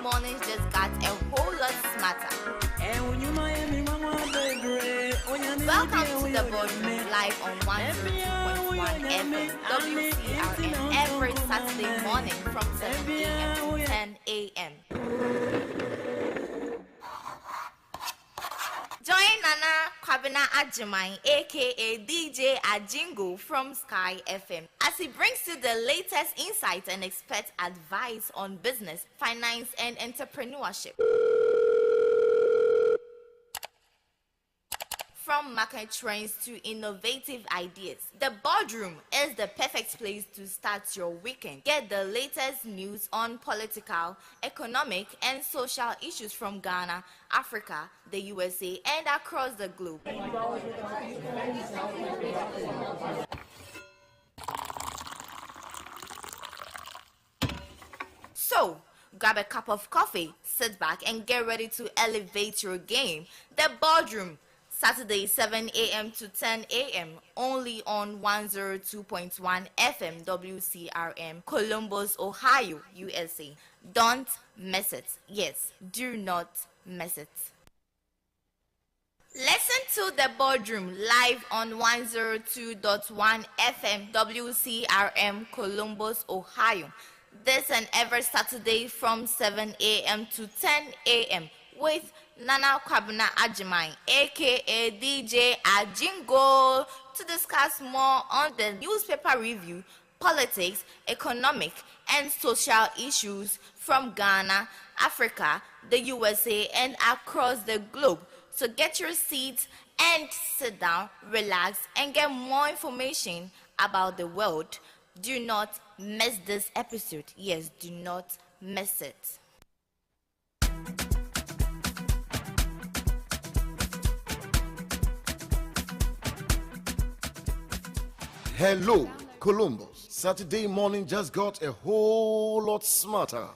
mornings just got a whole lot smarter. Welcome to the Boardroom, live on 102.1 FM WCRN every Saturday morning from 7 a.m. to 10 a.m. Join Nana Kwabena Ajimai, aka DJ AGYENGO from Sky FM, as he brings you the latest insights and expert advice on business, finance, and entrepreneurship. From market trends to innovative ideas, the Boardroom is the perfect place to start your weekend. Get the latest news on political, economic, and social issues from Ghana, Africa, the USA, and across the globe. So, grab a cup of coffee, sit back, and get ready to elevate your game. The Boardroom, Saturday 7 a.m. to 10 a.m. only on 102.1 FM WCRM, Columbus, Ohio, USA. Don't miss it. Yes, do not miss it. Listen to the Boardroom live on 102.1 FM WCRM, Columbus, Ohio. This and every Saturday from 7 a.m. to 10 a.m. with Nana Kwabena Ajimai, aka DJ AGYENGO, to discuss more on the newspaper review, politics, economic, and social issues from Ghana, Africa, the USA, and across the globe. So get your seats and sit down, relax, and get more information about the world. Do not miss this episode. Yes, do not miss it. Hello, Columbus. Saturday morning just got a whole lot smarter.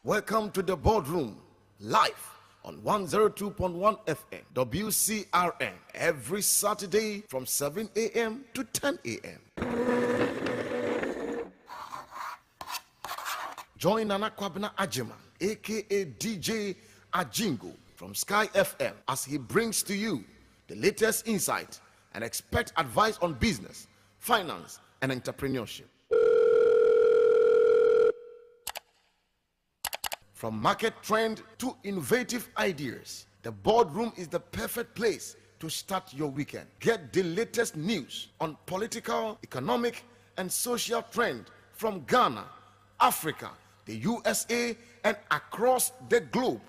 Welcome to the Boardroom, live on 102.1 FM WCRN every Saturday from 7 a.m. to 10 a.m. Join Nana Kwabena Ajimai, aka DJ AGYENGO from Sky FM, as he brings to you the latest insight and expert advice on business, finance, and entrepreneurship. From market trend to innovative ideas, the Boardroom is the perfect place to start your weekend. Get the latest news on political, economic, and social trend from Ghana, Africa, the USA, and across the globe.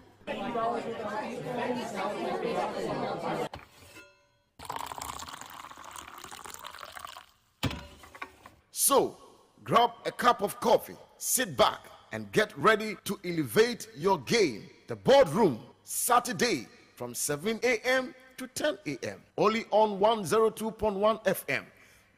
So, grab a cup of coffee, sit back, and get ready to elevate your game. The Boardroom, Saturday from 7 a.m. to 10 a.m. only on 102.1 FM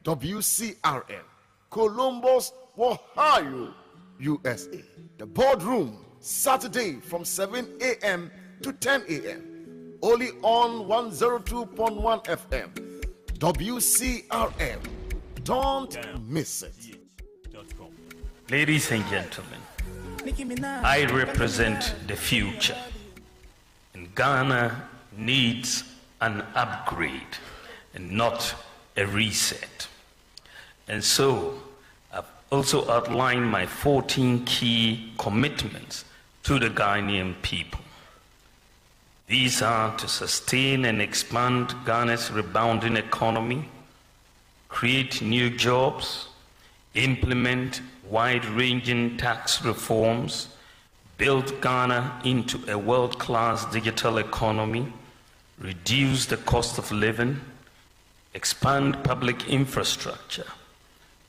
WCRN, Columbus, Ohio, USA. The Boardroom, Saturday from 7 a.m. to 10 a.m. only on 102.1 FM WCRN. Don't miss it. Ladies and gentlemen, I represent the future, and Ghana needs an upgrade and not a reset. And so I've also outlined my 14 key commitments to the Ghanaian people. These are to sustain and expand Ghana's rebounding economy, create new jobs, implement wide-ranging tax reforms, build Ghana into a world-class digital economy, reduce the cost of living, expand public infrastructure,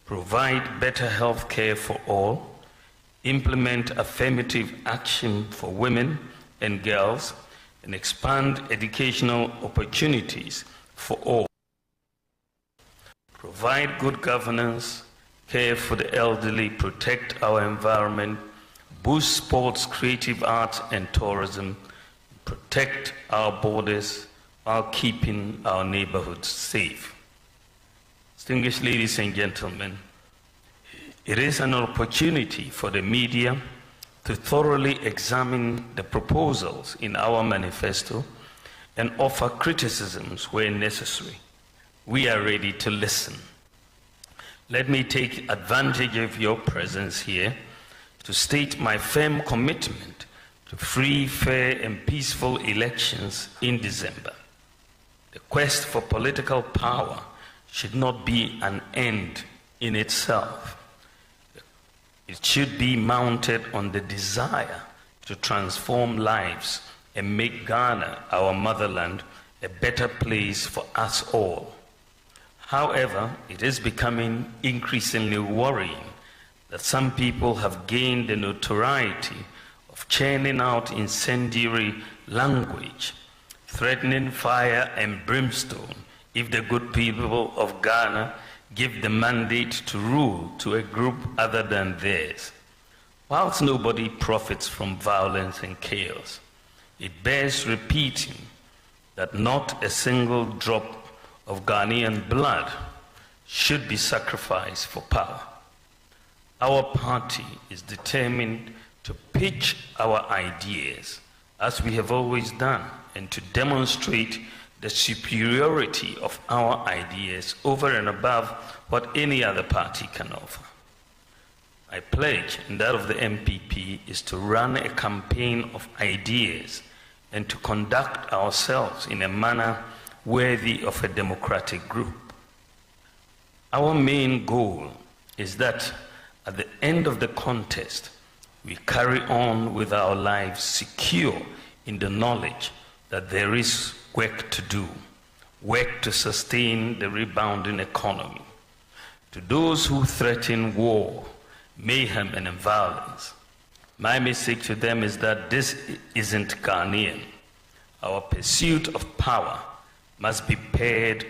provide better health care for all, implement affirmative action for women and girls, and expand educational opportunities for all. Provide good governance, care for the elderly, protect our environment, boost sports, creative arts, and tourism, protect our borders while keeping our neighborhoods safe. Distinguished ladies and gentlemen, It is an opportunity for the media to thoroughly examine the proposals in our manifesto and offer criticisms where necessary. We are ready to listen. Let me take advantage of your presence here to state my firm commitment to free, fair, and peaceful elections in December. The quest for political power should not be an end in itself. It should be mounted on the desire to transform lives and make Ghana, our motherland, a better place for us all. However, it is becoming increasingly worrying that some people have gained the notoriety of churning out incendiary language, threatening fire and brimstone if the good people of Ghana give the mandate to rule to a group other than theirs. Whilst nobody profits from violence and chaos, it bears repeating that not a single drop of Ghanaian blood should be sacrificed for power. Our party is determined to pitch our ideas, as we have always done, and to demonstrate the superiority of our ideas over and above what any other party can offer. My pledge, and that of the MPP, is to run a campaign of ideas and to conduct ourselves in a manner worthy of a democratic group. Our main goal is that at the end of the contest, we carry on with our lives secure in the knowledge that there is work to do, work to sustain the rebounding economy. To those who threaten war, mayhem, and violence, my message to them is that this isn't Ghanaian. Our pursuit of power must be paired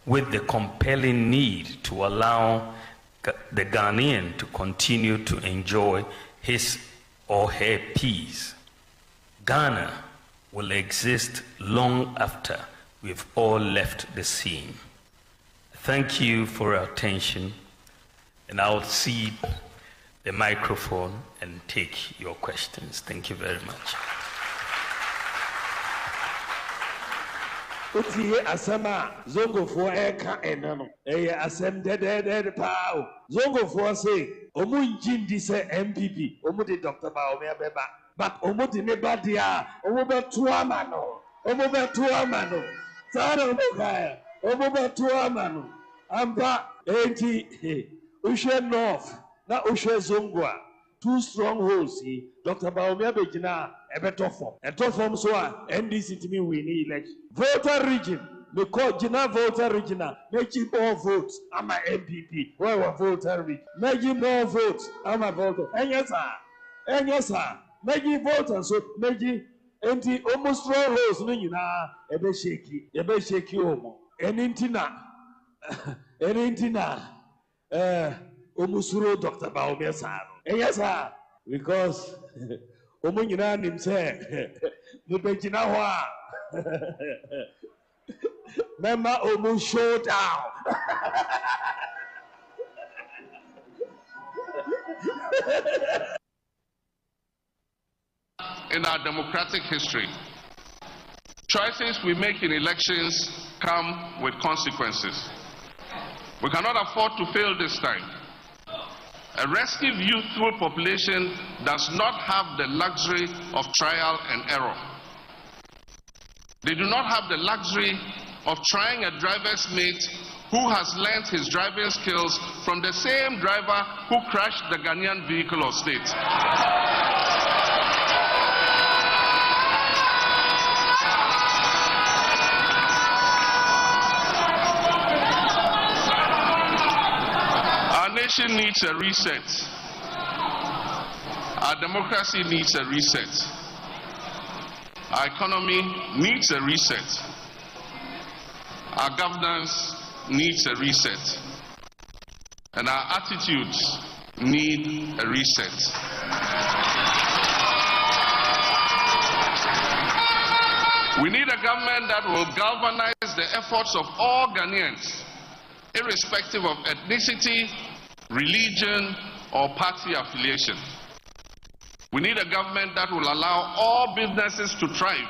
with the compelling need to allow the Ghanaian to continue to enjoy his or her peace. Ghana will exist long after we've all left the scene. Thank you for your attention, and I'll cede the microphone and take your questions. Thank you very much. Uti asama zongo for eka enano. Asem de pao. Zongo for say omunjindi se MPP. Omuti Dr. Baomia beba. But omuti neba dia. Omuba tuamano. Omuba tuamano. Sada omukaya. Omuba tuamano. Amba enti Ushe North. Na Ushe Zongwa. Two strongholds. Dr. Baomia Bejina, a better form. A top form so NDC to me we need election. Voter region, because Jina voter region, making more votes. I'm a MPP. Why were voter region? Making more votes. I'm a voter. And yes, sir. Making voters so making empty almost strongholds. No, you know, a bit shaky, homo. Entinna, Omusuro Dr. Baomia Saro. And yes, sir. Because Omunyina himself, Mubejinawa, Member Omu showdown. In our democratic history, choices we make in elections come with consequences. We cannot afford to fail this time. A restive youthful population does not have the luxury of trial and error. They do not have the luxury of trying a driver's mate who has learnt his driving skills from the same driver who crashed the Ghanaian vehicle of state. Our nation needs a reset. Our democracy needs a reset. Our economy needs a reset. Our governance needs a reset. And our attitudes need a reset. We need a government that will galvanize the efforts of all Ghanaians, irrespective of ethnicity, religion, or party affiliation. We need a government that will allow all businesses to thrive,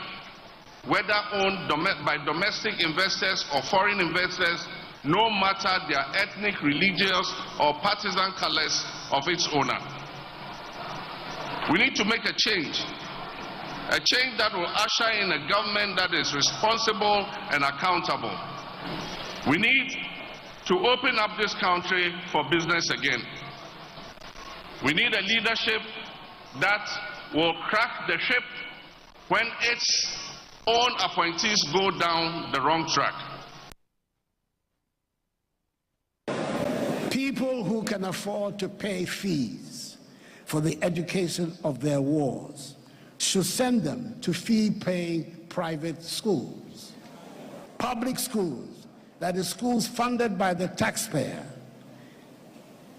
whether owned by domestic investors or foreign investors, no matter their ethnic, religious, or partisan colors of its owner. We need to make a change that will usher in a government that is responsible and accountable. We need to open up this country for business again. We need a leadership that will crack the ship when its own appointees go down the wrong track. People who can afford to pay fees for the education of their wards should send them to fee-paying private schools. Public schools, that is schools funded by the taxpayer,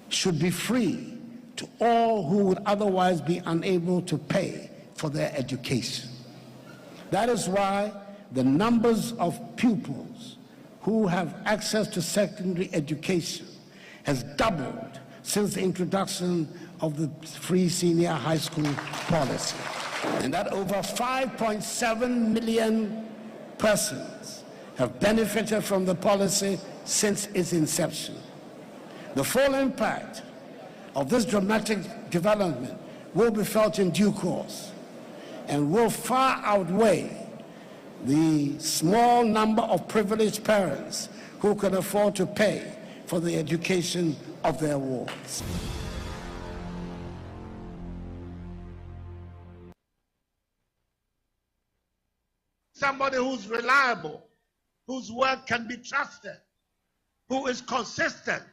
should be free to all who would otherwise be unable to pay for their education. That is why the numbers of pupils who have access to secondary education has doubled since the introduction of the free senior high school policy, and that over 5.7 million persons have benefited from the policy since its inception. The full impact of this dramatic development will be felt in due course and will far outweigh the small number of privileged parents who can afford to pay for the education of their wards. Somebody who's reliable, whose word can be trusted, who is consistent,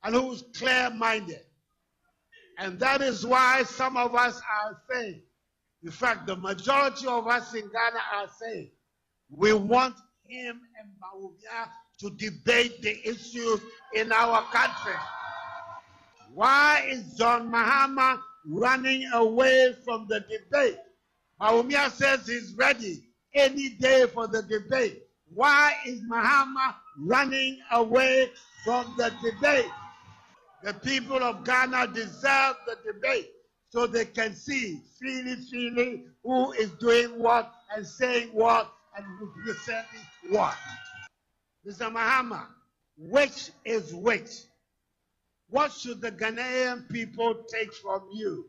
and who is clear-minded. And that is why some of us are saying, in fact, the majority of us in Ghana are saying, we want him and Bawumia to debate the issues in our country. Why is John Mahama running away from the debate? Bawumia says he's ready any day for the debate. Why is Mahama running away from the debate? The people of Ghana deserve the debate so they can see freely who is doing what and saying what and representing what. Mr. Mahama, which is which? What should the Ghanaian people take from you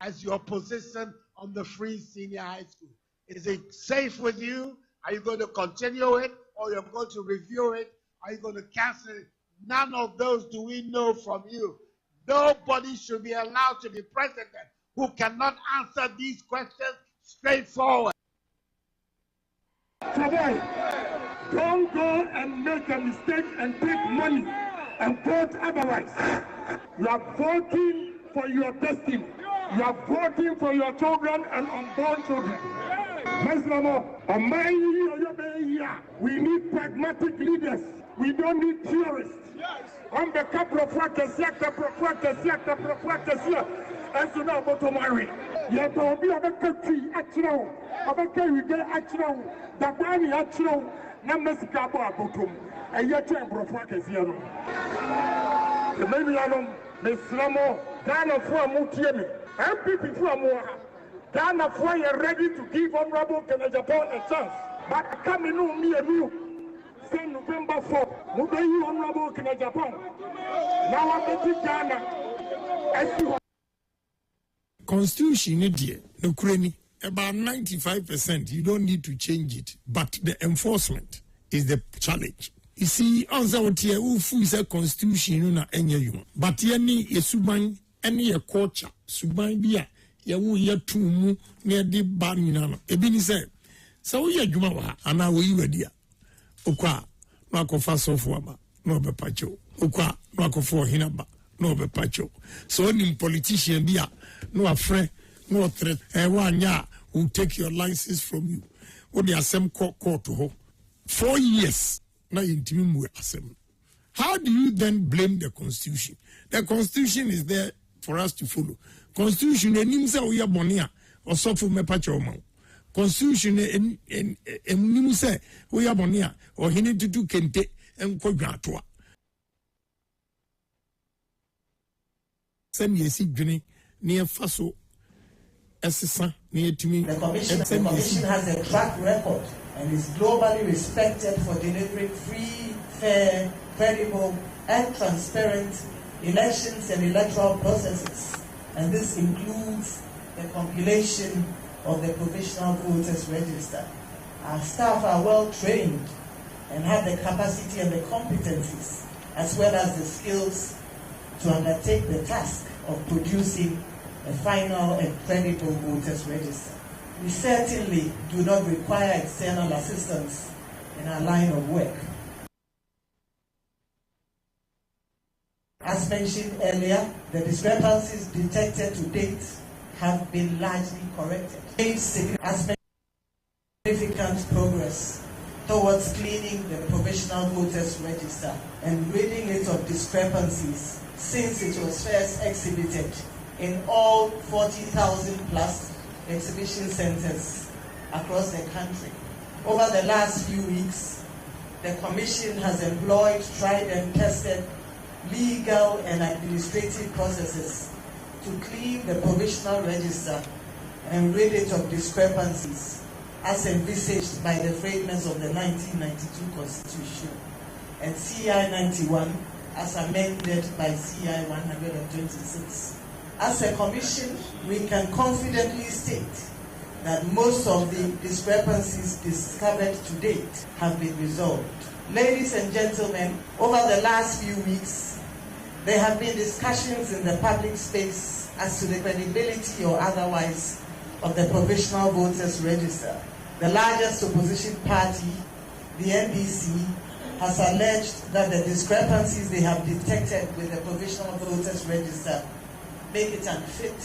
as your position on the free senior high school? Is it safe with you? Are you going to continue it, or you're going to review it? Are you going to cancel it? None of those do we know from you. Nobody should be allowed to be president who cannot answer these questions straightforward. Today, don't go and make a mistake and take money and vote otherwise. You are voting for your destiny. You are voting for your children and unborn children. We need pragmatic leaders. We don't need theorists. On the couple of workers, as you know about Omari. Yet, there will be a country actual, a country actual, the Bani actual, Namascabo Abotum, and yet, workers here. The baby Adam, the Slamo, Ghana for Mutiemi, MPP for Moha. Ghana for you ready to give Honorable Japan a chance. But coming on me and you. November 4, Mubayi Honorable Japan. Now I'm going Ghana. Constitution, no crony, about 95%. You don't need to change it, but the enforcement is the challenge. You see, answer what here, who is a constitution, no, any but any a suban, any a culture, suban beer, ya woo ya tumu near the banana. Ebini said, so we are Jumawa, and now we were dear. Okwa no akofa sofuaba no be pacho okwa no akofo hinaba no be pacho so any politician bia no afre no threat wanya will take your license from you what the assem court to ho 4 years na intimi mu assem. How do you then blame the constitution? The constitution is there for us to follow. Constitution enim se we bone a osofo me pacho ma Constitution enimu se we are bonia or he need to do kente and quadratua. send ye see dwene near faso esisa near to me. The commission has a track record and is globally respected for delivering free, fair, credible, and transparent elections and electoral processes. And this includes the compilation of the provisional voters register. Our staff are well trained and have the capacity and the competencies, as well as the skills to undertake the task of producing a final and credible voters register. We certainly do not require external assistance in our line of work. As mentioned earlier, the discrepancies detected to date have been largely corrected. Made significant progress towards cleaning the provisional voters register and ridding it of discrepancies since it was first exhibited in all 40,000 plus exhibition centers across the country. Over the last few weeks, the Commission has employed tried and tested legal and administrative processes to clean the provisional register and rid it of discrepancies as envisaged by the framers of the 1992 Constitution and CI 91 as amended by CI 126. As a Commission, we can confidently state that most of the discrepancies discovered to date have been resolved. Ladies and gentlemen, over the last few weeks, there have been discussions in the public space as to the credibility or otherwise of the provisional voters register. The largest opposition party, the NDC, has alleged that the discrepancies they have detected with the provisional voters register make it unfit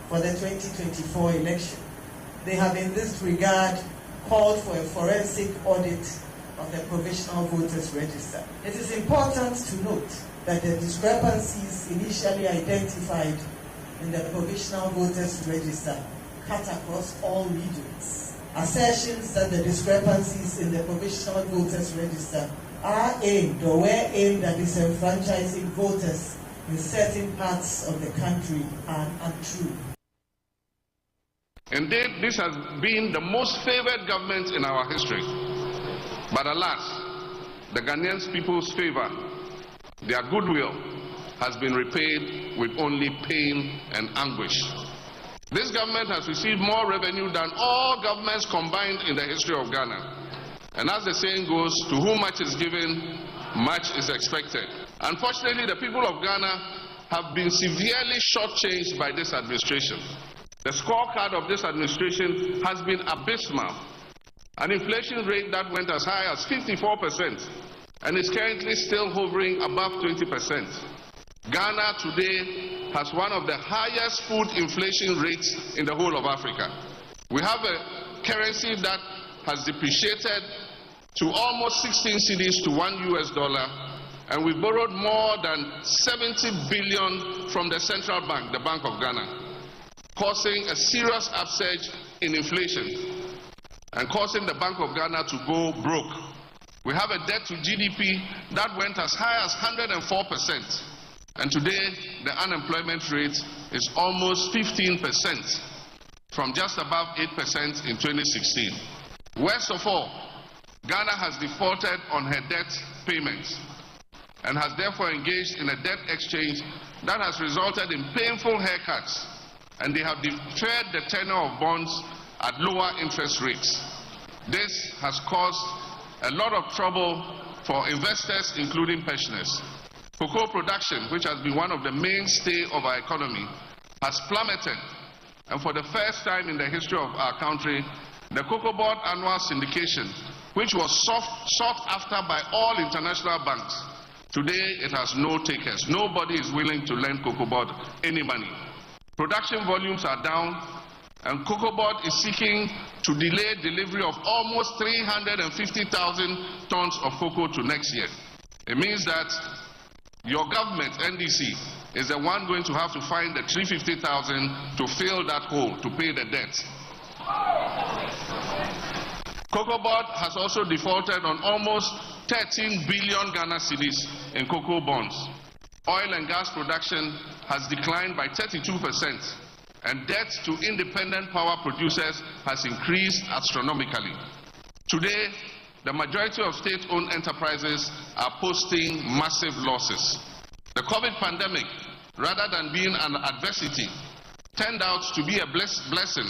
for the 2024 election. They have in this regard called for a forensic audit of the provisional voters register. It is important to note that the discrepancies initially identified in the provisional voters register cut across all regions. Assertions that the discrepancies in the provisional voters register are aimed or were aimed at disenfranchising voters in certain parts of the country are untrue. Indeed, this has been the most favored government in our history. But alas, the Ghanaian people's favor, their goodwill, has been repaid with only pain and anguish. This government has received more revenue than all governments combined in the history of Ghana. And as the saying goes, to whom much is given, much is expected. Unfortunately, the people of Ghana have been severely shortchanged by this administration. The scorecard of this administration has been abysmal. An inflation rate that went as high as 54% and is currently still hovering above 20%. Ghana today has one of the highest food inflation rates in the whole of Africa. We have a currency that has depreciated to almost 16 cedis to $1, and we borrowed more than 70 billion from the central bank, the Bank of Ghana, causing a serious upsurge in inflation and causing the Bank of Ghana to go broke. We have a debt to GDP that went as high as 104%, and today the unemployment rate is almost 15%, from just above 8% in 2016. Worst of all, Ghana has defaulted on her debt payments and has therefore engaged in a debt exchange that has resulted in painful haircuts, and they have deferred the tenure of bonds at lower interest rates. This has caused a lot of trouble for investors, including pensioners. Cocoa production, which has been one of the mainstay of our economy, has plummeted, and for the first time in the history of our country, the Cocoa Board annual syndication, which was sought after by all international banks, today it has no takers. Nobody is willing to lend Cocoa Board any money. Production volumes are down, and Cocoa Board is seeking to delay delivery of almost 350,000 tons of cocoa to next year. It means that your government, NDC, is the one going to have to find the 350,000 to fill that hole, to pay the debt. Cocoa Board has also defaulted on almost 13 billion Ghana cedis in cocoa bonds. Oil and gas production has declined by 32%, and debt to independent power producers has increased astronomically. Today, the majority of state-owned enterprises are posting massive losses. The COVID pandemic, rather than being an adversity, turned out to be a blessing,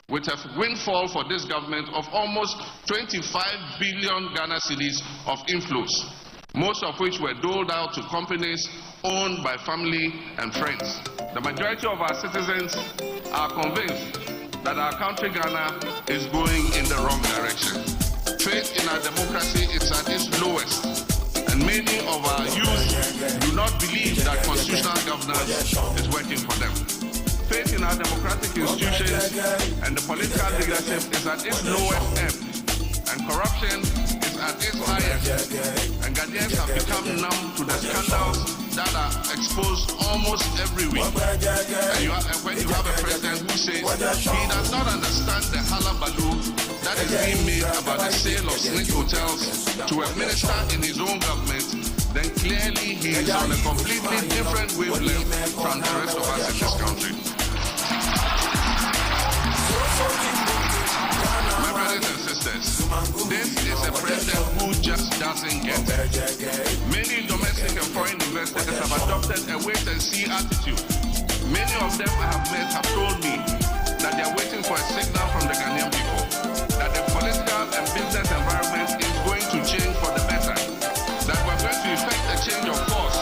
with a windfall for this government of almost 25 billion Ghana cedis of inflows, most of which were doled out to companies owned by family and friends. The majority of our citizens are convinced that our country, Ghana, is going in the wrong direction. Faith in our democracy is at its lowest, and many of our youth do not believe that constitutional governance is working for them. Faith in our democratic institutions and the political leadership is at its lowest ebb, and corruption is at its highest, and Ghanaians have become numb to the scandals that are exposed almost every week. And when you have a president who says he does not understand the hullabaloo that is being made about the sale of snake hotels to a minister in his own government, then clearly he is on a completely different wavelength from the rest of us in this country. My brothers and sisters, this is a president who just doesn't get it. Many domestic and foreign investors have adopted a wait-and-see attitude. Many of them I have met have told me that they are waiting for a signal from the Ghanaian people, that the political and business environment is going to change for the better, that we're going to effect a change of course.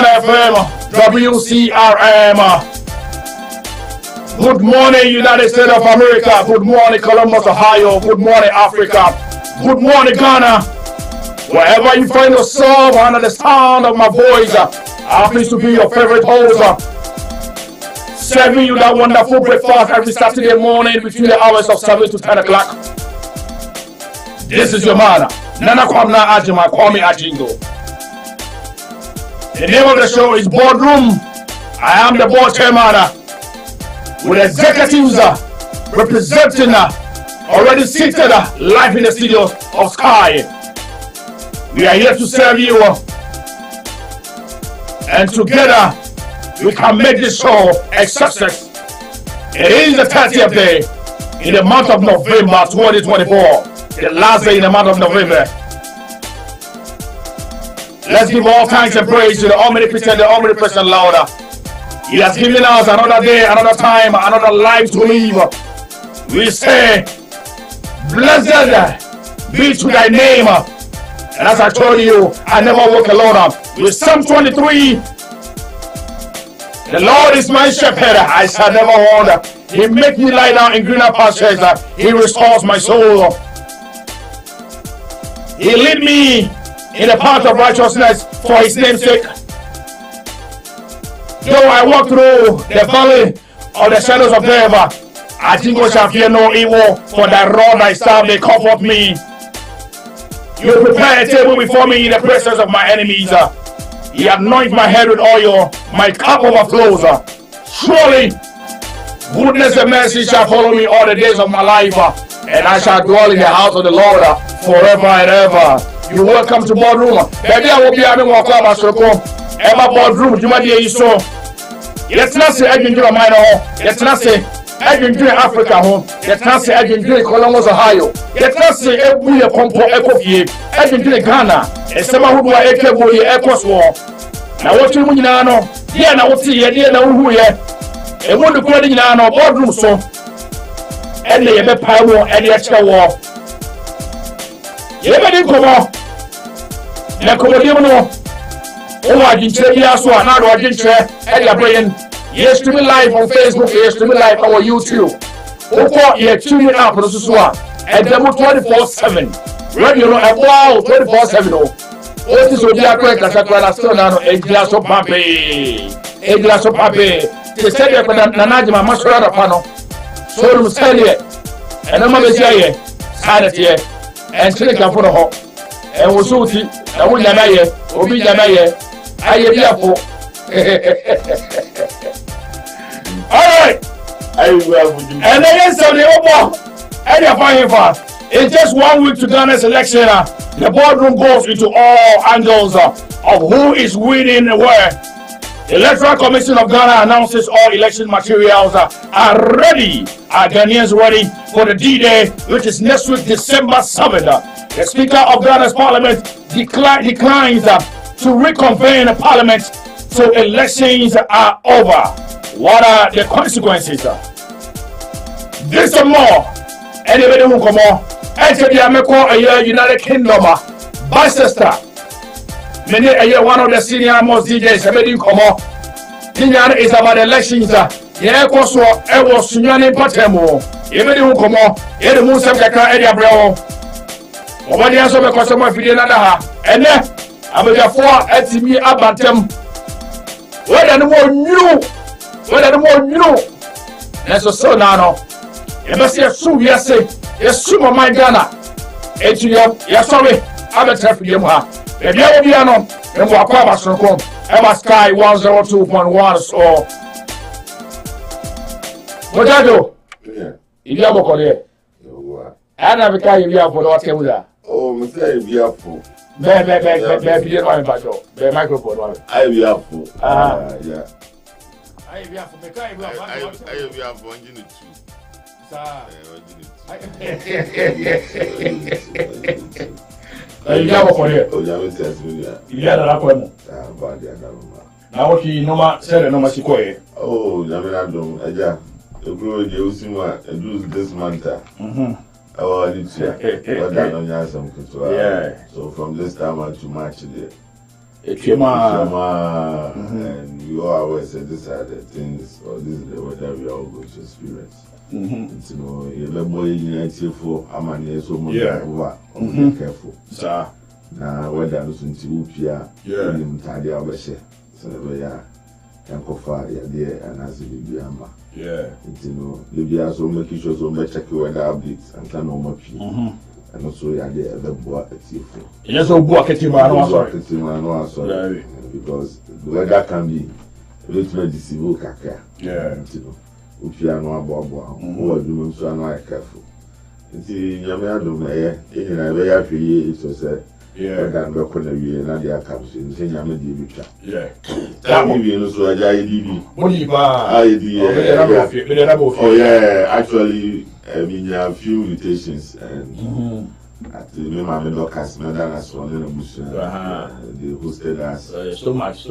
FM WCRM. Good morning, United States of America. Good morning, Columbus, Ohio. Good morning, Africa. Good morning, Ghana. Wherever you find yourself under the sound of my voice, I'm pleased to be your favorite host, serving you that wonderful breakfast every Saturday morning between the hours of 7 to 10 o'clock. This is your man, Nana Kwamna Ajima, Kwame AGYENGO. The name of the show is Boardroom. I am the board chairman with executives representing already seated live in the studios of Sky. We are here to serve you, and together we can make this show a success. It is the 30th day in the month of November 2024, the last day in the month of November. Let's give all thanks and praise to the omnipotent, the omnipresent Lord. He has given us another day, another time, another life to live. We say, blessed be to thy name. And as I told you, I never walk alone. With Psalm 23, the Lord is my shepherd, I shall never want. He makes me lie down in greener pastures. He restores my soul. He lead me in the path of righteousness for his name's sake. Though I walk through the valley of the shadows of death, I think I shall fear no evil, for thy rod, thy staff, they comfort me. You prepare a table before me in the presence of my enemies. He anoints my head with oil, my cup overflows. Surely, goodness and mercy shall follow me all the days of my life, and I shall dwell in the house of the Lord forever and ever. You're welcome to Boardroom. Baby, I will be having one club at Soko. Emma Boardroom, you might be so. Let's not say I can do a minor. Let's not say I can do Africa home. Let's not say I can do Columbus, Ohio. Let's not say every compo echo here. I can do Ghana. And someone who are echo boy, echo swore. Now, what you mean, no? Yeah, now what's here? Yeah, now who here? And what the quality now, Boardroom so. And they have a power and the extra war. You never did come on. Now, come on, oh, I didn't say yes, so now I didn't say, and you're bringing, yes, to be live on Facebook, yes, to be live on YouTube. Oh, you're tuning up, this is what, and demo 24/7. Radio, wow, 24/7. Oh, this is what you are great, as I call us now, a glass of pape. A glass of pape. They said that Nanajima must run a panel. So, you say it. And I'm going to say, sanity, and take up for the hop. And was so tea, I wouldn't have a or be a I am here. All right. And then Sunday, and you're fine for. In just 1 week to Ghana's election, the boardroom goes into all angles of who is winning where. The Electoral Commission of Ghana announces all election materials are ready. Are Ghanaians ready for the D-Day, which is next week, December 7th? The Speaker of Ghana's Parliament declines to reconvene the Parliament so elections are over. What are the consequences? This and more. Anybody who come on? Enter the American United Kingdom, Manchester. Many one of the senior most DJs have been come on. Kenya is about elections. Yeah, because I was Sunyani Patemo. Everybody who come on, the Musa Kaka Edia Brown. Nobody else of a customer for the other. And then I will therefore at me about them. Whether the more new, that's so now. You must say, so yes, say, yes, super my Ghana. And to you, yes, sorry, I'm a traffic you. If you will be on, then walk over so come. Emma Sky 102.1 so. What I do? If you have a colleague, and I became here for what came with that. Oh, Mr. Biafu. The microphone. I Biafu. Yeah. I Biafu 102. You have a colleague. Oh, you have a colleague. Now, what you know, said no Masicoe. Oh, Yaminado, Aja, the grow the Usima, and do this month. Oh, I did say, yeah. So from this time on to March, and you always say these are the things, or this is the weather we are all going to experience. It's no, you're boy united for a man, so much over, careful. Sir, now, whether it's into Upia, in Tadia Beshe, so yeah, and Kofa, yeah, and as it be Yama. Yeah, it's no, you are so making sure so much check weather updates and can almost and also, yeah, the boy at you. Yes, oh, boy, at you, sorry, because the weather can be a little deceivable, Kaka. Yeah, Upia no abobo who are doing so na careful. Nti nyame adom eye ehina be ya hwe so say dan be ko na wie na dia capsule nti nyame di bitwa. That we no so aja yibi. Money ba. Oh yeah, actually we have few invitations and at the Mama Docas Madana so na busu. They hosted us so much.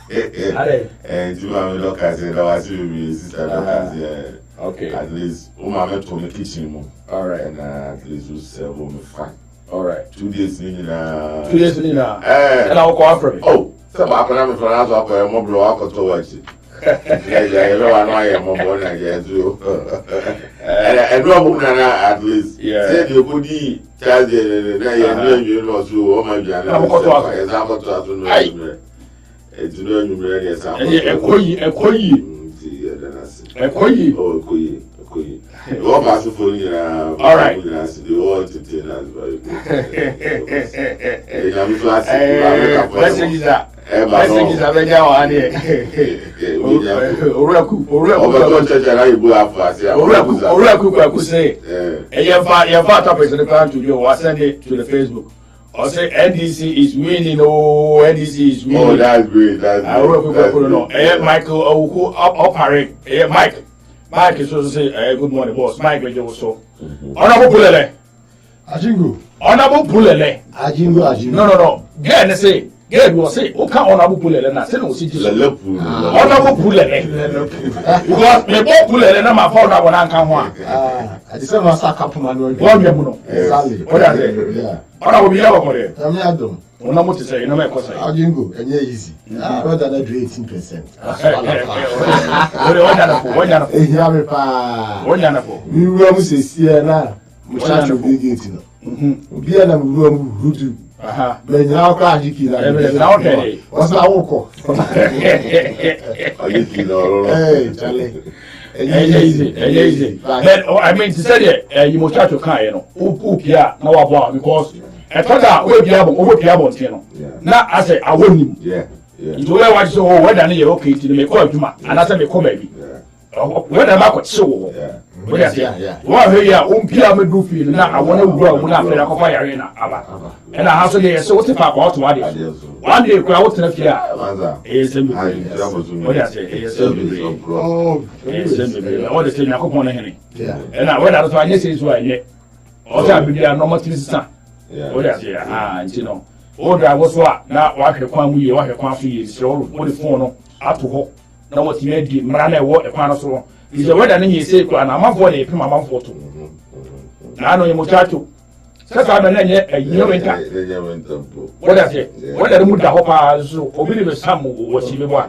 And you are look at it, I was with sister Docas, okay. At least, Mama told me kitchen. All right. And at least you sell me fine. All right. 2 days in and I'll go after it. Oh, so I'm going to pronounce up a mobile walk to watch it. I know more than I get you. And no at least. Yeah. Said you could eat, tell you know, so, oh my God, example to it's no numeric example. All for you. All right. The all to tell us very good. I say NDC is winning. Oh, NDC is winning. Oh, that's great. That's great. Michael, operate. Mike is also say, good morning, boss. Mike, we also. Honorable Pulele. Ajingo. Honorable Pulele. Ajingo. No. Get say. Get will say, okay, honorable Pulele. Now, say no, see this. Honorable Pulele. Because me both Pulele, na my phone, I want to come one. I just want to start up my one. Exactly. What are they? Yeah. Honorable Pulele. I'm not done. I'm not to say, you know, my question. Ajingo, and easy. Rather than 18%. We will say, now, we start to be getting. We are not who do. But now, okay. What's our walk? Hey, Charlie. easy. Then I mean to say you must try to kind, you know. Upia na wa because etada we bia bon tie no. Na I say I want him. Yeah. Nti we wa so whether na ye okay ti me call adwuma anasa me call baby. Whether ma ko so. Yeah. Wa he ya umpia me do feel na I want to grow mu na afre na kofa yare na aba. And I also dey so what if I go to one day kura what na fear. Esembe. What I say esembe. Oh. Esembe. All the thing na kopon na hene. Yeah. And I whether so anye say so anye. O say bibia no more sister. What I say you know. O da wo so na wa hwe kwan mu ye wa hwe kwan so ye se o the phone no ato ho na what me di mra na e wo e kwan no so is the weather na ye say kwa na amafo na e pima amafo to na no ye muchacho sasa na nye ye wenta what I say weather mu da ho pa so obi ni be sam wo si be bo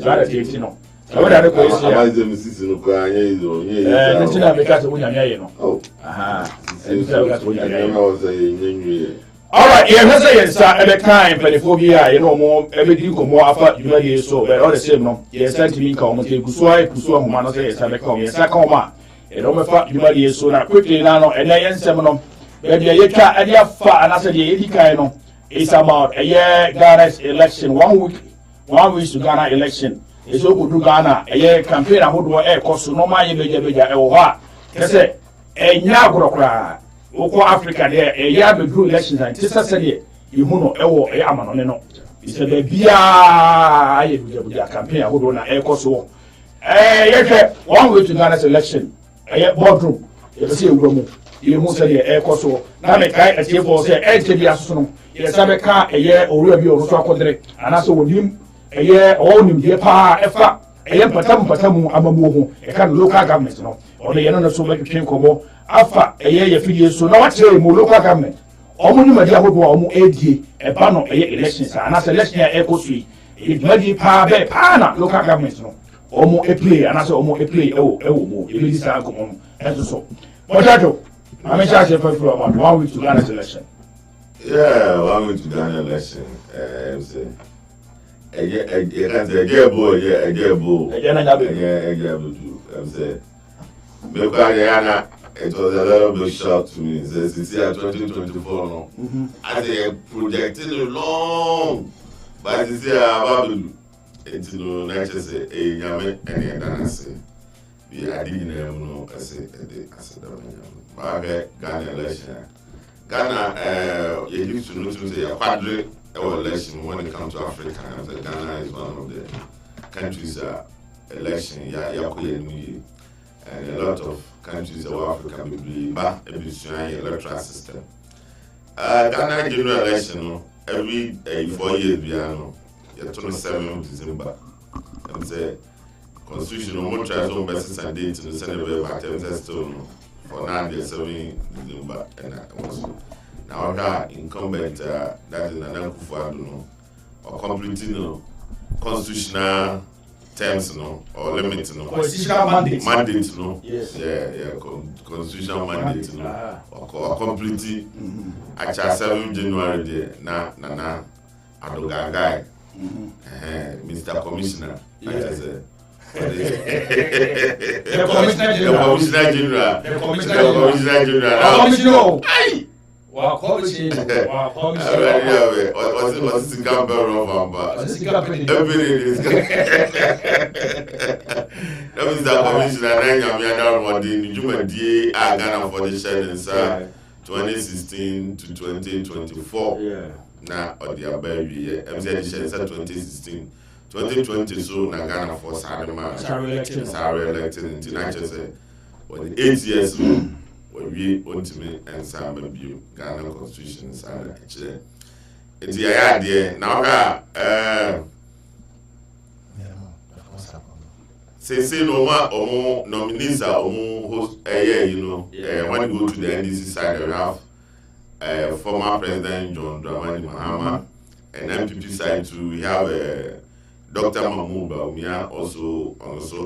sara ti no weather ko isi ya amazem sisi no kwa anye izo ntina be ka se wo nya ye no aha e ka se wo nya ye no say nyenwie. All right, yeah, let's say it's at the time for the phobia, you know, more everything come more after you know, so but all the same, no, yes, sent me come, take Kusua, man, say, it's a come, yes, I come on, and over fat you know, so now quickly now, and I am seminal, maybe a year and a fat, and I said, the kind it's about a year Ghana's election, 1 week to Ghana election, it's all to Ghana, a year campaign, I would wear cost no money, I say, a Yagro. Oko Africa there e ya be do elections and tisa say you no ewo e amano ne no it's a bia aye buja campaign ahodo na e koso yehwe 1 week to Ghana's election boardroom e be say ewuromu e mu say e koso na me kai e for say e te bia so no e sabe ka e owura bi onu so akodere ana so wonim e onim die pa efa e patamu amamu ho e kan local government no o de no so be twetwen komo afa ye fidie so na wache mu local government omo ni madi ahodo omo edie e ba no elections ana selection e ko sui e madi pa be pa na local government no omo e play ana so omo e play ewo mo e be sa ko mo enso so potato I'm sure you for about 1 week to Ghana's election. Yeah, 1 week to Ghana election. Say a get boy too. Say because it was a little bit shock to me. Since 2024, no, I say projecting long, but this year it's no nature say a yame and then say we are doing no. I say Ghana election. Ghana, you used to know to say a quadri election when it comes to Africa. Ghana is one of the countries election. And a lot of countries of Africa believe in electoral system. Ghana general election every 4 years beyond 27 December. And say constitution no tries on basis and date to the Senate but for now the 7 December and also now that incumbent that is Nana Akufo-Addo or completing constitutional terms or limits constitutional mandate yes constitutional mandate or completely actually 7 January there na Adogagai Mr. Commissioner the Commissioner General Wow, commissioner. What's the campaign of that means the commissioner Ghana for the shed 2016 to 2024. Yeah. Now, or the baby, MZ shed 2016. 2020 so na Ghana for Sarah elected in Nigeria. When 8 years when we ultimate and some review Ghana constitution actually it's the idea now say no more nominees are host when you go to the NDC side we have former President John Dramani Mahama and MPP side too we have Dr. Mahmoud Bawumia also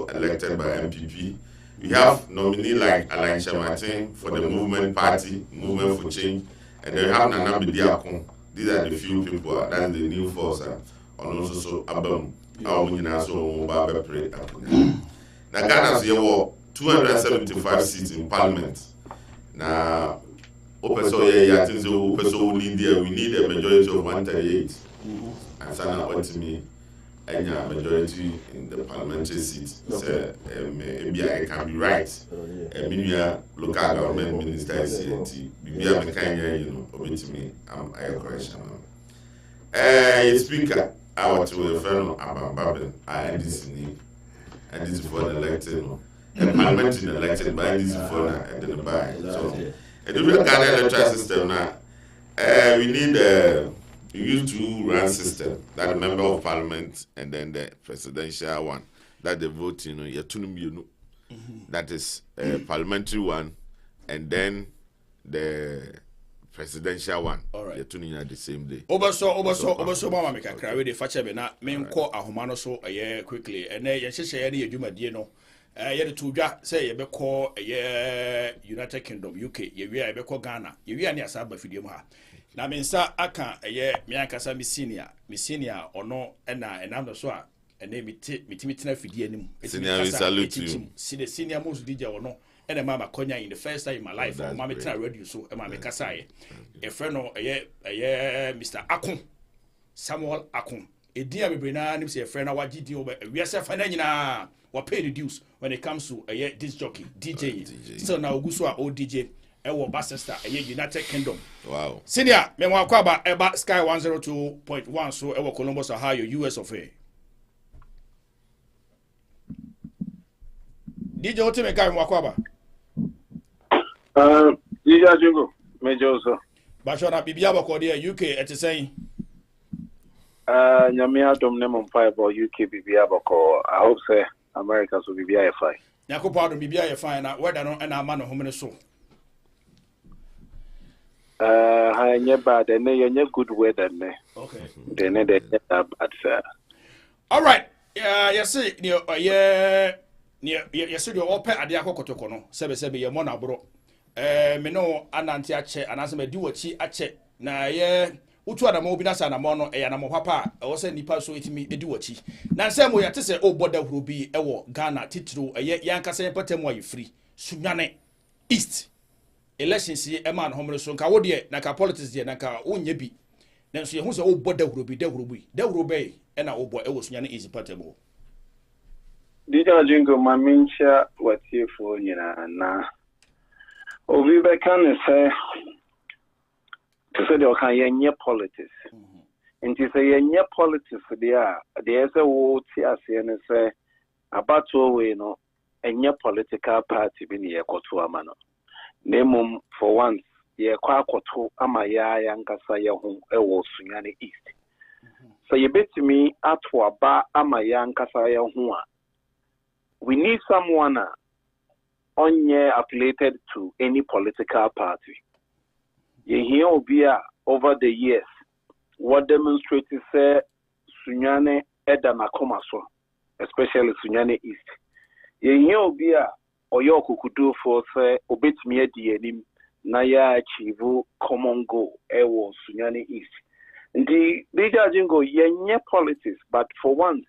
elected by MPP. We have nominee like Alain Shamatin for the Movement Party, Movement for Change, and then we have Nana Bediakon. These are the few people, that's the new force, and also Abam, Now Ghana's here were 275 seats in parliament. Now, I think so we need a majority of 138. And Sana went to me, and a majority in the parliamentary seat. So maybe I can be right. Maybe local government minister is CNT. Maybe I'm a kind of, to me, I'm a correction. Speaker, I want to refer to Abambabin, and this is for the elected, and parliament elected by this for the buy. So, and if you got an electoral system now, we need we use two-run system, that member of parliament and then the presidential one, that the vote, that is parliamentary one, and then the presidential one. All right. You're tuning at the same day. Oberso, Mama make a cry with the Fachabe na main call a Humano so a year quickly, and then you say any Juma Dino. Yet to say you call a year United Kingdom, UK, you be call Ghana, you are near Saba Fidiuma. Now, I mean, sir, I can't a year, Miankasa, Miss senior or no, and I'm the soa, and they meet me Fidianum. Senior, we salute you. See the senior most DJ or no. And a mama Konya in the first time in my life, or Mamma Tra radio so, and Mamma Kasai. A friend or a year, Mr. Akun, Samuel Akun. A dear Brina, say a friend of what GD, we are Safanina, or pay the dues when it comes to a year disc jockey, DJ. So now Guswa old DJ, our Bassester, a year United Kingdom. Wow. Senior, Memoir Quaba, about Sky 102.1, so our Columbus, Ohio, US of A. DJ Otime Guy Wakwaba. DJ Jungo, Major also. Bashona Bibiaba Kodia, UK at the same. Nyamia Domnum 5 or UK Bibiaba ko. I hope say America will be BIFI. Yakupa to BIFI, whether and a man of home so. I never, then you're good weather. Okay. Then they bad fair. All right. You see, yeah. Yes, you all pay at the Akotokono, Sebe, your monabro. Me no ananti ache, and as me do what she ache. Na ye, Utua the Mobinas and a mono, and a papa, or send the so it me do what she. Now, same way to say, oh, border will be a war, Ghana, Titru, a yanka say, Patemwa, you free. Sunyane East. Elections see a man homeless son, Kawodia, Naka politics, Naka, Unyebi. Then see who's a old border will be, there will be, and our boy, it was Yana easy patable. DJ Jingo, my mincha, what you for, na. Obi Bekan say, to say there can be politics. And to say any politics, there's a word here, and say, about to know, any political party being a kotua mano. Name for once, ye kwa kotu amaya yankasa ya hum ewo sunyane east. So you bet me at ba amaya yankasa ya hua. We need someone affiliated to any political party. You hear Obia over the years, what demonstrators say Sunyane Edana Komaso, especially Sunyane East. You hear Obia Oyoko could do for say Obit Miedi Naya Chivu common goal, Ewo Sunyane East. The leader jingo ye politics, but for once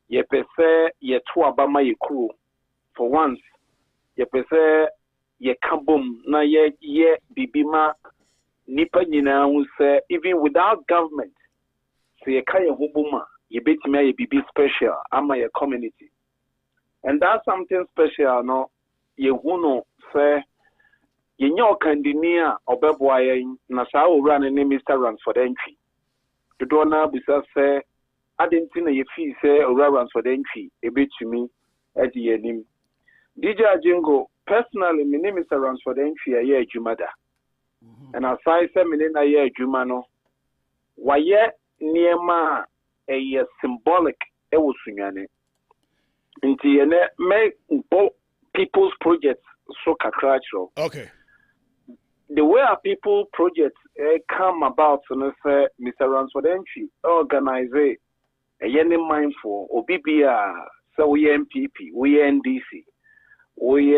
ye pese ye tu abama ye crew. For once, ye pese ye kabum na ye bibima nipa nyina hu say even without government, say ye kaya hubuma ye betime ye bibi special ama ye community. And that's something special no ye huno say ye nyo kandinia obeboa ye na sa owura ne Mr. Runs for the entry. The donor bisa say I didn't think you feel say or runs for the entry a bit to me at the name. DJ Jingo, personally, my name is runs for the entry a year Jumada. And as I say, my name a year Jumano. Why yet near ma a symbolic ewusunyane. Until make both people's projects so cultural. Okay. The way our people projects come about, so say Mr. Runs for the entry, organize it. A yen mindful, or BBR, so we MPP, we NDC, we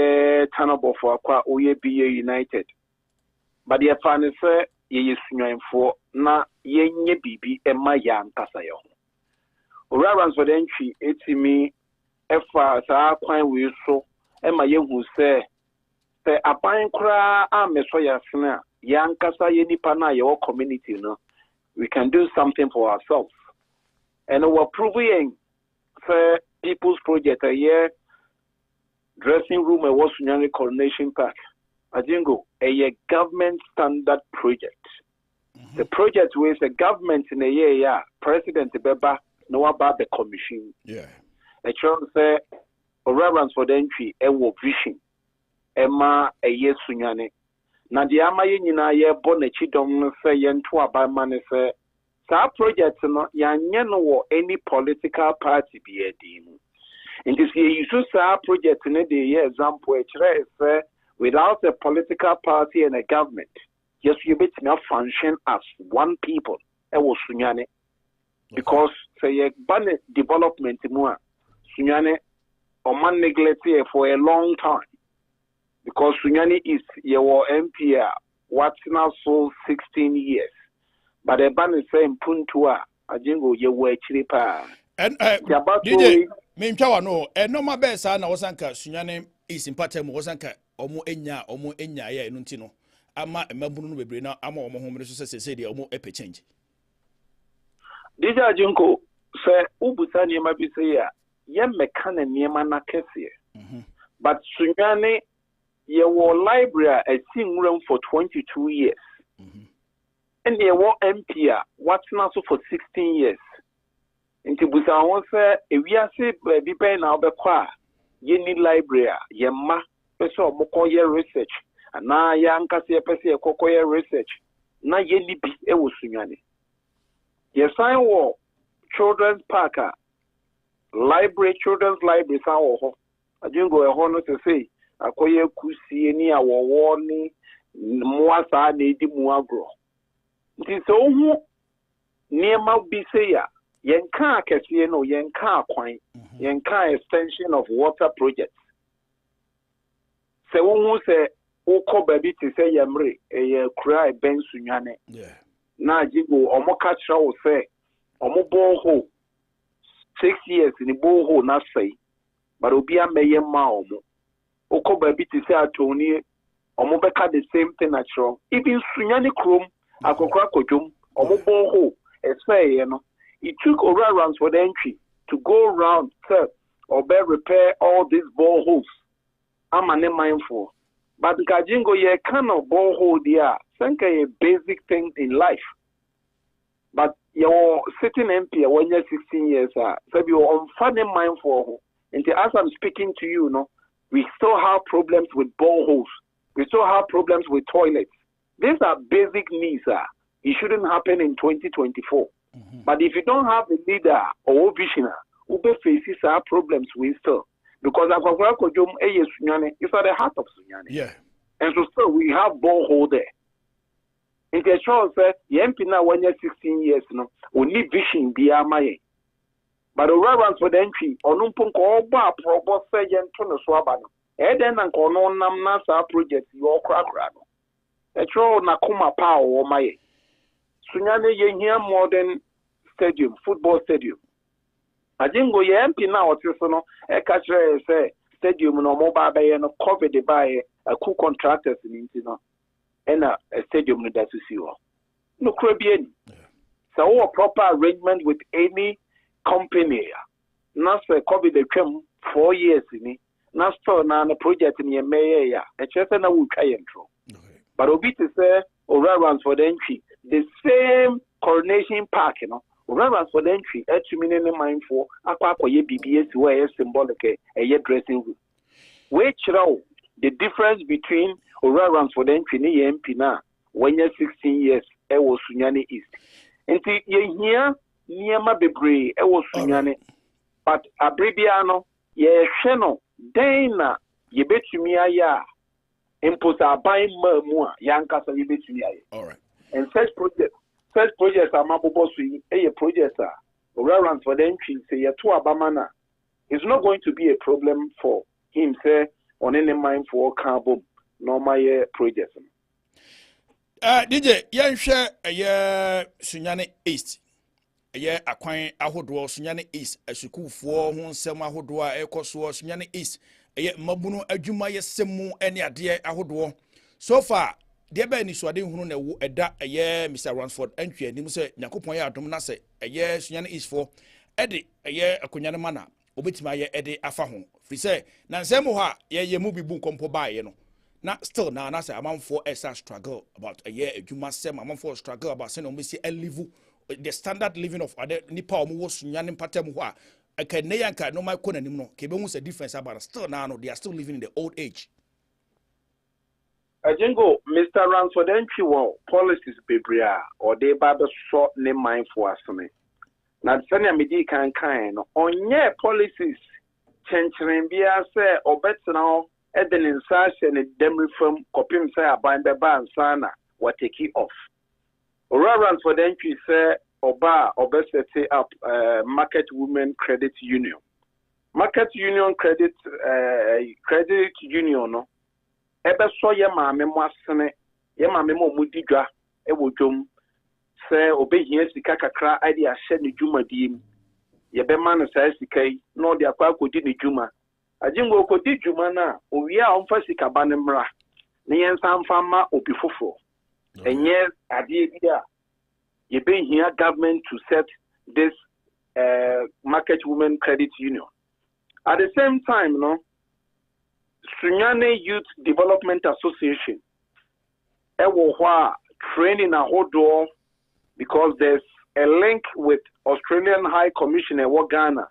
Tanabo for Aqua, we BA United. But the fan is ye for na ye BB and my young Casayo. Runs for the entry, it's me efa saa kwan we so ema yehu se aban kra ameso yasena yankasa ye nipa na ye community no we can do something for ourselves and we're proving for people's project a year dressing room a was Sunyani Coronation Park Agyengo a government standard project. The project was a government in a year president beba no about the commission. Yeah. A chance say reverence for the entry a vision Emma a year Sunyani. Na the ama nyina ye born a chidom say yen to aba man say sa project no yanye no any political party be a dim. In this year you should say project in the year example say without a political party and a government, yes, you bet now function as one people. It was Sunyani. Because say a ban development more Sunyani or man neglected for a long time. Because Sunyani is your MPR, what's now so 16 years. But a ban is saying Puntua, Agyengo, you were chilipa. And DJ, Minchawa no, and no my best son was anchor Sunyani is in Patem was anchor. Omo enya ya enuntino ama emabunu bebre na ama omo homre so se de omo epe change Dija Agyengo say ubusa niema bi say ya ye meka na niema na kese but Sunyani ye wo library a sinwuram for 22 years and ye wo MP what's now so for 16 years nti busa won say ewiase bi pen na obekwa ye ni library ye ma so mokoye research na ya nkase pese kokoye research na ye libi e wo Sunyani ye sign wo children's park library children's library san wo ho Agyengo e ho no to say akoye kusie ni awowo ni moasa na edi mu agro nti so hu niema bi say ya yenka akese no yenka akwan yenka extension of water project. Se won se ukọ baby ti se yemre e kura ben Sunyani na Agyengo omo ka kira wo se omo borehole 6 years ni borehole na sei but obi ameye ma omo ukọ baby ti se atoni omo beka the same thing natural even Sunyani krom akokra kodwom omo borehole e say you know it took overruns for the entry to go around or repair all these boreholes. I'm mindful. But Agyengo, ye kind of borehole there. Think a basic thing in life. But you're sitting MP when you're 16 years, so you're unfunny mindful. And as I'm speaking to you, no, we still have problems with boreholes. We still have problems with toilets. These are basic needs. It shouldn't happen in 2024. But if you don't have a leader or visioner who faces our problems, we still. Because Akwakwara Kojom Eye Sunyani is at the heart of Sunyani. Yeah. And so still we have borehole there. In the show said, MP now when you're 16 years, no, we need vision be amaye. But the reverence for the entry, Onumpunko Oba Probo Sayan Tono Swabano. Eden and Kono Nam Nasa project, your crackrano. A show Nakuma Power or Maye. Sunyani Yehia modern stadium, football stadium. Agyengo ye MP na otiso no e ka kire say stadium no mobile by no COVID by a cool contractors in no and a stadium no that you see no Caribbean. So a proper arrangement with any company na say COVID dey twem 4 years ni na store na the project ni e meye ya e chese na wo twa yentro but obi to say reverence for the entry the same Coronation Park you know reverence for the entry, minute mindful, aquaye BBS where symbolic a dressing room. Which row the difference between reverence for the entry MP na when you're 16 years, I was Sunyani East. And ye here, Niama Bebre, I was Sunyani. But Abribiano, ye sheno, Dana, ye bet to me ya, impose a buying more, Yankas, and you bet to me. All right. And such projects are Mabobosui, a project, reverence for the entry, say a 2 Abamana. It's not going to be a problem for him, say, on any mind for carbon, nor my projects. DJ, yan share a Sunyani East. ɛyɛ akwan ahodoɔ Sunyane East asukuufoɔ ho nsɛm ahodoɔ a ɛkɔ so Sunyane East ɛyɛ mabunu adwuma yɛ sɛmu ɛne adeɛ ahodoɔ so far deɛ bɛn ni suade hunu na ɛwo ɛda ɛyɛ Mr. Ransford antwi anim sɛ Nyankopɔn yɛ adom na sɛ ɛyɛ Sunyane East for ɛde ɛyɛ akonya no mana obetimi ayɛ ɛde afa ho firi sɛ na nsɛm hɔ a yɛyɛ mu bi bu nkɔmpɔ baayɛ no na still na sɛ amanfoɔ ɛsa struggle about ɛyɛ adwuma sɛm amanfoɔ struggle about sɛ na ɔmbɛsi ɛlive the standard living of other nipa omo Sunyane mpatam ho a akane yanka no my kɔ nanim no kebe hu difference about still now no they are still living in the old age. Agyengo, Mr. Ransford entry wo policies bebrea or they ba be so ne mindful asome na sɛnea medi kan no onye policies chencheren bia sɛ obetena ɛde ne nsa hyɛ ne demri fam kɔpem sɛ aban bɛba ansa na watake off. Ransford entry say Oba set up Market Women Credit Union. Market Union Credit Union no. Ebe so ye maame mo asene ye maame mo mudidwa e wo dwom se obehia sika kakra ade ahye ne dwumadie mu ye be ma no sai sika yi no de akwa akodi ne dwuma Agyengo kodi dwuma na owie a omfa sika ba ne mra ne yensa mfa ma obi fofo enye ade bi a ye be here government to set this Market Women Credit Union. At the same time, no, Sunyane Youth Development Association, training a whole door because there's a link with Australian High Commissioner Ghana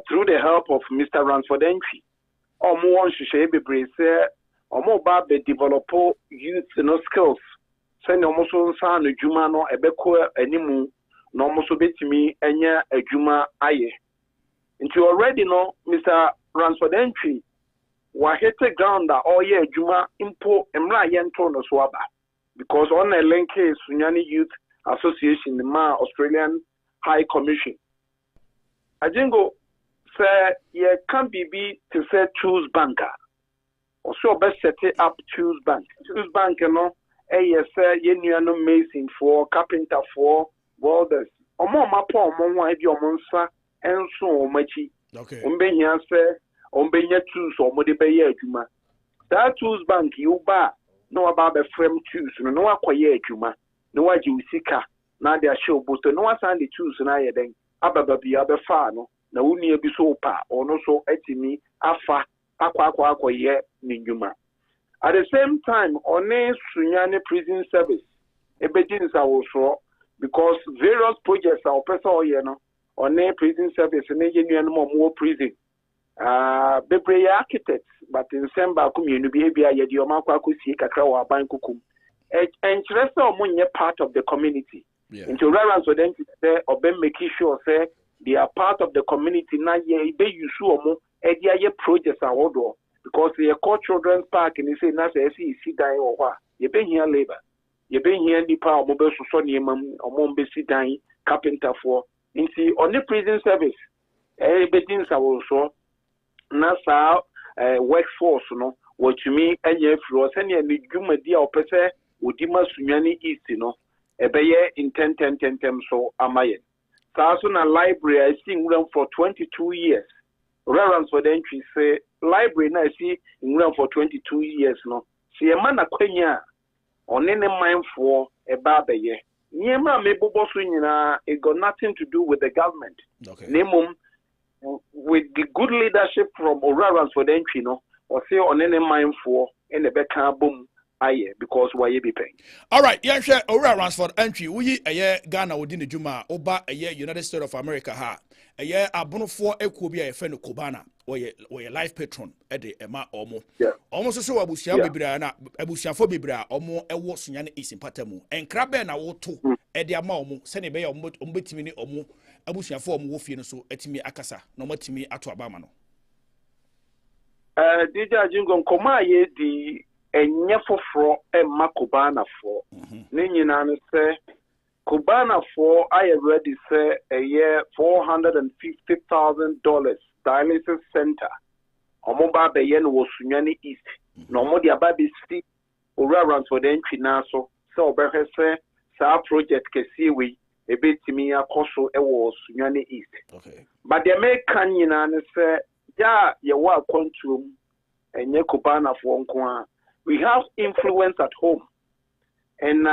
through the help of Mr. Ransford Entry. Omo Shishebe say Omo Babe develop youth skills. Send almost son Juma no ebeko animu no almost betimi enya ejuma aye. Into already know Mr. Ransford Entry wa hit the ground that all year Juma impo emra yento no swaba because on a link is Sunyane Youth Association the Ma Australian High Commission. Agyengo say ye can be to say choose banker. Also best set it up choose bank. Choose bank yes, no mason for carpenter for welders. Omo mapo omo wa ebi omo nsa enso omachi. Okay. Ombenya se ombenya tools omo de be ye adwuma. That tools bank you ba no aba be frame tools no akwaye adwuma. No waji usika na de show boost no asan the tools na ye den ababa bi abefa no na wuni ebi so pa ono so etimi afa akwaye ni dwuma. At the same time, on a Sunyane prison service, a begins also because various projects are person on a prison service and a more prison. Bebre architects, but in Semba community behavior, Yediomaka Kusi Kakrawa Bankukum. And Chester Munya part of the community. Into reference to them say or ben making sure say they are part of the community now ye be you sumo a projects are order. Because they call children's park and they say, Nasa, see, dying or what? You've been here labor. You've been here in the power of mobile society or Mombesi dying carpenter for. In see, on the prison service, everything's also Nasa workforce, no, what you mean, and your floor, send you a Juma dear or Pese, Udima Sunyane East, a bayer in 10 so am I. Sasuna Library, I sing them for 22 years. Reverence for the entry say library na see in run for 22 years no. See a man akwenya on any mind for a barber ye. Niema me bobo so nyina it got nothing to do with the government. Okay. Name with the good leadership from Reverence for the entry no or say on any mind for in the back boom aye because why you be paying. All right, yeah, share Reverence for entry. We a Ghana within the Juma oba a United States of America ha. A year abono for ekobia efeno Kobana or your life patron ede ema omo. Almost so abusia bibra na abusia fo bibra omo ewo Sunyane East impatamu. Enkrabe na wo to ede ama omo se ne be ya omo betimi ni omo abusia fo omo wo fie no so etimi akasa na matimi ato abama no. DJ Agyengo nkoma ye di enye foforo emma Kobana for. Ne nyina no se Kobana for I already say a year $450,000 dialysis center. Omoba beyen was Sunyane East. No more the ababi city or runs for the entry naso. So Berhe say sa project kesiwi ebetimi akoso ewo Sunyani East. Okay. But the American nyina say ya wa kwantuom enye Kubana for nko. We have influence at home. And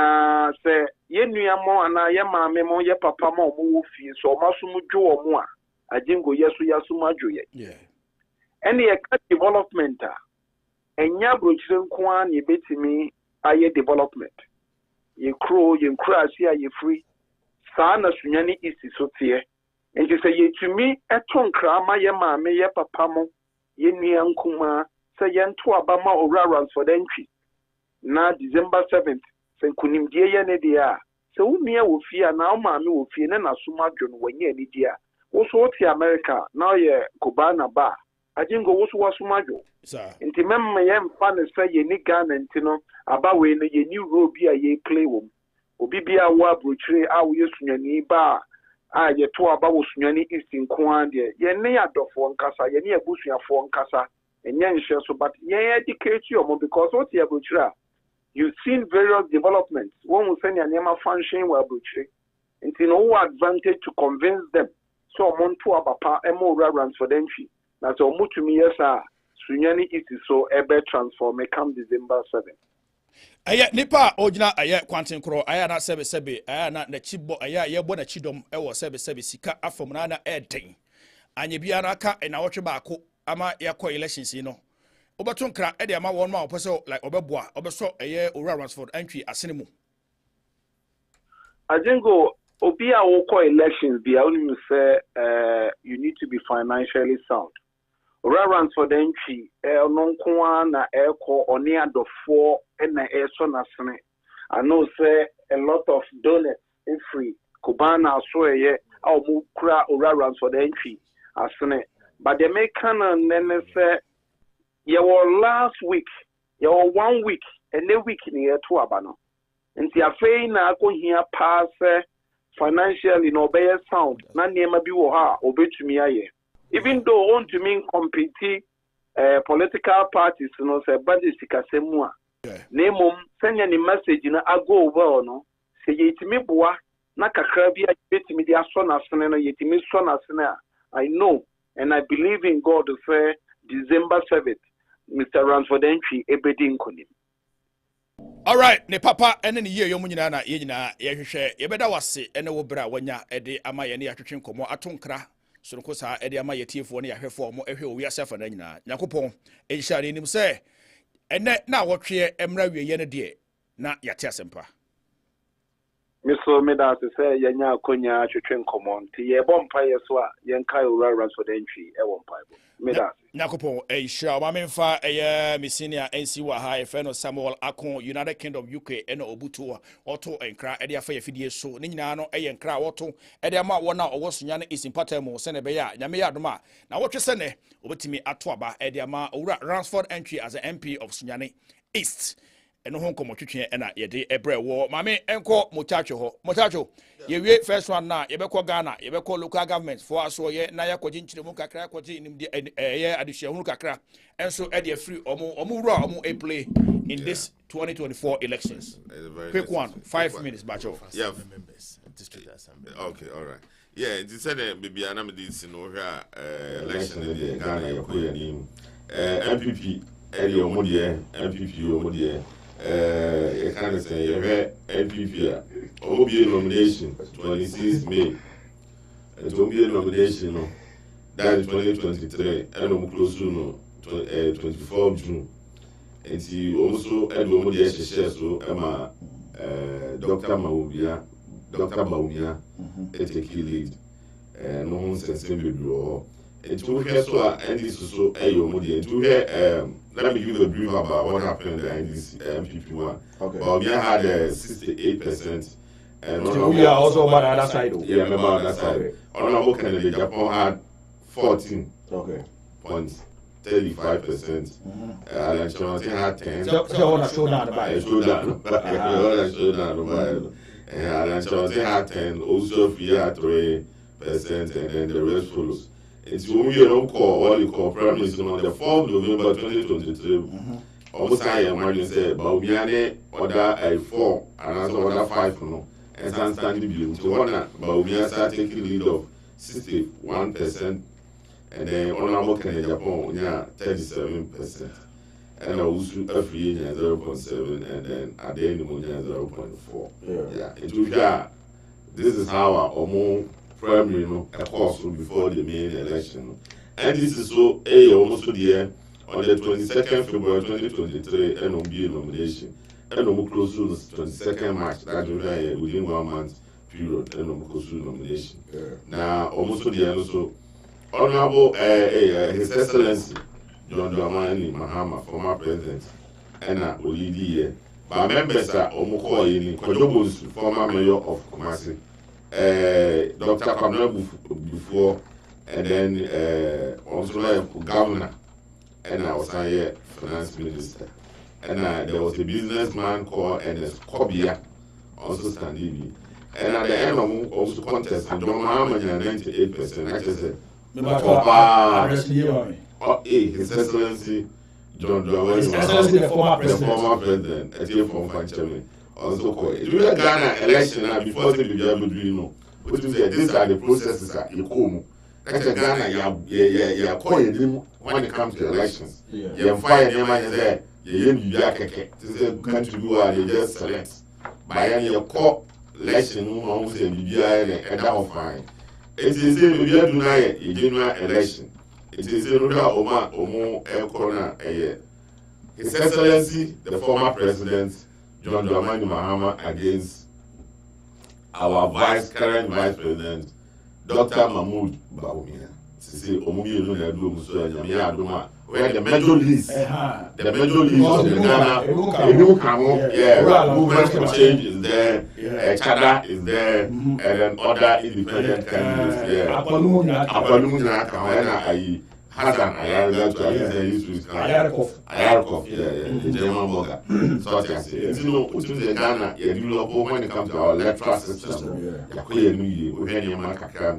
say ye nuamo ana ye maame mo ye papa mo mo fi so maso mu dwo omo a Agyengo yasu madwo ye. Yeah. Any development enya brochire nko a na ebetimi aye development. Ye nkura asia ye free. Saa na Sunyani East so tie. Nti say ye tumi eto nkrama ye maame ye papa mo ye nua nkuma say ye nto aba ma owura for the entry. Na December 7th kunimdie ye ne dia se wumia wo fie na o maame wo fie ne na soma dwo wanye ni dia wo so ti America na ye Kubana ba Agyengo wo so wasoma dwo nti memma ye mfa ne se ye ni Ghana nti no aba we ne ye ni role bi a ye play wo obi bia wo abrochire a wo ye Sunyani ba a ye to aba wo Sunyani East nko an de ye ne adofo nkasa ye ne abusuafo nkasa enye nhwe so but ye educate you mo because what ye abrochire you've seen various developments. One will send your name a function where butchery. And in no advantage to convince them. So I'm to abapa more runs for them. That's all much to me, yes, sir. Sunyani East is so ever transform come December 7th. Aya nipa ojina aya kwantin kro aya na sebe aya na chibo aya ye bo na chidom e wo sebe sika afom na eden. Anye bia na ka na wotwe baako ama yakọ elections no. Obaton kra e de ama won ma opeso like obeboa obeso eye owura Ransford entry asene mu Agyengo obi a wo call elections bia only say you need to be financially sound. Owura Ransford entry no nko na eko oni adofo na eso na sene. I know say a lot of donors in free Kubana so eye a omu kra Owura Ransford entry asene but the American nene say your last week, your 1 week, and the week in year 2 abano. And the affair na go here pass financially no be sound. Na nema bi wo ha obe tumi aye. Even though want to mean compete political parties no say budget sikasemu a. Nemom senya ni message na ago over no. Se yetimi boa na kakra bi a yetimi dia so na sene no yetimi so na sene a. I know and I believe in God to say December 7th. Mr. Ransford entry ebedi nkonim. All right, ne papa ene ne ye yomu nyina na ye nyina ye hwehwe ye beda wase ene wo bra wanya ede ama ye ne atwetwe nkomo atonkra sonko sa ede ama ye tiefo ne yahwefo mo ehwe owi asefa na nyina yakopon ehishare nim se ene na wotwe emra wie ye ne de na yate asempa. Miso meda se yenya akonya atwetwe nkomo nti ye bompa ye so a ye nkai Owura Ransford entry e wompa bo meda Nyakopon ehishira wa memfa eye misinia NC wa ha efeno Samuel Akon United Kingdom UK eno obutu oto enkra ede afa yefidie so ne nyina no eye nkra woto ede ama wona owo Sunyani East Mpatam se ne be ya nyame ya adoma na wotwe se ne obetimi ato aba ede ama Owura Ransford entry as an MP of Sunyani East eno ho nkomo twetwe ena yede ebre wo mame enko mochacho ho mochacho yewie first one na yebekọ Ghana yebekọ local government for aso ye na yakoji nchiremu kakra yakoji nimdi ye adihye hunu kakra enso e de free omo wura omo play in this 2024 elections. Quick one 5 minutes bacho. Yeah, members district assembly. Okay, all right. Yeah, it said baby ana me dis no hwa election in Ghana yakoya nim MPP eri omo de MPP omo de you can say you have NPP will be a nomination 26 May. It will be a nomination that is 2023 and close to 24 June. And he also had one of the so Emma Dr. Baumia take lead no one sense maybe blow. And to hear so and this is so a to hear let me give you a brief about what happened in this MPP one. Okay. Baumia had 68%. And we are also on the other side. Yeah, remember on that side. Honorable candidate Japan had 14. Okay. Points. 35%. Alan Chonti had 10. So I want to show down the Bible. Alan Chonti had 10. Also, Fia had 3%, and then the rest follows. It's when we don't call all the prime minister on the 4th November 2023. Almost I am when you say, but we are other 4 and also other 5. and some standing view. So one, but we are taking lead of 61%, and then Honorable Kenya Japan, 37%. And also every year 0.7, and then at the end of the year 0.4. Yeah. It will be this is how our more primary a course before the main election. And this is so almost the year on the 22nd February 2023 NOB nomination. And no close to the 22nd March, that will within 1 month period, and no close to nomination. Now almost the end also Honorable His Excellency John Dramani Mahama, former president, and Olidi, but members are Omoko in Kojobos, former mayor of Kumasi, Dr. Kamna before, and then also governor, and I was a finance minister. And there was a businessman called Ernest Kobia, also standing. And at the end of also contest, John Mahama 98%. I just said, His Excellency John Dramani, His Excellency the former president, a team from Fanchemi, also called. If you look at Ghana election before the Bible, which is these are the processes that you come. That's a Ghana, you are calling when it comes to elections. You are firing your man there, you are this is a country where you just select. By any court election, almost a BBI and that fine. It is a BBI a general election. It is a Omo El Corona a year. His Excellency, the former president, John Dramani Mahama, against our current vice president, Dr. Mahmoud Bawumia. See, where the major list, of the Ghana, movement for change is there, Chada is there, and then other independent candidates. Hassan Ayarga to Ayarkov, the German blogger. So I say, the Ghana, when it comes to our electoral system, we have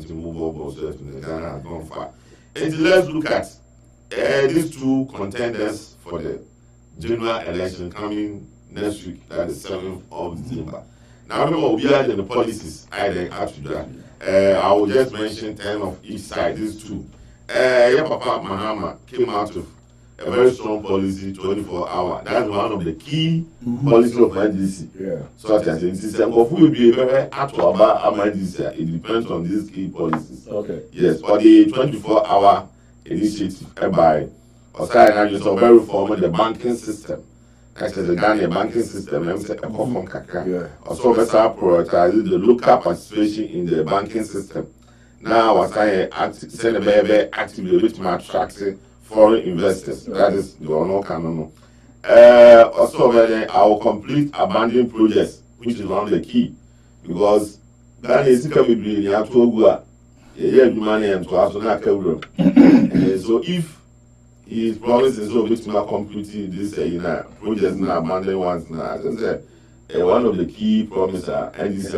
to move over to the Ghana has gone far. And let's look at these two contenders for the general election coming next week, that is 7th of December. Now remember, we are in the policies I will just mention 10 of each side, these two. Papa Mahama came out of a very strong policy, 24-hour. That's one of the key policies of NDC. So as in system of will be very actual about NDC. It depends on these key policies. Yes, but the 24-hour initiative by Oscar and so very reforming the banking system. Actually, the Ghana banking system, also prioritizing the local participation in the banking system. Now, as I send a baby actively with my attracting foreign investors. That is the honor canon. Also, I will complete abandoned projects, which is one of the key, because that is coming to be money and to also not so if he is promising so with my completing this projects now abandoned ones now, as I said, one of the key promises and this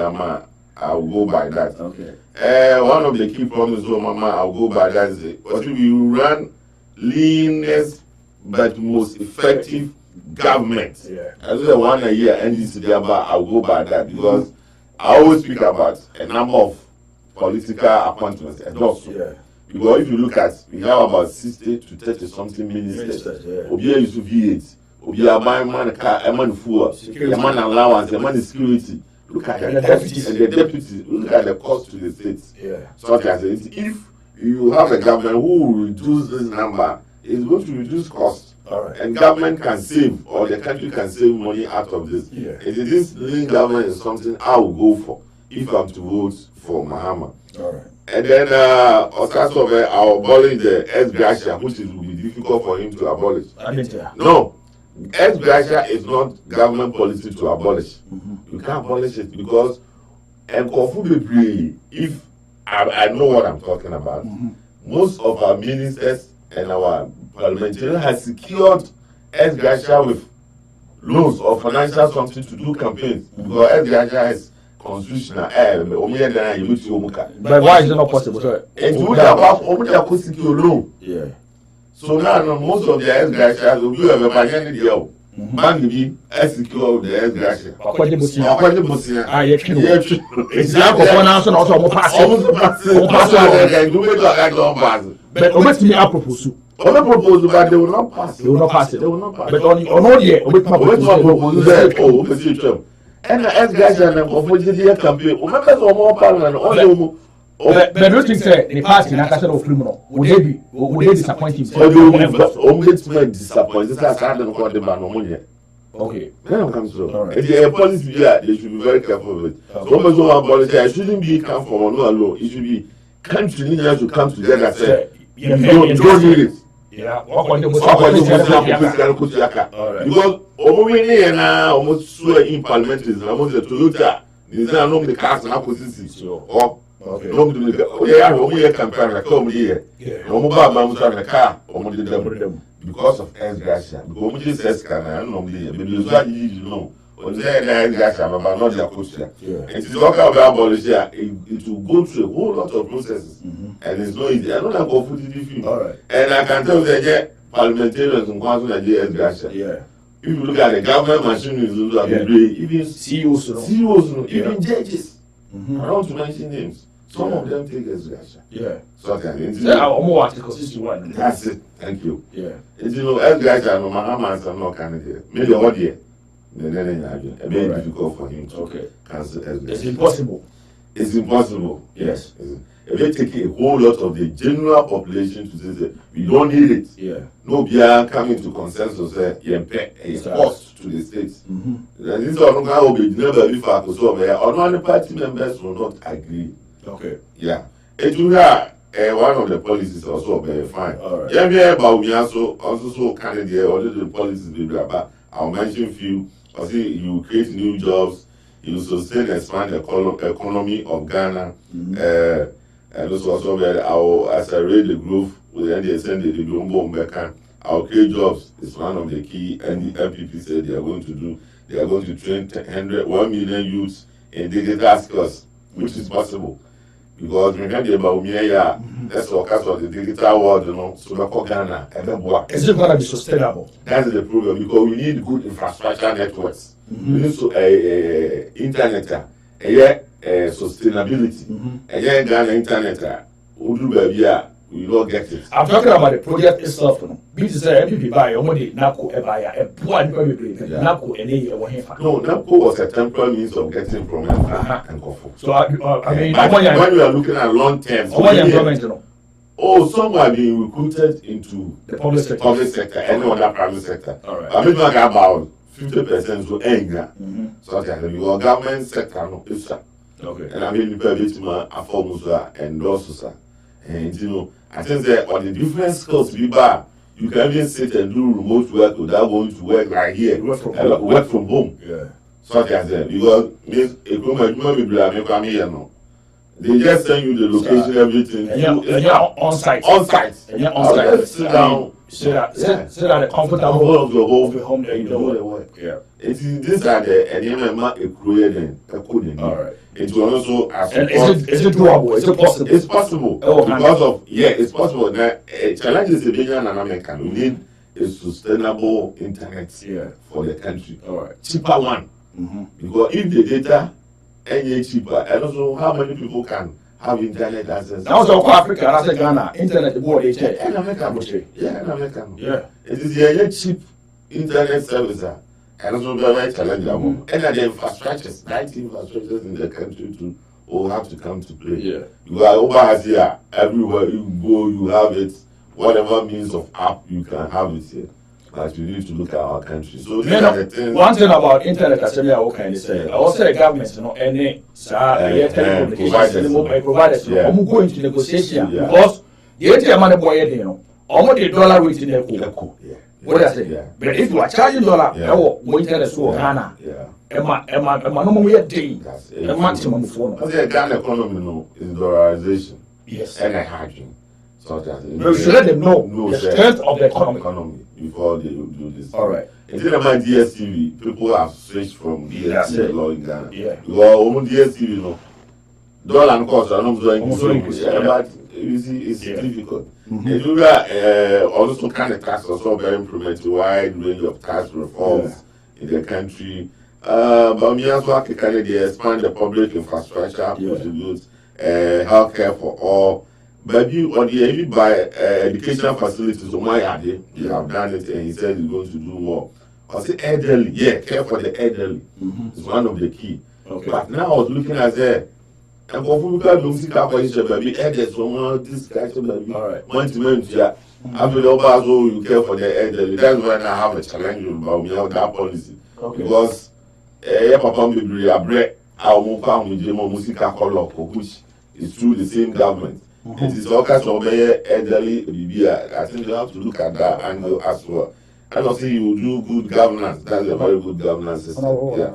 I will go by that. One of the key promises, Mama, I'll go by that is what we run leanest but most effective government. As well, one a year, and this is I'll go by that because I always speak about a number of political appointments and also. Because if you look at, we have about 60 to 30 something ministers. Obia used to V8. Obia buying man car, a man fuel, a man allowance, a man security. Look at the deputies and the deputies. Look at the cost to the states. So as if you have a government who will reduce this number, it's going to reduce costs. And government can save, or the country can save money out of this. And this lean government is something I will go for if I'm to vote for Mahama. And then also I'll abolish the ex-gratia, which will be difficult for him to abolish. No. Ex-gratia is not government policy to abolish. You can't abolish it because if I know what I'm talking about, most of our ministers and our parliamentarians have secured ex-gratia with loans or financial something to do campaigns because ex-gratia is constitutional. But why is it not possible, sir? And you would have secure loan. So now most of the ex-gratia will be a bank bi secure the S gracia. Akwaje Bosia. Akwaje Bosia. Ah, ye twi. It's like ko na so na so pass. Pass. But obetimi apropose. Obe propose but they will not pass. They will not pass it. They will not pass. But on the obetimi propose that obetimi twem. And the S gracia na ofojidi campaign. O members of more parliament on But do you think the party na kasa of criminal would they disappoint him? Ombudsman disappointed. That's how they call the man money. Okay. Then comes so. It's a policy here. They should be very careful with it. So almost one policy. It shouldn't be come from no alone. It should be country leaders to come together. Say don't need it. Yeah. Because Omowini na almost so in parliament is almost the Toyota. These are not the cars na position. Or okay. No, we campaign like come here. No more man the car. Because of S gracia. Because we just says can I normally. But you know. On the S gracia, but not their question. It is not about policy. It will go through a whole lot of processes, and it's not easy. I don't have go food in the all right. And I can tell you that parliamentarians in Kwanzaa Nigeria S gracia. Yeah. If you look at the government machinery, even CEOs, even judges. I don't want to mention names. Some of them take S gracia. Yeah. So I can. More Article 61. That's it. Thank you. Yeah. It's S gracia. No, my answer no candidate. Maybe what year. Then a very difficult for him to cancel S gracia. It's impossible. It's impossible. Yes. It may take a whole lot of the general population to say we don't need it. Yeah. No, we are coming to consensus. It's cost to the states. This is not going to be never be far. So, on party members will not agree. Okay. Yeah. It will one of the policies also very fine. Right. Yeah, but we also candidate all the policies we about. I'll mention few. I see you create new jobs, you sustain and expand the economy of Ghana. And also as I read the growth with the send the Lumbo Mbeka, our create jobs is one of the key, and the MPP said they are going to do. They are going to train 1 million youths in digital skills, which is possible. Because we can't be about that's all kinds of the digital world, you know, so we call Ghana and then what? Is it going to be sustainable? That's the problem because we need good infrastructure networks. We need internet, sustainability. And Ghana internet, we don't get it. I'm talking about the project itself. Because MPP buy only NAPCO NAPCO No, NAPCO was a temporary means of getting from and Kofo. So I mean, when we are looking at long term, some are being recruited into the public sector, any other private sector. All right. I mean, like about 50% to anger. So that your government sector no is okay. And I mean, the private man afford and also and you know, I think that on the different skills we buy, you can even sit and do remote work without going to work right here. Work from home. Yeah. Such as that. Because they just send you the location, everything. And you're on site. On site. And you're on site. Sit down. Sit at the comfortable of your home there you do the work. Yeah. It is this and all right. It will also is it doable? Is it possible? It's possible. Because of it's possible. Now challenge is and American. We need a sustainable internet for the country. All right. Cheaper one. Because if the data any cheaper, and also how many people can have internet access. Now so Africa, I say Ghana, internet board is and American. Yeah, and American. Yeah. It is a cheap internet service. And also very challenging. And the infrastructures, infrastructures in the country too will have to come to play. Yeah. You are over here, everywhere you go, you have it. Whatever means of app you can have it here. But you need to look at our country. So these are the things. One thing about internet, I can say, also the government, any telecommunications providers, go into negotiation because the ATM money boy, almost the dollar rate in the what I say, but if you are charging dollar, we internet so Ghana, no more day, a maximum phone. The Ghana economy is dollarization. Yes, and a hygiene. So that we should let them know the strength of the economy before they do this. All right. Instead of my DSTV, people have switched from DSTV law in Ghana. Yeah. Well, DSTV, dollar and cost are not doing but you see, it's difficult. And also kind of tax also very implement a wide range of tax reforms in the country. But we also have to kind of expand the public infrastructure, contribute healthcare for all. But you on the even by education facilities, so my idea, you have done it, and he said he's going to do more. I say elderly, care for the elderly is one of the key. Okay. But now I was looking at there. And for people who see that question, baby, elders, someone this guy, baby, one to one, after the others, you care for the elderly. That's when I have a challenge about me on that policy. Okay. Because Papa Mbibri, I break our move with Jemo Musica color, which is through the same government. It is all kinds of elderly, I think you have to look at that angle as well. And also you do good governance. That's a very good governance system. Okay.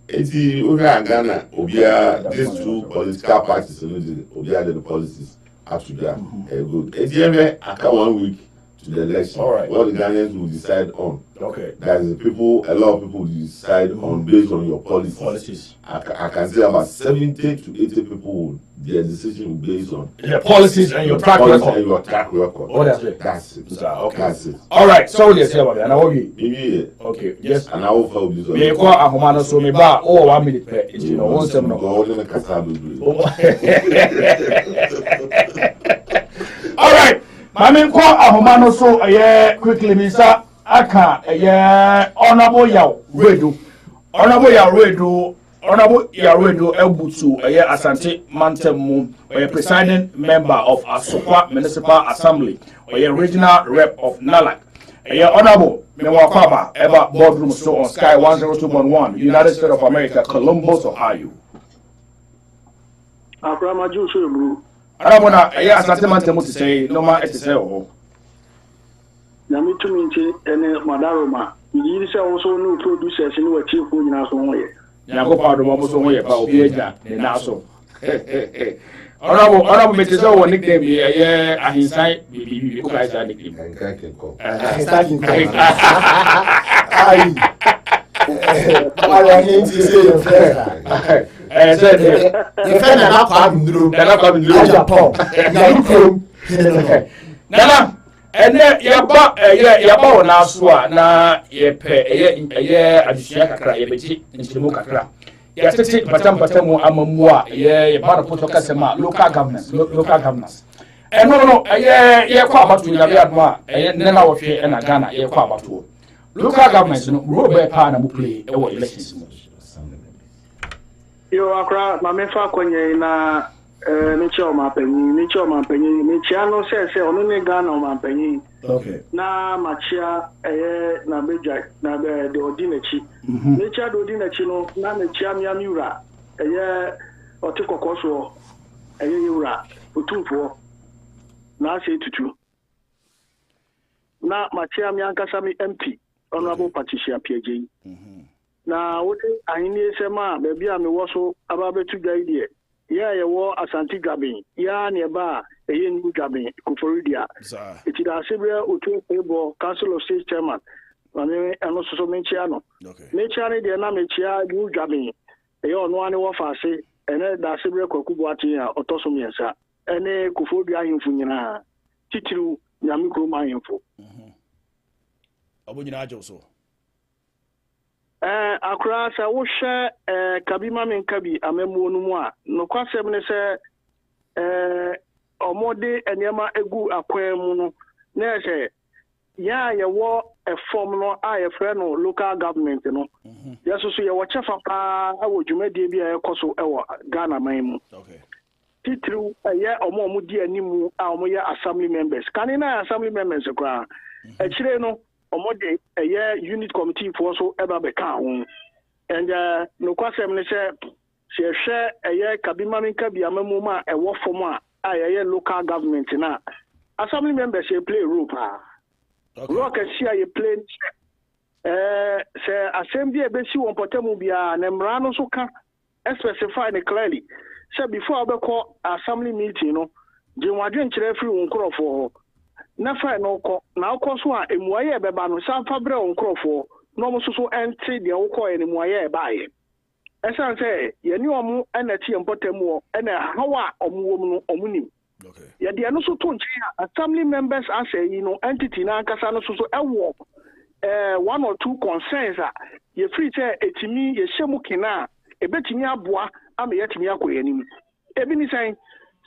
Eti Ghana, Obia, these two political parties, Obia the policies are to good. Eti after 1 week to the election, what the Ghanaians will decide on. Okay. That is people, a lot of people will decide on based on your policies. I can say about 70 to 80 people, their decision based on your policies and your track record. And your track record. Oh, that's it. That's it. Okay. That's it. All right. So let's say about it. And I will be. Maybe. Okay. Yes. And I will follow this. Me call Ahomano so me ba 1 minute per. You know, one seven. Go on in the Kasabu. All right. My main call Ahomano so quickly, Mr. Aka Honorable Yaw Redu. Honorable Yaw Redu Elbutu Asante Mantemu, presiding member of Asokwa Municipal Assembly, regional rep of Nalak. Honorable Mewakwaba ever boardroom so on Sky 102.1, United States of America, Columbus, Ohio. Akramaju Shebru. Arabona Asante Mantemu to say no man to say na mitumi nti ene madaroma yiri se won so no producers ni wa chief ko nyina so hoye Nyango pa do mo so hoye pa obi agya ne na so Honorable Mr. So one nickname ahinsan bibi ko ka sa nickname Nkankenko Ai Wala ni ti say your friend said the friend na kwa nduro Japan na ukrom Nana ene yaba wona so a na yepe adusua kakra yebeti nchimo kakra ya tete patamu amamu a yeba no poto kasema local governance no ye kwa abatu ya bia no a ne na wohwe na Ghana ye kwa abatu local governance no role be pa na mu play e wo elections mo yo akra ma mefa kwenye na Nichi Omapenyi, Nichiano says, only Ghana Omapenyi. Okay. Na Machia, na Beja, na the Odinechi. Nicha Dodinechi, no, na Nichia Miamura, Otiko Koso, Yura, Utumpo, na say to two. Na Machia Miankasami MP, Honorable Patricia PJ. Na what I need Sema, baby, I was so about to guide you. Yeah, war Asante Gabin. Yeah, nearby a new Gabin, Kuforidia. It is a severe Utu Council of State Chairman, and also Menchiano. Menchiani, the Namechia, new Gabin. A yon one of us say, and then the severe Kokubatia, Otosomiasa, and a Kufodia Infunina, Titu, Yamiko Mayinfo. Abuninajo so. Akra sa wo hwe kabima menkabi amemu no mu a no kwasem ne se omode enema egu akwan mu no na se ya ye wo form no a ye frɛ no local government no yeso so ye wo chefa pa awo dwumadie bi a ekoso ewo Ghana man mu titru ye omo di animu a omo ye assembly members kanina assembly members kwa akire no omode unit committee for so eba beka ho and no kwasem ne se hwe kabima minka bi amamu ma ewo form a local government na assembly members play role pa role ka sia play se assembly e be si won potamu bia na mra no so ka specify ne clearly say before obeko assembly meeting no je wadwen kire free won krofo na fa no ko na akọ so a emuaye ebeba no sanfa bre onkrofo no mo so ente de okọ ene muaye ebaye Esan say ye ni omu na tie mpotamu na hawa omu wom no omu nim. Okay. Ye de no so to nche assembly members as entity na nkasa no so ewo one or two concerns ye free say etimi ye hyemu kina ebetimi aboa ama ye timi akoyanim. Ebi ni say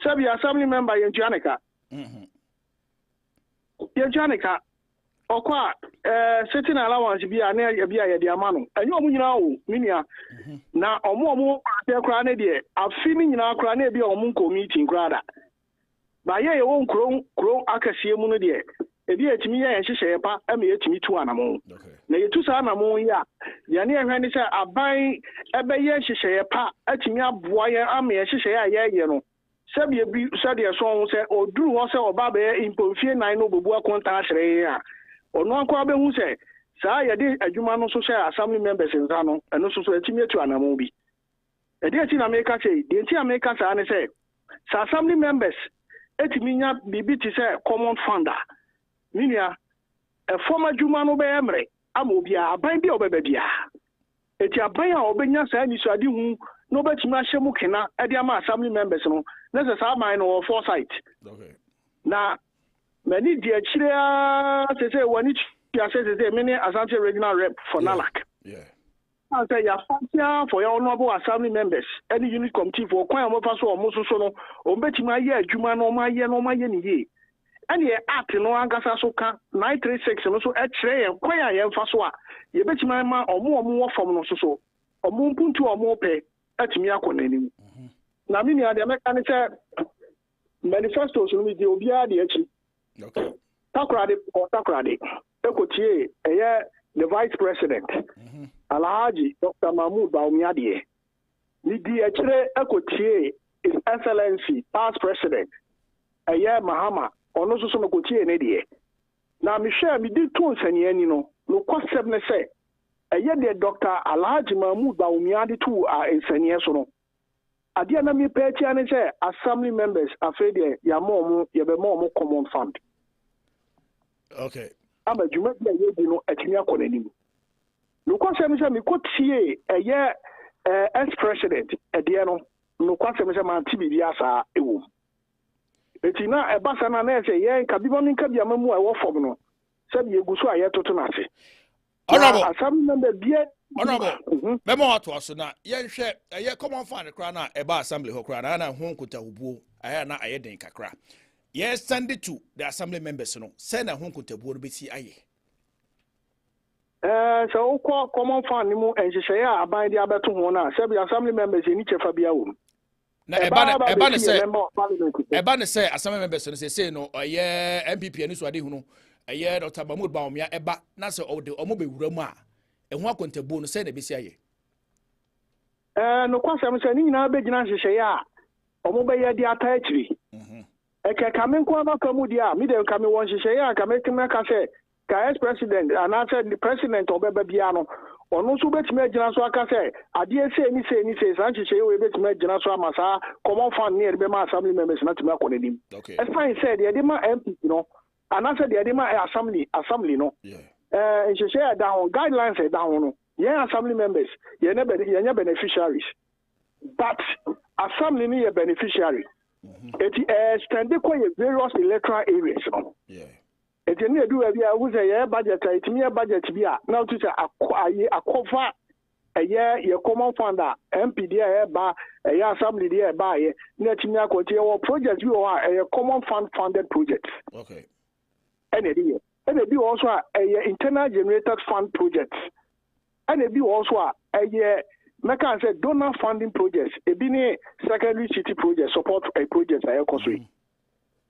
sabi assembly member ye ntuaneka. Ye ntuaneka okwa setting allowance bia na ye bia ye de amano. Enye omu nyina o minia na omu ate kra na de afi ni nyina kra na bia omu committee kra da. Ba ye won kro akasie mu no de ebi etimi ye nhyehyɛ pa ama yetimi tu anamo na yetu sa anamo ya ya ne ehwan ni sɛ aban ebe ye nhyehyɛ pa atimi aboa ye ama ye nhyehyɛ ye no sɛbi ebi sɛde so ho sɛ oduru ho sɛ oba be impofie nan no bobu akonta ahyere ya ono akwa be hu sɛ saa ye de adwuma no so sɛ assembly members nza no ɛno so etimi atu anamo bi edi ati na meka sɛ de enti ameka sa ne sɛ sa assembly members etimi nya bibi ti sɛ common funder minia a former juma no be emre amobia aban bia obeba bia eti aban a obenya saa nisade hu no betimi ahyemu kena e dia ma assembly members no na se saa man no foresight okay na many dia chira se wani tia se many Asante regional rep for Nalak I say ya fatia for your honorable assembly members any unit committee for kwan mo fa so o mo so no o betimi aye adwuma no ma ye ni ye and ye act no angasa so ka 936 no so e kire ye kwan ya ye fa so a ye betimi ma omo wo fom no so omo mpuntu omo pe atimi akonanim na me nia de meka ne se manifesto so mi de obia de achi okay takrade ekotie eye the vice president Alhaji Dr. Mahmoud Bawumia ni di akire ekotie his excellency past president eye Mahama ono so no kotie ne de na me hwe me di to nsani ani no kwasem ne se eye de Dr. Alhaji Mahmoud Bawumia de to nsani so no ade na me petia ne se assembly members afede ya mo ye be mo common fund okay ama juma bia ye di no atimi akonanim no kwasem se me kotie eye ex president ede no kwasem se man tibi asa ewo eti na ebasa na na ese ye nka bibo nka bia mamu a wo fom no se bi eguso a ye toto na ase honorable assembly member bia honorable memo ato aso na ye hwe ye common fund kra na eba assembly ho kra na ho nkuta hubuo aya na aye den kakra ye send it to the assembly members no say na ho nkuta buo no beti aye so ko common fund ni mu enhyehyɛ ya aban dia beto ho na se bi assembly members ni chefa bia wo na eba ne say assembly members no say no ye MPP ani so ade hu no ye Dr. Mahmoud Bawumia eba na se o de omo be wura mu a ehu akontabuo no say na besi aye no kwasem se ni nyina be gina hyehyɛ ya omo be ye dia ta akiri eke kamen ko aba kamu dia mi de kamen won hyehyɛ ya kamen ka se ka ex president and I said the president obeba bia no ono so betime agina so aka say ade ese ni say sanchi che we betime agina so amasa common fund near be ma assembly members na tuma konanim okay as fine said the ma MP no and I said the ma assembly no nhyehyɛ down guidelines down no yeah assembly members yeah beneficiaries but assembly ni ye beneficiary it stand ko various electoral areas no eti ne du bia wo say ye budget itimi budget bia na to say akova ye common fund MPD e ba ye assembly e ba ye na timi akonti ye project bi o ye common fund funded projects okay ene bi also ye internal generated fund projects ene bi also ye meka say donor funding projects e bi ni secondary city projects support a project aye kosoi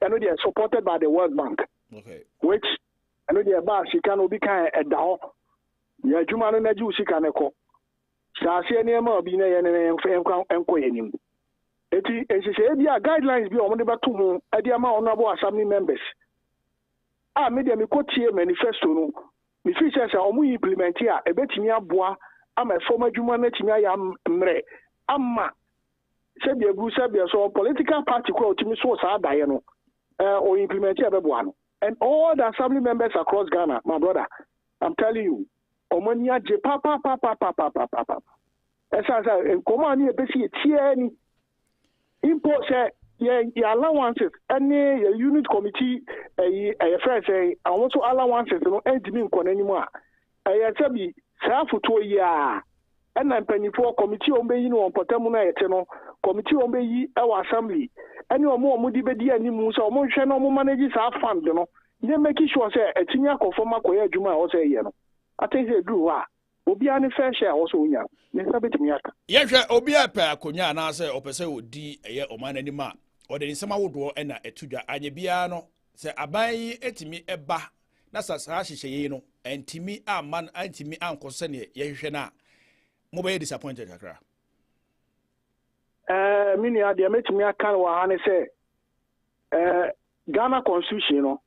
and they are supported by the World Bank. Okay. Which I know they are back. She can be kind at the hall. Ya juma na ju sika ne ko. Sa se ne ma bi na ye ne enko yenim. Eti ehye bia guidelines bi o mo de bato ho e de ma honorable assembly members. Me de me kotie manifesto no. Me fi say o mo implement a e betimi aboa ama former juma na timi aya mre ama se bia gu se bia so political party ko timi so sa dae no or implement everyone. And all the assembly members across Ghana, my brother, I'm telling you, Omonia je papa. Esa nkoma ni ebesi etie ni import say your allowances any your unit committee friends say I want to allowances no entimi nkọ n'animu a sabi saa foto yi a na mpanifo committee on be yi no potamu na yete no committee on be yi e assembly any omo di bedi animu so omo hwe no omo manage saa fund no ne make sure say etinya conform akoya adwuma o say ye no I think they do wa obi ani fair share also onya ne sabetimi aka ye hwe obi ape akonya na say opese odi eye omananima o de nsema wodo e na etudwa anye bia no say aban yi etimi eba na sasa hyehyeye no entimi aman antimi ankose ne ye hwehwe na mo be disappointed akra mini ade metimi aka wa ha ne say Ghana constitution no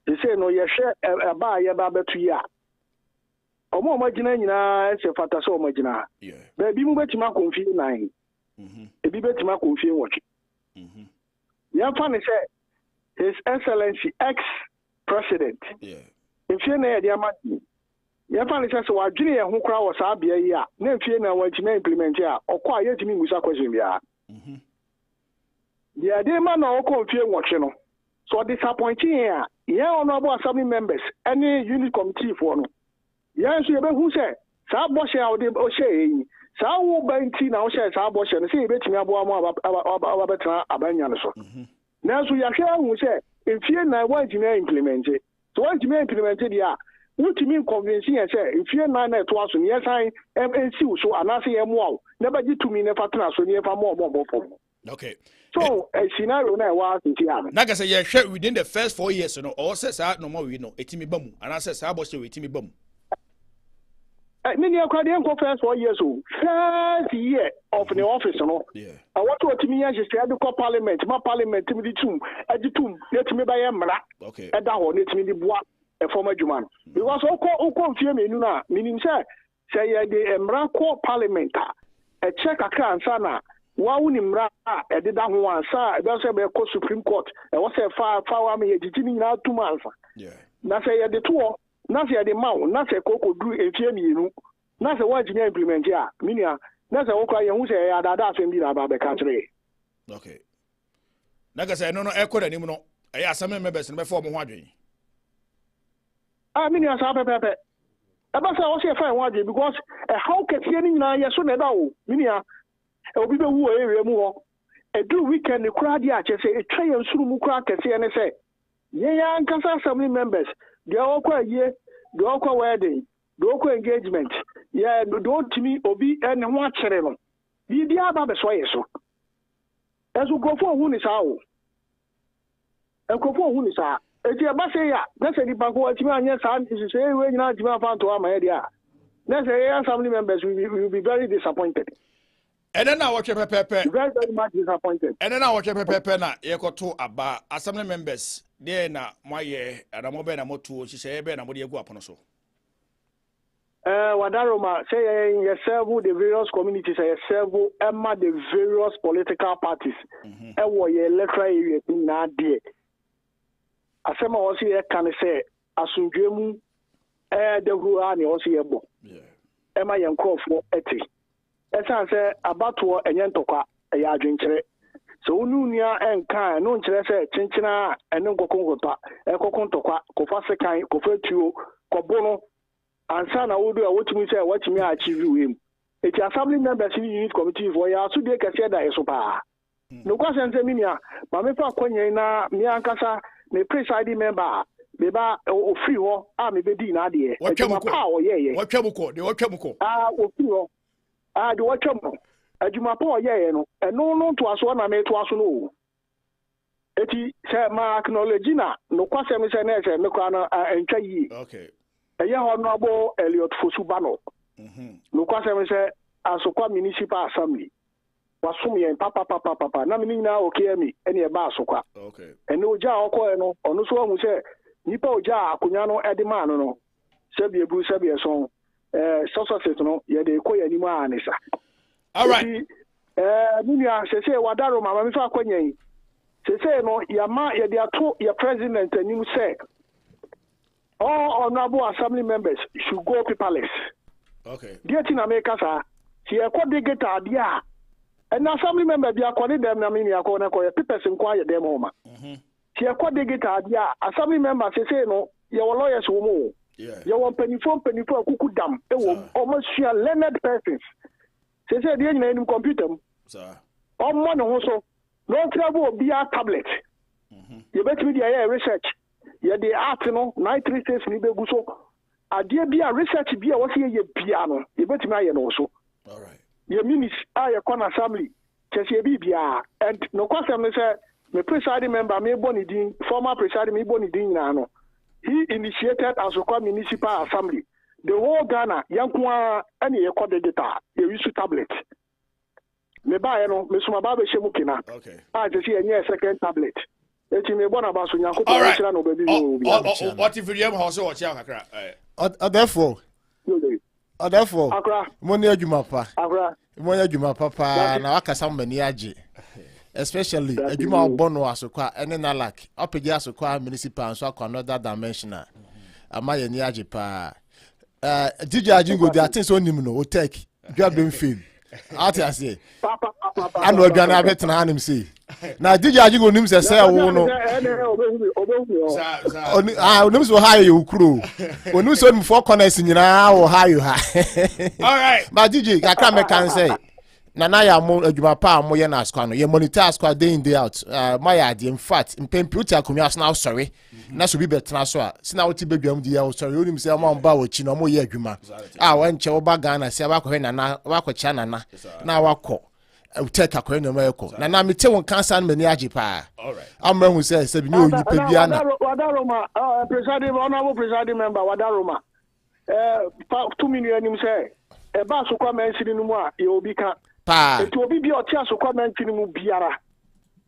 they say no ye hwe aba ye ba betu ya omo magina nyina se fata so magina ba bi mu betima konfie 9 ebi betima konfie 8 ya fa ne say His Excellency ex-president. If you know the amount, you find it as a junior who crowd was up here. No, if you know what you implement here, or quiet to me with a question. The idea man or confused watching. So disappointing here. Yeah, honorable assembly members, any unit committee for no. Yes, you who said, Sabosh out the O'Shea. Sao Banty now says Sabosh and see bet me about Abanyan. Now, so you are sure who said, if you know what you implement it, so what you implemented, yeah, what you mean convincing and say, if you're not at once, yes, I MNC, so I'm not saying wow, never did to me, never so near more. Okay. So, a scenario now was in Tiana. Naga say, yeah, sure, within the first 4 years, you know, or says, no more, we know, a Timmy Bum, and I says, I was with Timmy Bum. Many Acadian conference 4 years old. First year of the office, no. Yeah. I want to me as the parliament, my parliament, to me the tomb, at the tomb, let me buy a mra. Okay. At that one, let me the bois, a former Juman. Because all confirm me, meaning, say, the Mra parliament, a check a can, sana. Wawuni mra edida ho ansa e be so be ko Supreme Court e wo se fa me ejijini na 2 months. Yeah. Na say ye de to na say de mawo na say koko du efie mienu na say wa jimi implement ya minia na say wo kwa ye hu say ya dada asem bi na ba be ka kire. Okay. Naga say no e ko da nim no e asem me be se be form ho adwen. Minia sa pepepe. E ba say wo say fa ho adwen because how ketie ni na ye so na da o minia obi be wu area mu ho edu weekend kura dia che say etwa ye nsuru mu kura kese ne say ye ya nkasa assembly members they okwa ye they okwa wedding they okwa engagement yeah do timi obi en ho akere no bi aba be so ye so ezu gofo hu ni sa o enkofo hu ni sa eti e ba say ya na say di banko atimi anya sa say we nyina atimi afa to ama ye dia na say assembly members will be very disappointed. And then I watch a pepe. Very much disappointed. And then I watch a pepe na yekoto aba assembly members. There na my and I'm mobile motu. She say be na modi egu apono so. Wadaroma say you serve the various communities. You serve Emma the various political parties. E wo ye electoral area na de. Asema wo say can say asundwemu the who are ni wo say ebo. Yeah. Emma yankofo eti. Esan say abato enye ntokwa eya adwenkere so onunia enka no nkere say chinchina ene nkokonkota ekokontokwa kofa sekan kofa tuo kobono ansa na wodu a wotumi say watimi achieve wem eti assembly members in unit committee for ya so de kase da eso pa no kwase nse minia ma me fa konye na me ankasa me presiding member me ba o free ho a me be di na de watwamuko de watwamuko o free ho the watcham adwuma pa oye no eno to aso na me to aso no eti se ma acknowledge na no kwase me se na se me kwa na entwa yi okay eye honorable Elliot Fosubano no kwase me se asokwa municipal assembly wasum yen papa na me nyina okay mi ene e ba asokwa okay ene oja okọ no ono so hu se nipa oja akonya no edema no se bi ebu se bi eso success no ye de ko yani ma anisa. All right. Munia say wadaro mama mi fa kwanya say no ya ma ye de ato your president anim say all honorable assembly members should go paperless. Okay. Get in America sir See a quadrigate idea. And now family member be according them na me akọ na ko papers inquire them home. See a quadrigate idea. A family member say no, your lawyers wo mo. You want penny for kuku dam. E wo almost share learned persons. Say the in computer. Sir. Money also. No travel be a tablet. You bet me the research. Yeah, the art no 93 states ni be guso. Idea be a research be a what ye piano. You bet me also. All right. Your minis are a corner assembly. Chesi bibia and no question say me presiding member me boni din former presiding me boni din na no. He initiated as a municipal assembly. The whole Ghana, Yankwa, any a data, they use tablet. Me buy no, me suma babe shemukina. Okay. I just see a second tablet. Eti me bona basu Yanko. All right. What if you have also watch out, therefore. Therefore, money adwuma pa. Money adwuma papa na waka sam mani age. Especially adwuma obono asokwa ene na lack. Opege asokwa municipal so akwa another dimensional. Amaye ni age pa. DJ Ajingo dey attend so nim no o take. You have been feel. Out I say. I know Ghana better him say. Now DJ Ajingo nim say wo no. Onim so high you crew. Onim so before corners nyina wo high you high. All right. But DJ kakra me can say. Nana ya mo adwuma pa mo ye na askwa no ye monitor askwa day in day out. My idea in fact in pemputi akonya so now sorry. Na so bi betena so a sina woti bedwam di ya sorry onim say mo ba wo chi no mo ye adwuma. Wan che wo ba Ghana say ba ko nana wa ko cha nana na wa ko take akwa no ma ko nana me te won cancer mani age pa. All right. Amma hu say bi no yi pa bia na Wadaroma presiding honorable presiding member Wadaroma 2 million nim say e ba so kwa mensiri no mu a ye obi ka pa eti obi bi o ti asokwa mensiri mu biara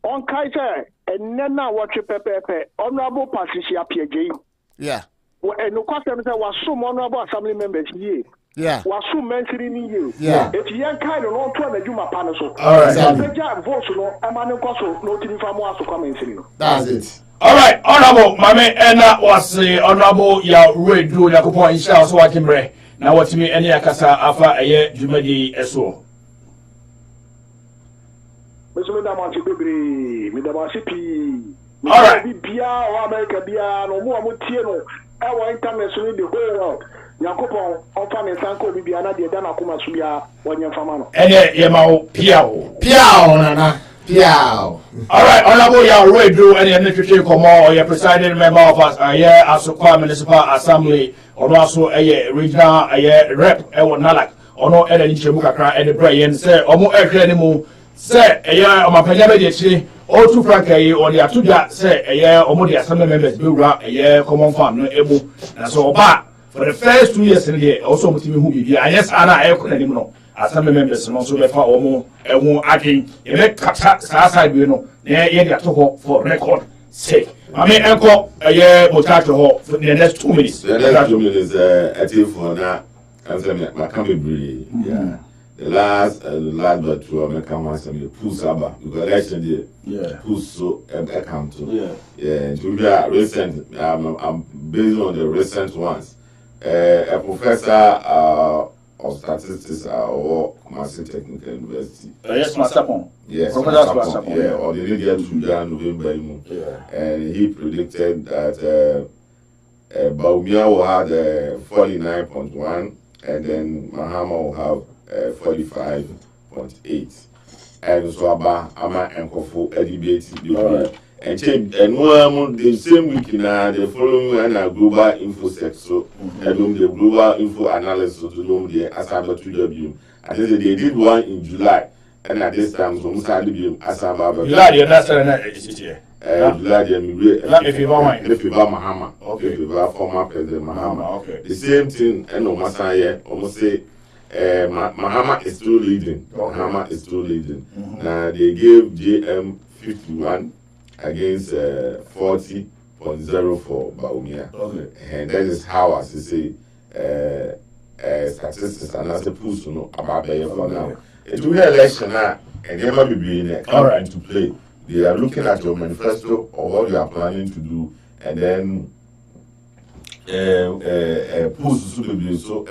on kai say enena watwe pepepe honorable Patricia Piegei. Yeah. No question say wasum honorable assembly members here. Yeah. Wasum mensiri ni ye. Yeah. Eti yan kai no to na dwuma pa no so. All right. Exactly. Vote no amane kwaso no timi fa mo asokwa mensiri no. That's it. All right, honorable mame ena was honorable ya redo yakopon insha so wakimre na watimi ene yakasa afa eye dwumadi eso. Mesome da ma bebre me da ma sipi. All right. Bia o America bia no mo amotie no e wo internet so the whole world. Yakopon ofa me sanko bibia na de da na kuma so bia wonye fama no. Ene ye ma o piao. Piao nana. Piao. All right, honorable ya redo ene ene twetwe komo or your presiding member of us Asokwa Municipal Assembly or also regional rep e won nalak ono ene ni chemu kakra ene brayen say omo ehwe ni mu say omapanya be de chi o tu frankai or the atuja say omo the assembly members be wura common farm no ebu na so oba for the first 2 years in here also mutimi hu bibia yes ana ekona ni mu no assembly members no so be fa omo ehu adin e be kata sa side we no na ye dey to for record sake. I mean enko motato ho for the next 2 minutes. The next 2 minutes atif for na answer me makamebri. Yeah. The last but to American was some push aba because election day. Yeah. Push so account to. Yeah. To be recent I'm based on the recent ones. A professor of statistics or Kumasi Technical University. Yes, Masapon. Yes, Masapon. Yeah, or the Lydia to November. Yeah. And he predicted that Baumia will have 49.1 and then Mahama will have 45.8. And so Ama and Kofu debate. And change and one the same week now the following and a global info sector and the global info analysis to do the Asamba 2W. I think they did one in July and at this time so Musa Libium Asamba July that's July if you Mahama, okay, if you former President Mahama, okay. The same thing and no Masaya almost say Mahama is still leading. Mahama is still leading. Now they gave JM 51 against 40.04 Baumia. Okay. And that is how I say statistics and as a push about the for now. It will be election now and they might be being to play. They are looking at your manifesto or what you are planning to do and then push to be so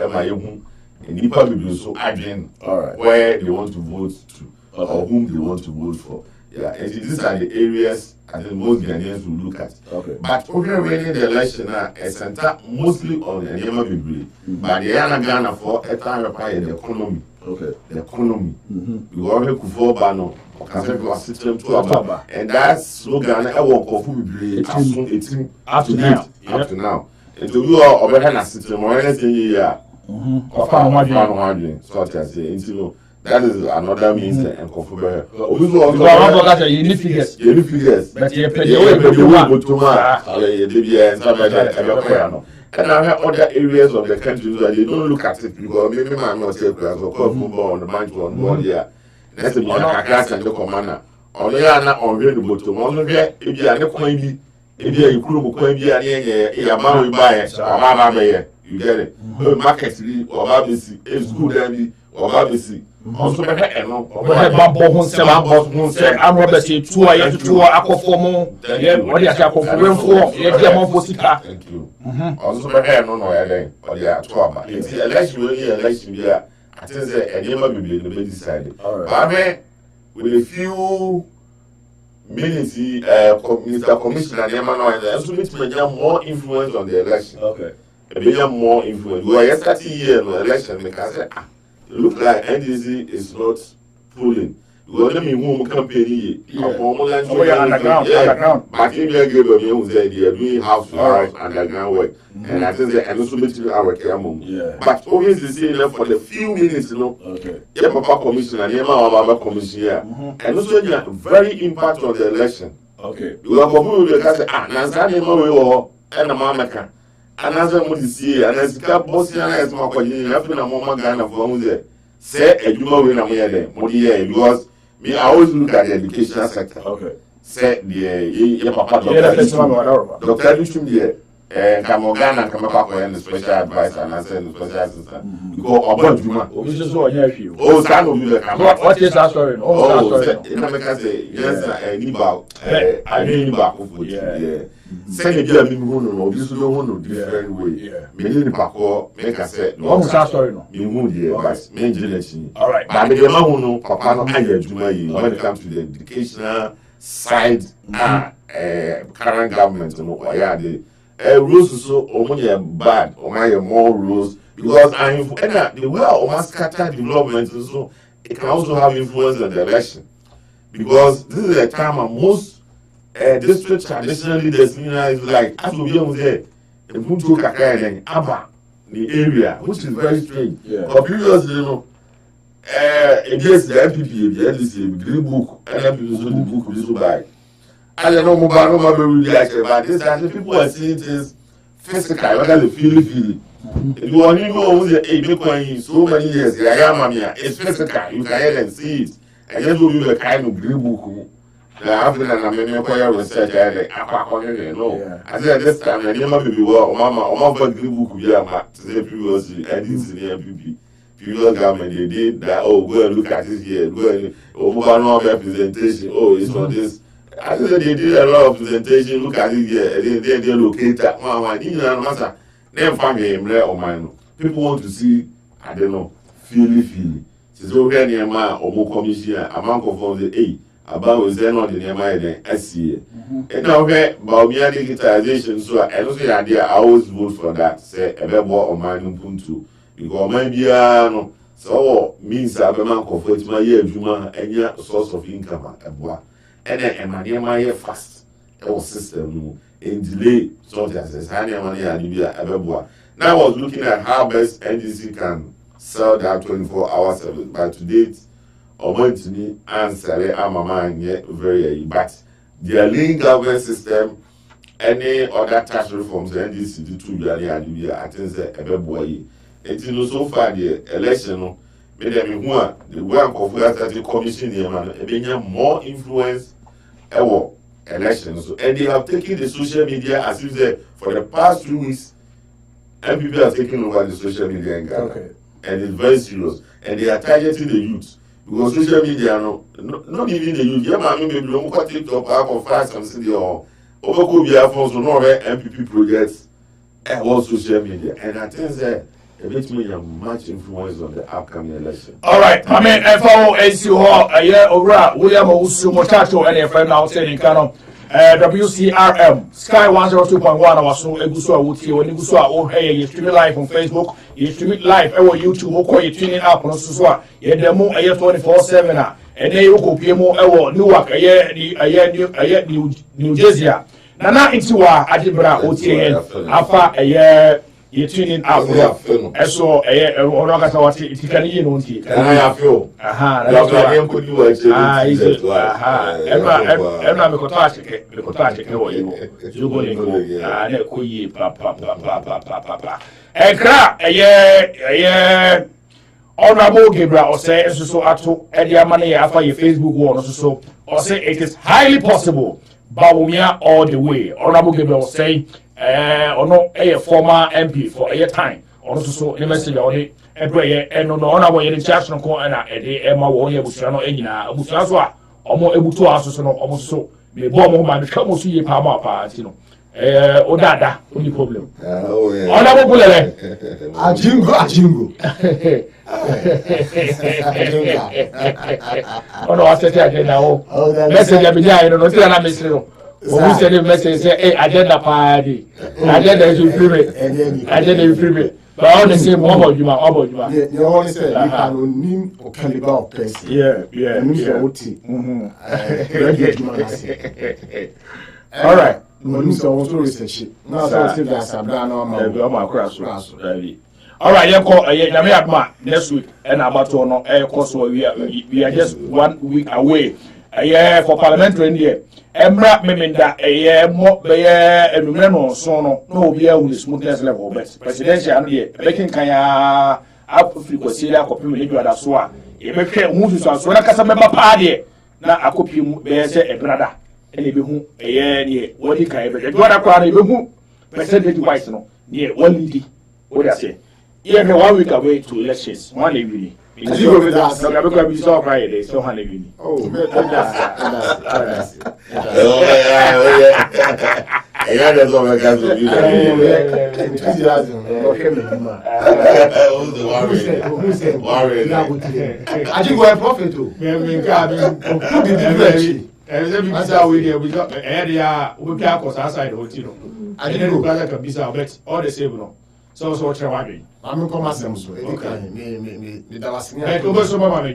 in Nipa Bibi so adwin where they want to vote to or whom they want to vote for. Yeah, and these are the areas I think most Ghanaians will look at. But over winning the election is centered mostly on the Nyema Bibi. But the Yana Ghana for a time require the economy. The economy. We already could fall bano or system to Ababa. And that's slogan I work of Bibi up to now. And to you all over a system or anything here. Of our so to say, that is another means and confirm. You need figures. But you pay away to and I have other areas of the country that they don't look at it because maybe my mom say class or call football on the bench on 1 year. That's the class and the commander. On the other on the bottom, on the if you are the coin, if you are a crew of coin, you are bound to buy it, or you get it. Market or Babisi, it's good and or Babisi. Also, I'm Robert, 2 years to Aquaformo, what is Aquaformo? Thank you. Also, or they are 12. It's the election year. I think that never will be decided. But with a few minutes, Mr. Commissioner, Neman, more influence on the election. More influence. We are 30 years in the election because look like NDC is not pulling. We only mean campaign. Underground. But if you give a view, they are doing house to house underground work. And I think they are also making our care. But always the same for the few minutes, you know. Yeah, Papa Commissioner, Yema Commissioner. And also, very impact on the election. You are going to say, Nanzani, and a mama. And as I'm see, and as a bossy and as my quality, nothing a moment Ghana for there. Say a human win a year, because me, I always look at the educational sector. Say the Papa Dr. Lushim here, and Kamogana, Kamako, and the special advisor, and I said the special assistant. Go about Juma. Oh, son of you, what is that story? Oh, in America, say, yes, I need back of yeah. Send a dear Mimuno, this is the one different way. Many Paco make us say, no, sorry, no, you but main generation. All right, but the Mamuno, Papa, when it comes to the educational side, current government, rules so only bad, or my more rules, because the way of scatter development, so it can also have influence on the election. Because this is a time of most district traditionally designated like as we young say in Punto Kaka and Abba the area, which is very strange. But previously, you know, against the MPP, the LDC, the green book, and MPP so the book we so buy. I don't know about really like but this time people are seeing things physical, rather than feel. If you want to go with the Bitcoin so many years, it's physical, you can hear and see it. And then you a kind of green book. The African and American research, no. I said this time, I never be well, Mama, green book, we are previously, and this is the MPP. Previous government, they did that, oh, go and look at this here, go and, no representation, oh, it's not this. I said they did a lot of presentation, look at it here, they locate that one, you know, matter. Never find him there or mine. People want to see, I don't know, feely. Since over near my or more commission, a monk of the A. About was then not the near my SCA. And now, about mere digitization, so I don't see the idea. I always vote for that. Say a better or mine punto. Because maybe so means I have a monk of what my year, Juma, and your source of income. And then my fast system in delay, so as money and now I was looking at how best NDC can sell that 24-hour service. But to date, to me answer I'm a man yet very but their lean government system, any other tax reforms NDC do to I think that it's so far the election made them the work of the commission here more influence elections. So, and they have taken the social media as if they for the past 2 weeks MPP has taken over the social media in Ghana. And it's very serious. And they are targeting the youth. Because social media, not even the youth. Yeah, man, maybe don't go TikTok, or find something or overcome your phones, so no MPP projects and all social media. And I think that bit me much influence on the upcoming election. All right, I mean, if I see a year over, William Usumotato and a friend now saying, WCRM Sky 102.1 or so Eguso Wuti or Eguso oh hey you stream live on Facebook, you stream it live over YouTube, or you tuning up on Suswa, you demo a 24/7 and then you go PMO Newark a year New Jersey. Nana into Adibra OTN Alpha a year you tuning up and so a Orogata it can you know and I have you. Aha, that's why I could do actually. Emma Mikotachi, you go and Kuyi, papa. And crack a year. Honorable Gabriel or say so ato Edia money after your Facebook wall so or say it is highly possible. Bawumia all the way. Honorable Gabriel say or no a former MP for a time. Also so the message on it and no honorable international corner at the Emma Warrior Bushano Enina Busaswa or more able to us no almost so the bomb by the trouble see a palma part, you know. Odada, only problem. Honorable Ajingo. Oh no, I said again now. Message every day, no, still not missing. We send a message say, hey, agenda party. Agenda is free. Agenda is free. But all the same, how about you? You only say you can name or caliber of person. Yeah. All right. Monisa also research it. Now so say that Sabrina all right, you call next week and about to no course we are just 1 week away. For parliamentary India. Emra Meminda a year more by and remember so no be a smoothness level but presidential year making kaya up frequency copy with you at Swa. You make moves so I can member party. Now I copy a brother. And if you a year what he can ever what I cry you percentage wise no near 1 lady. What I say? Yeah, 1 week away to elections, 1 evening. Because you go with us, so I'm going to be so Friday, so 1 evening. Oh, yeah. And that's all I got to do. Enthusiasm. Who said? I think we're a prophet too. We got area, we can't cause outside the hotel. I didn't know that can be so, but all the same, no. So what's your wife? I'm going to come so. Me that was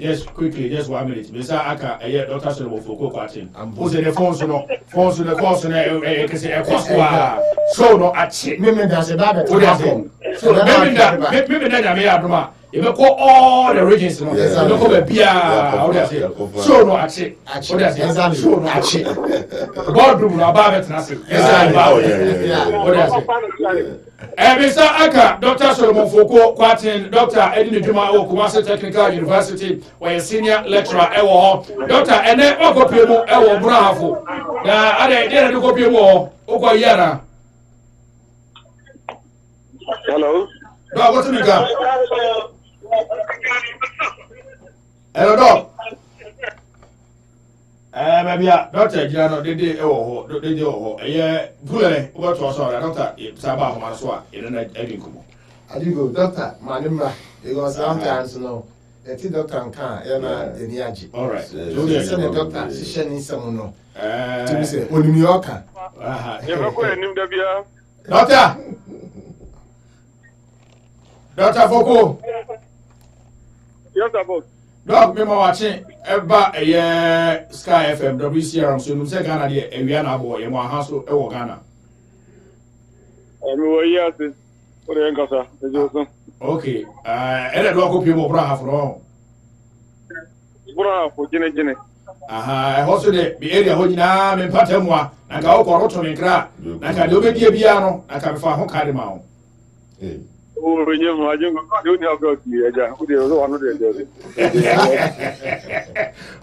just quickly, just 1 minute. Mr. Aka, a doctor should have for catching. Who's in the phones to the course and a cost. So no, at shit. Maybe that's a bad thing. So maybe that I may have. You may call all the regions, no, you know, a beer, so no, actually, so no, actually, boardroom, about it, nothing. Mr. Aka, Dr. Solomon Foucault, Quatin, Dr. Edin Juma, Kumasi Technical University, where a senior lecturer, Dr. and then Okopiemo, Bravo. Now, I didn't go more, Okoyana. Hello. No, what's the gun? Hello, Doc. Maybe Doctor Giano did what was all Doctor Sabah Maswa in an Edinco. I do go, Doctor, my number, it was sometimes no. The doctor and car, the Niaji. All right. So they send the doctor, she sending someone no. To say, when New Yorker. Doctor Foucault. Yes, about. Dog, me watching ever a year Sky FM, WCRM, so you say Ghana, a Viana boy, and one house of Ghana. Okay, and a dog of people, Brah for all. Brah for Jenny. Aha, also the area Hodina and Patamwa, and go for Rotom and Cra, and I do be a piano, I can find Hokkadimau. Oh, I don't have got you.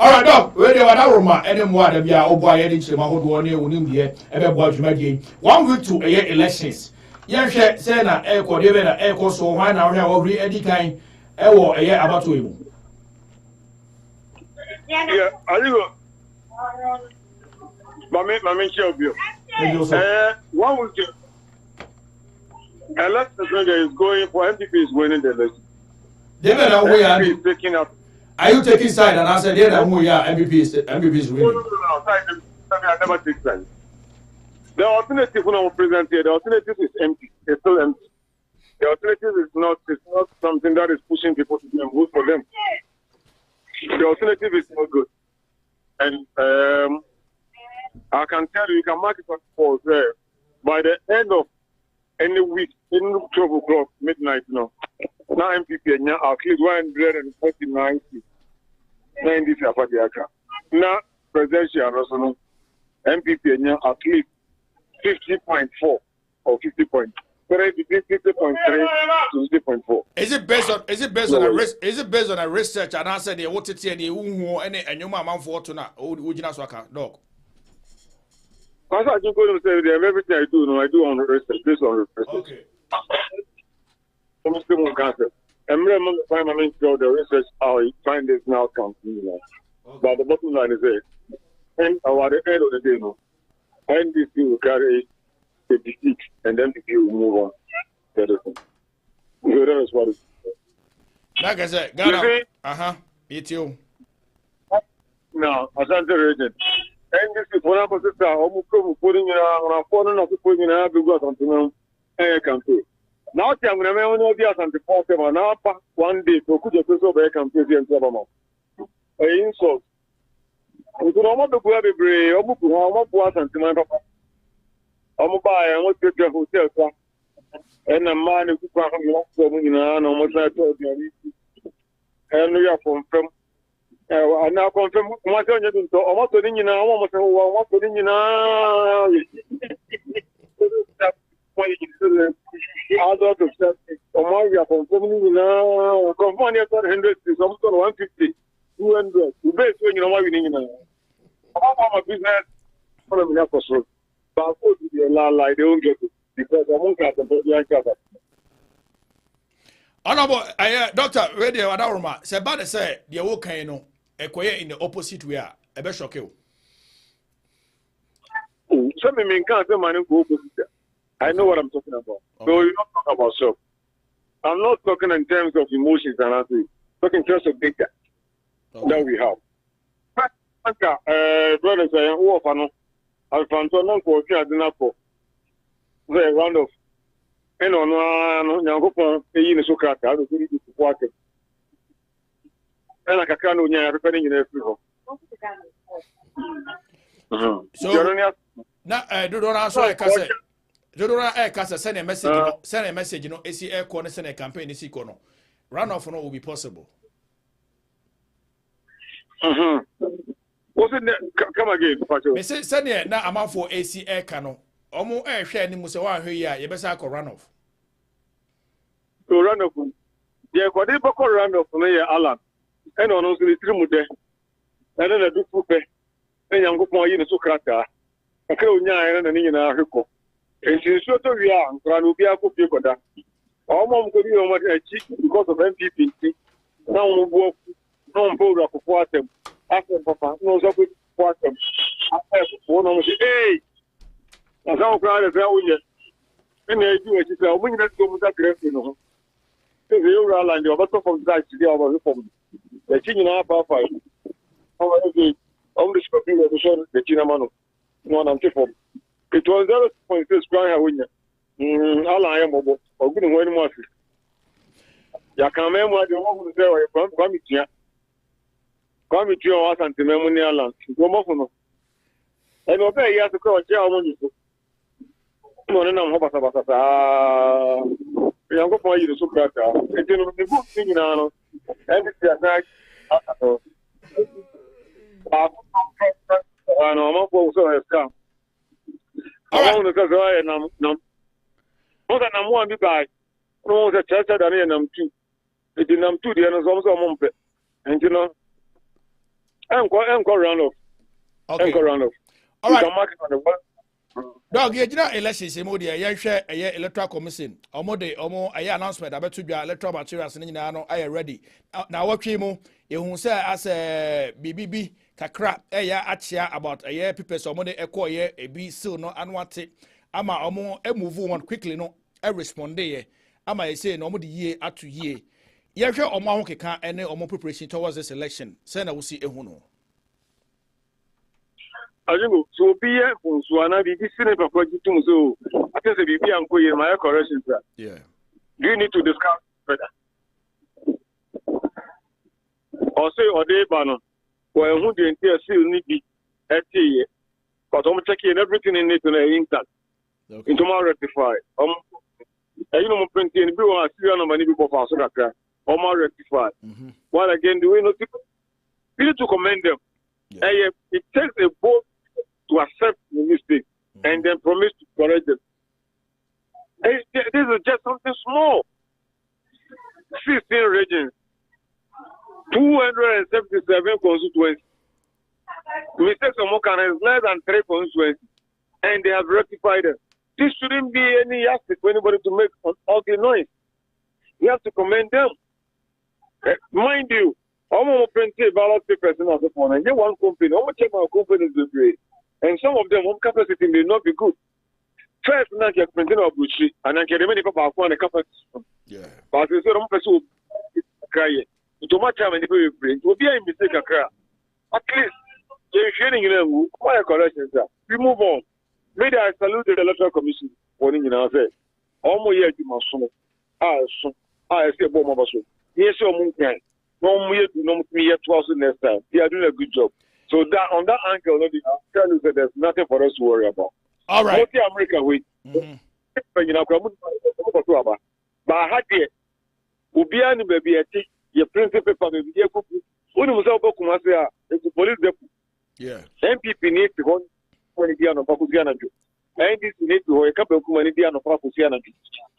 All right, Doc, where they were now, and more than Bia, oh boy, Eddie, Maho, one year, wouldn't be ever watch my game. 1 week to a year elections. Yes, Sena, Echo, David, Echo, so why now have every Eddie kind, a year about to him. Yeah, I do. My main show, 1 week. election is going for MPP is winning the election. MPP is taking up. Are you taking side? And I said, yeah, MPP is winning. No. I never take side. The alternative when I'm present here, the alternative is empty. It's still empty. The alternative is not something that is pushing people to vote for them. The alternative is not good. And I can tell you can mark it for there. By the end of any week, in 12 o'clock, midnight, now MPP at least 149 seats. Now, presidential, MPP at least 50.4 or 50.3 between 50.3 to 50.4. Is it based on a risk? Is it based on a research? And I said, what it and you man for to now. Would you not dog? I just go to say everything I do, I do on research, based on research. Okay. I'm still on cancer. I'm remember the time I mean the research I find this now counts. But the bottom line is this. And at the end of the day, NDC will carry a defeat and then people will move on. That is what it is. Like I said, Ghana. It's you. Now, Asante region. NDC for now, sister, almost putting on a phone of putting in a big one to campaign. Now, I'm going to know the Asante Portable now, one day, so could you also be a campaign in Sabama? A insult. We could almost be brave, almost was and to my papa. I'm buy and what's your hotel, and a man who can almost like and we are from I now confirm what you're doing. So, almost putting in almost what putting in other to set we are confirming now. Confirming 100 is almost 150, 200. You base when you know what we need now. I'm a business for a minute or so. But I go to the lie, they don't get it because I won't get the Honorable, Doctor, Radio Adaruma, say about to say, the Wokano, Equia in the opposite way, a bit shock you. Some men can't say, man, go opposite. I know what I'm talking about. Okay. So you're not talking about self. I'm not talking in terms of emotions and I'm talking in terms of data that we have. Brothers, who of an Alfonso, non for the round of and on Yango, a Socrates, I was really disappointed. And like a canoe, repairing in every home. So, now I do not answer a cassette. Jodora Casa send a message, you know, AC Air Corner send a campaign in Sikono. Runoff will be possible. What's it? Come again, Pacho. Message send it now amount for AC Air Cano. Almost air share ni Musawa here, you better call runoff. To runoff. Yeah, what they call runoff from here, Alan. And on also the Trimude. And then I do Fupe. And young Gopon in the Socrata. I can't and in our Rico. And she's sort of young, Ranubia Copicoda. All mom could be on my cheek because of MPP. Now we walk, no board of water. After Papa knows up with water. After one of the hey, as our crowd is out yet. And they do it, I'm going to go with that grave, you know. The real line, the other from that to the other from the king in our papa. How are you? Only speaking of the show, the Chinamano. No, I'm too. It was 0.6 crying winner. All I am about or good when more. Ya can remember the one who said, come to your house and to Memonia land. Go more for no. And obey you have to call a jail on you. No, no, we are going for you to support that. It's in the good thing now. And it's a nice. I'm also has come. I want to go and I'm no. More than I'm one guy. No, the church that I am two. It didn't am two, the others also a month. And you know, I'm going round off. Okay, go round off. All right, on the one. Dog, you know, elections, you share a electoral commission. Omo, a announcement about to be electoral materials and I are ready. Now, what you who say as a BBB. Kakra achia about a year people so money a B still no and what it ama move on quickly no responde ama I say no mo de ye ato ye ye hwe omo ahokeka ene omo preparation towards this election say na wo si ehu no Ajengo so be here for so ana bi sine papa jitum so I think say bi anko ye my correction sir. Yeah. Do you need to discuss further? Or say ode ba no well who dey enter still need be eti but I'm checking everything in it in intact. Okay. Into my rectify. You know, printing be one serial number ni people for so kakra. Rectify. What again do we know? We need to commend them. Yeah. It takes a both to accept the mistake and then promise to correct them. This is just something small. 16 regions, 277 constituencies. Mistakes of Mokan is less than 3 constituencies, and they have rectified them. This shouldn't be any yardstick for anybody to make an ugly noise. You have to commend them. Mind you, I'm going to print a ballot papers in the phone, and get one company. I'm going to check my companies to great. And some of them, home capacity may not be good. First, I can print a Bushi, and I can remember about one capacity. Yeah. But instead of person cry, to much time and people will bring, it will be a mistake. At least, you're sharing in a why correction, sir. We move on. Maybe I salute the Electoral Commission for in our say. Almost yet, you must know. I say, Bomabaso. Yes, your moon can. No, we do yet 2000 next time. They are doing a good job. So that on that angle, I'll tell you that there's nothing for us to worry about. All right. What the America wait. You know, but I had it. Ubiani baby, your principal family, your cook. When you was about Kumasia, it's the police deputy. Yeah. MPP needs to go when it is on Pakusiana. And this needs to go a couple of community on Pakusiana.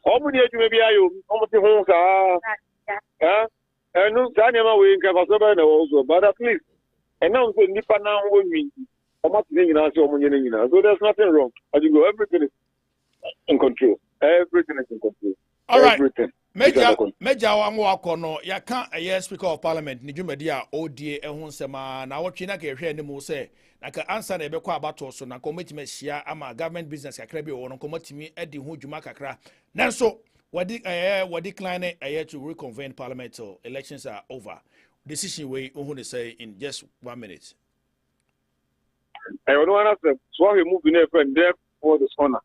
How many of you maybe are you? How much homes are? And no, Daniel, we can have a also, but at least. And now the Nipa now will mean how much thing in our so there's nothing wrong. As you go, everything is in control. Everything is in control. All right. Everything. Major Wangwakono, ya can't a yes speaker of parliament, Nijumedia, ODA, and Hunsema, now what China can hear any say. I can answer the Bequa battle, so now commit me share, ama government business, a crabby or no commit me at the Hujumakakra. Now, so what declining a year to reconvene parliament so elections are over. Decision way, who say in just 1 minute. I don't want to say, so we move in there for the honor.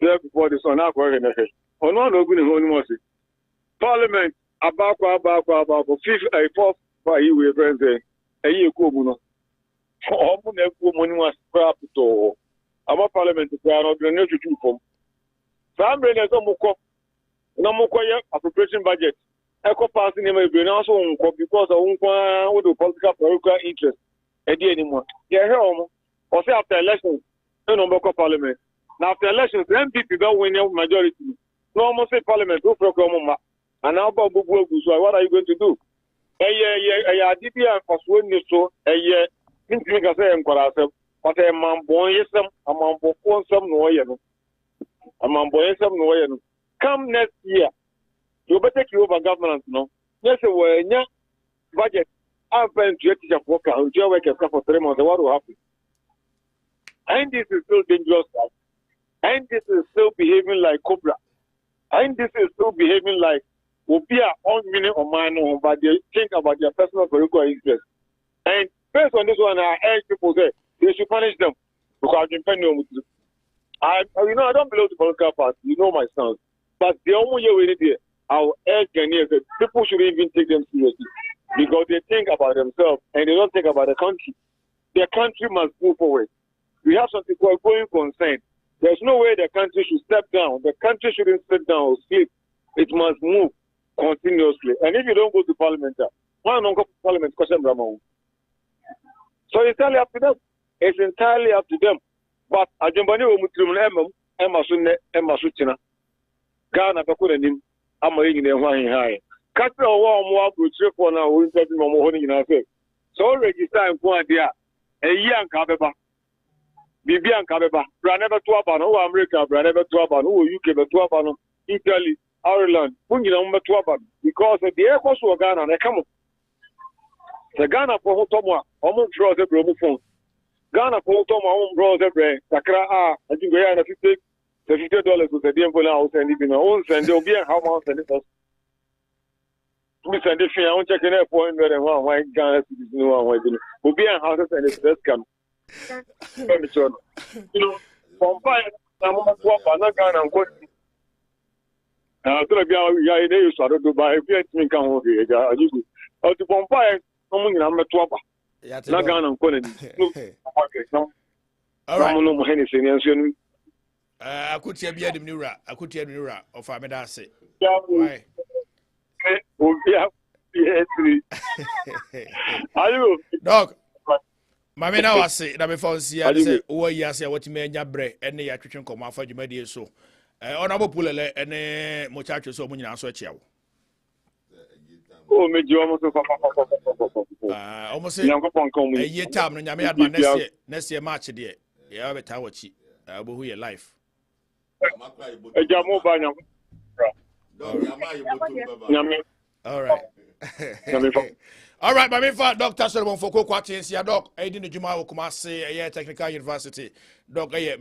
There before the honor, on one opening only Parliament, about 4th by you, friends, a year Kubuno. For money was crap to our Parliament to ground of the nature to form. Some bringers no more appropriation budget. Echo passing him also because of the political interest. Anymore. Yeah, home or say after elections, no number of parliament. Now after elections, MPP don't win your majority. No almost say parliament, go for a and now about so what are you going to do? I did here for swing so a year. Think I say I'm going to but a man boy, yes, a man for some noise. A man boy, some noise. Come next year. You better take over governance, no? Yes, well, budget. I'm going to teach a worker who just work for 3 months. What will happen? And this is still dangerous. And this is still behaving like Cobra. And this is still behaving like Opia on meaning or minor, but they think about their personal political interest. And based on this one, I urge people say they should punish them because I've been pending with you. I don't belong to political party. You know my stance. But the only way we need it, our urge that people should even take them seriously because they think about themselves and they don't think about the country. Their country must move forward. We have something called going concern. There's no way the country should step down. The country shouldn't sit down or sleep. It must move continuously. And if you don't go to parliament, why don't go to parliament? So it's entirely up to them. It's entirely up to them. But Ajumbani will Emma Sutina. Ghana Pakuanim, I'm reading them high. Castle warm walk with 3 for now, we're talking about morning in our face. So register and go idea. A young Kabeba. Bibian Kabeba. Braneva Tuaban, who America, Braneva Tuaban, who UK, Tuaban, Italy, Ireland, Punjina Tuaban. Because the air cost of Ghana, they come up. The Ghana for Hotoma, almost draws a bromo phone. Ghana for Hotoma, home draws a brain. Sakra, I think we are in a 50. The $50 was a deal for now, and even own send you'll be how much and it was. We send it here, I won't check in a point where why Ghana is no one will be a house and it's just come. You know, from fire, I'm not Ghana and what. To be a started to buy a me come over here. Or to Pompire, someone I'm a twapper. Not Ghana and Quality. All right. I could tell you the mirror. I could tell you of Amedase. Why? Dog. Mamma now I say that before see I say oh yes what me nya bre ene ya twetwen koma fa dwumadi so honorable pulele ene mochacho so mo nyina so chiawo oh meji omo so almost say ye time no nyame adma next year match de ya beta wachi abo hu ye life ejamo ba nyam all right. All right, my main Dr. Solomon Foko Kwatinsia Doc, Aidin the Juma Kumasi, a technical university, Doc, a year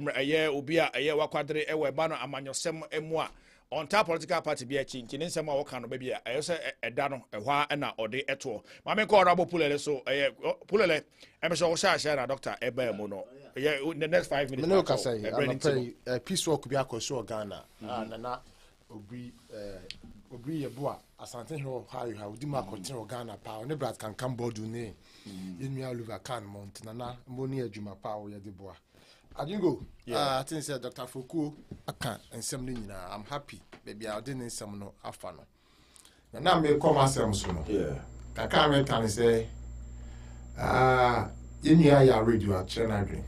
Ubia, a year Wakadre, a Webano, Amanyo Sem Emwa, on top political party be a chink, in some kind of baby, I also a dano, a wa and a day at all. My main call Rabo Pulele, so a Pulele, I'm so Shara, Doctor Ebe Mono. Yeah, in the next 5 minutes. No, can say a peace walk be a Koso Ghana, and Obi Yeboa, Asante Hill, how you have Dima continue Ghana power, Nebrat can come board you name. In me, Oliver Can Montana, Monia Juma power, Yadiboa. AGYENGO, I think Dr. Foucault, I can't, and something I'm happy, baby, I didn't some no afano. Now, may come as some soon. Yeah, I can't and say, in here, I radio at Chenagri.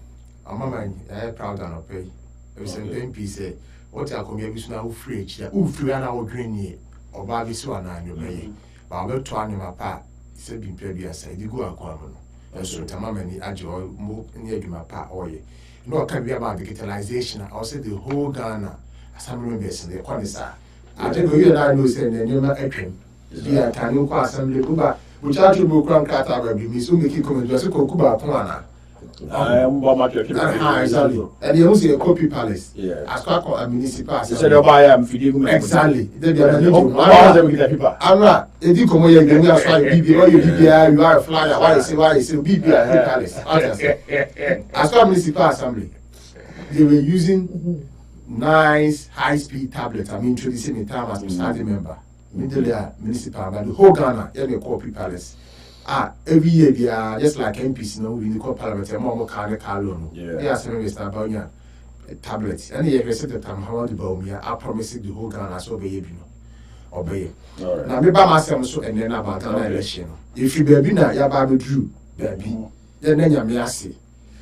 I'm a proud and pay. It was an MP say, what I come here is now free, free and our green year. Or Baby Swana, you may. But I'll to animal pa, said being previous, I did go a common. And so Tamamani Ajo moved near my pa or ye. No, can be about digitalization. I'll say the whole Ghana, some members in the Quanisa. I think you and I know saying the new Ekrim. Yeah, can you call assembly Kuba, which I should book on Kata, be so make it come to Kuba Pumana. I am exactly. And you also a copy palace. Yeah. As quite a municipal. You said I am feeding exactly. They are the I'm not. If you come here, you are flying BBI, you are a flyer. Why is it BBI palace? As quite municipal assembly, they were using nice high-speed tablets. I'm introducing in time as a starting member. Middle municipal, but the whole Ghana, you copy palace. Every year they are just like MPs, in the parliament, and more kind of they are saying Mr. Banya tablets. And he said that I'm how about me. I promise the whole Ghana so obey. Now, me by myself so and then about an election. If you be na ya baby drew, baby, then you say.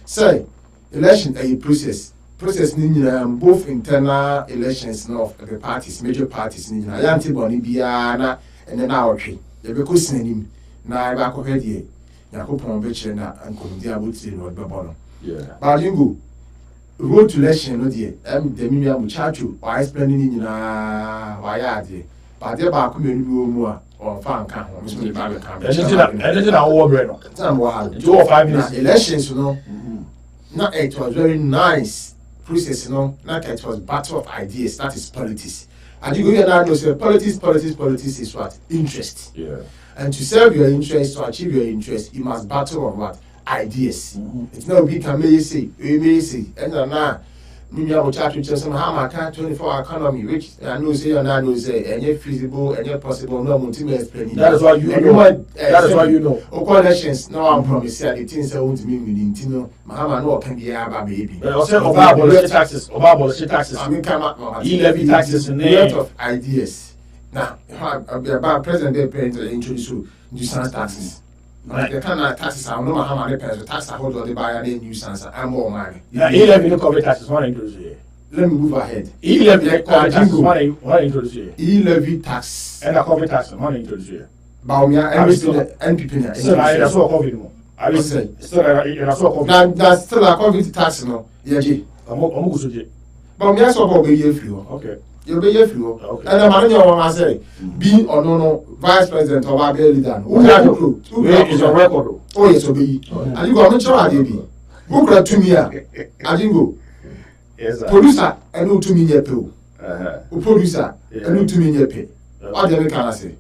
Say, election a process both internal elections of the parties, major parties, Antibody Biana, and then our tree. They be questioning na eba ko hwede yakopon be kire na ankomdi abotire no be bono but AGYENGO road to election no de the mimi amu chacho wa explaining ni nyina wa ya ade but e ba ko menu bi omu a on fa nka ho so be ba be kan anything na wo bre no time wa ha 2 or 5 minutes elections no na it was very nice process no na it was battle of ideas, that is politics. And you go now say politics is what interest. Yeah. And to serve your interest, to achieve your interest, you must battle on what? Ideas. It's not big can may say, and now, maybe I will chat with you some how I can't 24 economy, which I know say and I know say, and yet feasible and yet possible, no multi explaining. That is why you know. That is why you know. All connections, no one promise that the things I want to mean within Tino, Mahama no can be a baby. Also, abolish taxes, I mean, come up, levy taxes and a lot of ideas. Now, about President President introduce nuisance taxes. The kind of taxes I don't know how many payers tax I hold on the buy any nuisance and more money. Yeah, 11 corporate taxes one introduce here. Let me move ahead. 11 taxes one introduce here. 11 tax and a corporate tax one introduce here. Baumia and NPP. So that's what COVID more. I will say still that's still a COVID tax no. Yeah, G. Baumia so about be free. Okay. You be here free. And the man you want to say, be or no vice president of our leader. Who is your record? Oh yes, obey. And you go make sure I be. Who could to me? AGYENGO. producer ɛne wotumi nyɛ pɛ o producer ɛne wotumi nyɛ pɛ ɔdeɛ me ka na sɛ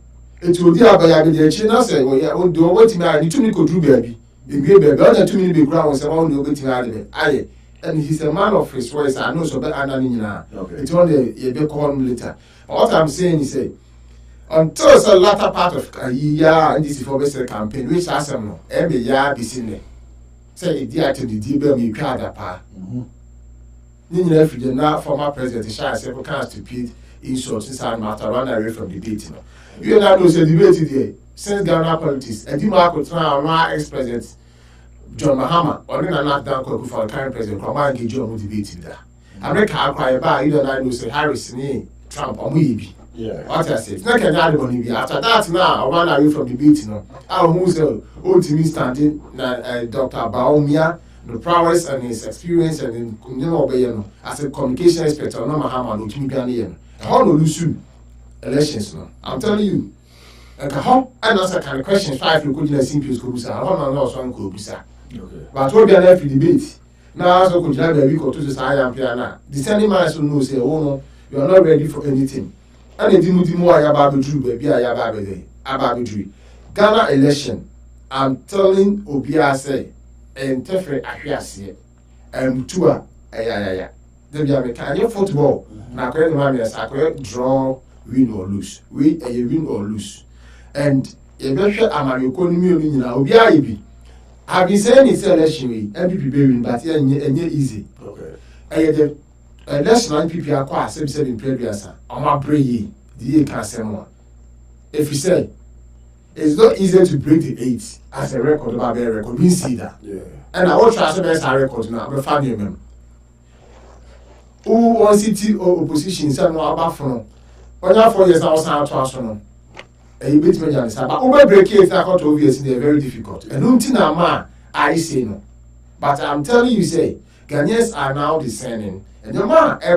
eti odi abaya bi deɛ akyi na sɛ ɔde ɔwɔtumi ayɛ ne tumi koduru baabi ewie baabi ɔna tumi ne bekura wɔn sɛ wɔn de ɔbɛtumi ayɛ ayɛ and he's a man of his words. I know so better than nyinaa it's on the be call later what I'm saying is say until the latter part of year and this is for best campaign which has no every year be seen say it dear to the debate me twa da pa ni nyina fi na former president share say we can't stupid insult inside matter run away from debate no you know say debate there since Ghana politics and you mark our ex-president John Mahama or not down for the current president come and engage on debate that America acquire by you don't know say Harris ni Trump or maybe what I say not can add money after that now I run away from debate no I who's old to me standing Dr. Baumia the prowess and his experience and in as a communication expert or no Mahama no kimi biane how no lose elections no I'm telling you and how and answer kind of questions 5 you could not simply school sir I don't know so could sir but what be an debate now so could have a week or two to say I am piano the sending man so know say oh no you are not ready for anything and the more about the true baby about the Ghana election I'm telling Obia say and Tefre Ahiase and Tua yeah there be a kind of football na kwere man yes I draw win or lose we win or lose and you better American economy nyina Obia bi I've been saying it's election way MPP be win but yeah easy okay the election MPP akwa 77 previous on my pray the can say more if you say it's not easy to break the 8 as a record about a record we see that and I want to try to best record now but find you who one city or opposition say no about from when you 4 years I was out to us no you beat me and say but over break it I got obviously they're very difficult and until now man I say no but I'm telling you say Ghanaians are now discerning and the man I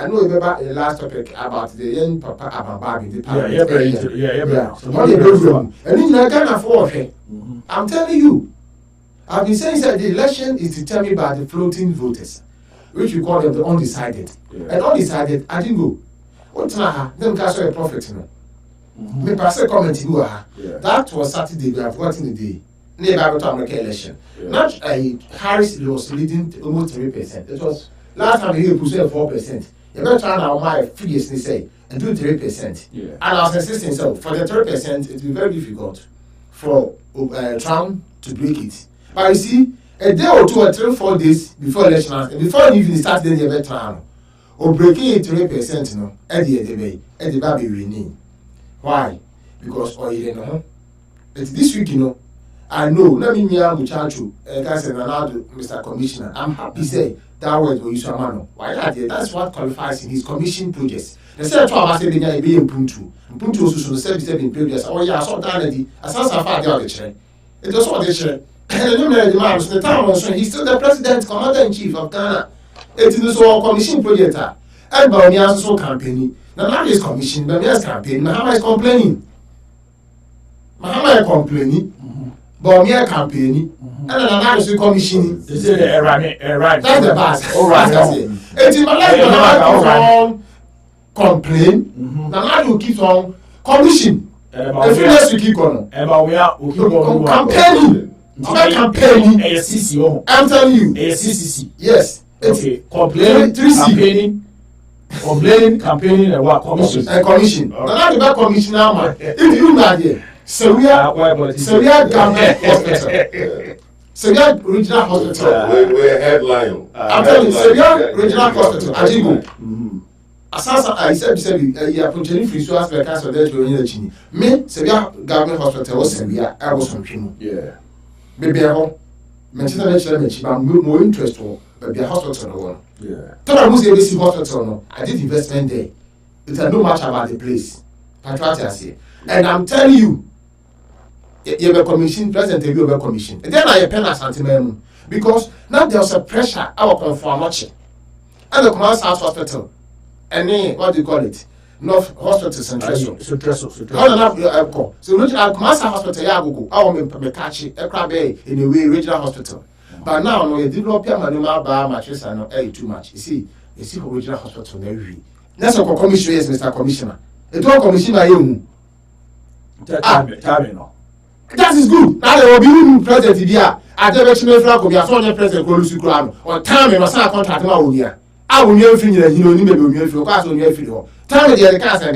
know about the last topic about the young papa Abababi the parent and in Ghana for I'm telling you I've been saying that the election is determined by the floating voters which we call them the undecided and undecided I didn't go what now them cast a prophet no me pass a comment in that was Saturday we have forgotten the day near Bible American election not Harris was leading almost 3%. It was last time he pushed 4%. You better try now my figures they say and do 3%. And I was insisting so for the 3% it will be very difficult for Trump to break it. But you see, a day or 2 or 3 or 4 days before election and before even start then you better try or breaking it 3% no at the baby winning. Why? Because you know it's this week I know let me muchacho Mr. Commissioner I'm happy say that word will use man why that's what qualifies in his commission projects they say to about say be impuntu so say in previous oh yeah so that lady asasa fa dey chere it was what they chere and the man the town so he's still the president commander in chief of Ghana it is so commission project and Bawumia so campaigning now this commission Bawumia's campaign Mahama is complaining Bawumia campaigning and another commission they say right that's the pass all right it's in my complain now you keep on commission if you let to keep on campaigning I'm telling you CCC yes okay complaining campaigning and what commission now the back commission now if you not there Seria Government Hospital. Seria Regional Hospital. We're headline. I'm telling you, Seria Regional Hospital. Ajingo. Asasa, I said, you are putting free so as the cancer there to the chini. Me, Seria Government Hospital was Seria. I was from Chino. Yeah. Maybe I won't mention but more interested, but the hospital. Yeah. Tell I was ABC Hospital. I did investment there. It's no much about the place. That's what I say. And I'm telling you, you have a commission, President, you have a commission. And then I append a sentiment because now there's a pressure our conform much. And the Command South Hospital, and then what do you call it? North Hospital Central. So regional Command South Hospital, I will catch it, a crab in a way, regional hospital. But now, no, you develop your manual bar mattress and too much. You see, original hospital never. That's a commissioner, yes, Mr. Commissioner. It's all commissioner you. That is good. Now there will be president here. At the election, Franco, we are so president Colusu on time, and a contract now here. I will never finish, you know, you feel class on your field. Tell me the cancer.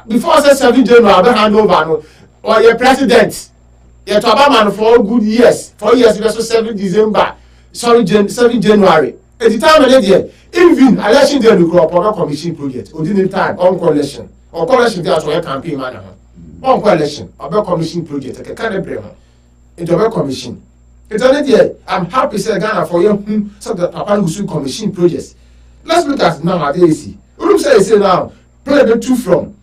Before 7 January, I'll hand over or your president. You're to Obama for good years. 4 years, versus 7 December. Sorry, 7 January. At the time of the year, even election day, we crop on commission project. Or didn't time on coalition. Or coalition, that's why campaign man. On coalition, about commission project, I can't bring into a commission. It's already here. I'm happy, say Ghana for you, so that Papa Gusu commission projects. Let's look at nowadays. Who say now, play the two from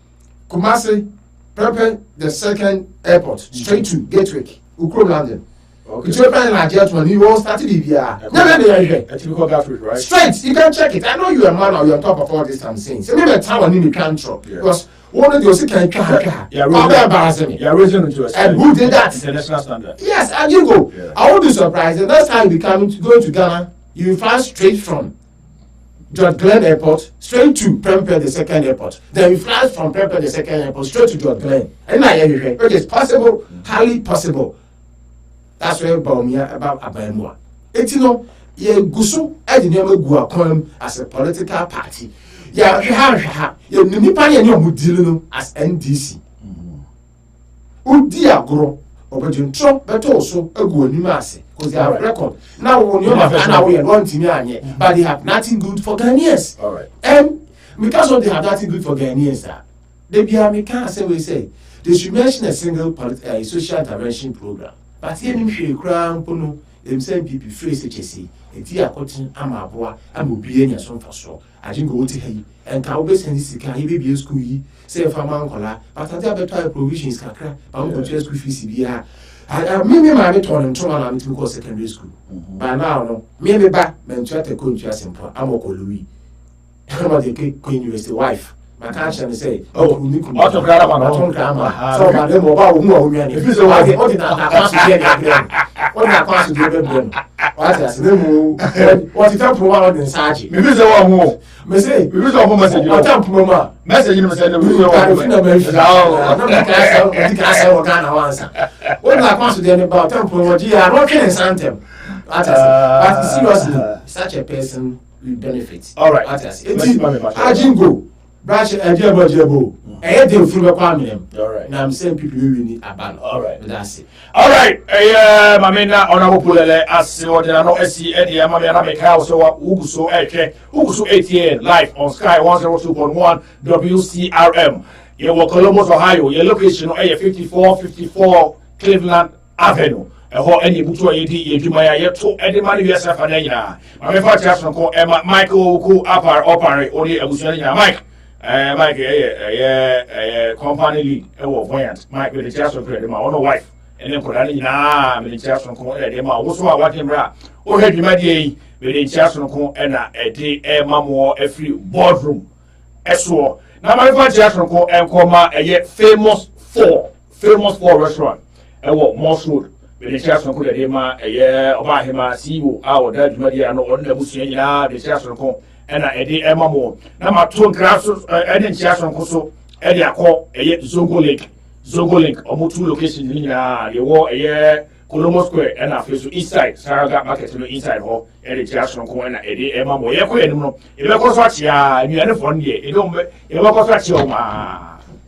Kumasi, prepare the second airport, straight to Gatwick, Ukro London. It's open Nigeria to you all started here. A typical Gatwick, right? Straight, you can check it. I know you're a man or you're on top of all this I'm saying. So maybe a town in the country. Because one of those can embarrassing me. You're raising into a and who did that? International standard. Yes, and you go. Yeah. I won't be surprised. The next time you come going to Ghana, you fly straight from George Glen Airport straight to Prempeh, the second airport. Then you fly from Prempeh, the second airport, straight to George Glen. And it is possible, highly possible. That's where Baumia about Abayamua. It's ye gusu edinema guakom as a political party. Ya nipa ye no mudilo as NDC. Udi agro obedintro beto so agu anima ase because they have record. Now when you have now we want to anye, but they have nothing good for Ghanaians. All right. And because they have nothing good for Ghanaians, they be American say we say they should mention a single social intervention program. But here in the crown pono them same people face HSC. Eti akotin ama aboa ama obiye nya so mfaso Agyengo wote hayi enka wo be send sika he be school yi say farmer nkola but ati abeto provisions kakra ba mo go school fees bia me ma me turn ntoma na me go secondary school by now no me ba me ntwa te ko ntwa simple amoko Louis ama de ko university wife my can't say oh we need to auto grama so ma dem oba wo mu a wo nwa ni fi so wa de o di na pass dey na what na pass dey be what is the name what is that program in Saji me be say one mo me say we be say one message what am program message ni me say no we no can say what kind of answer what na pass dey about am program ji are not in santem but seriously such a person will benefit all right Agyengo branch Ejebo dey free be kwa me all right now I'm saying people we need aban all right that's it all right mamena honorable pulele as ordinary no esi e dey mama na make house so uguso ATN live on Sky 102.1 WCRM ye wo Columbus Ohio ye location no 54 Cleveland Avenue ho any butu ayedi ye dwuma ya yeto edema ni USF ananya mama fa chaso ko Michael ku opare ori abusuani nya Mike Mike company lead Voyant Mike with the chance of credit my own wife and then could any na with the chance of them also a working bra or had you with the chance of a day more every boardroom so now my first chance of a famous four restaurant Moss Road with the chance of a year about him CEO our dad media no on the Busia the chance of and a day Emma Moore. Number 2 grasses, and Jason Coso, Eddie Acco, a Zongo Link, or 2 locations in the war a year, Columbus Square, and a face to east side, Sarah Market to the inside hall, Eddie Jason Co and Eddie Emma Moore. If you look at you and one year, you don't look at your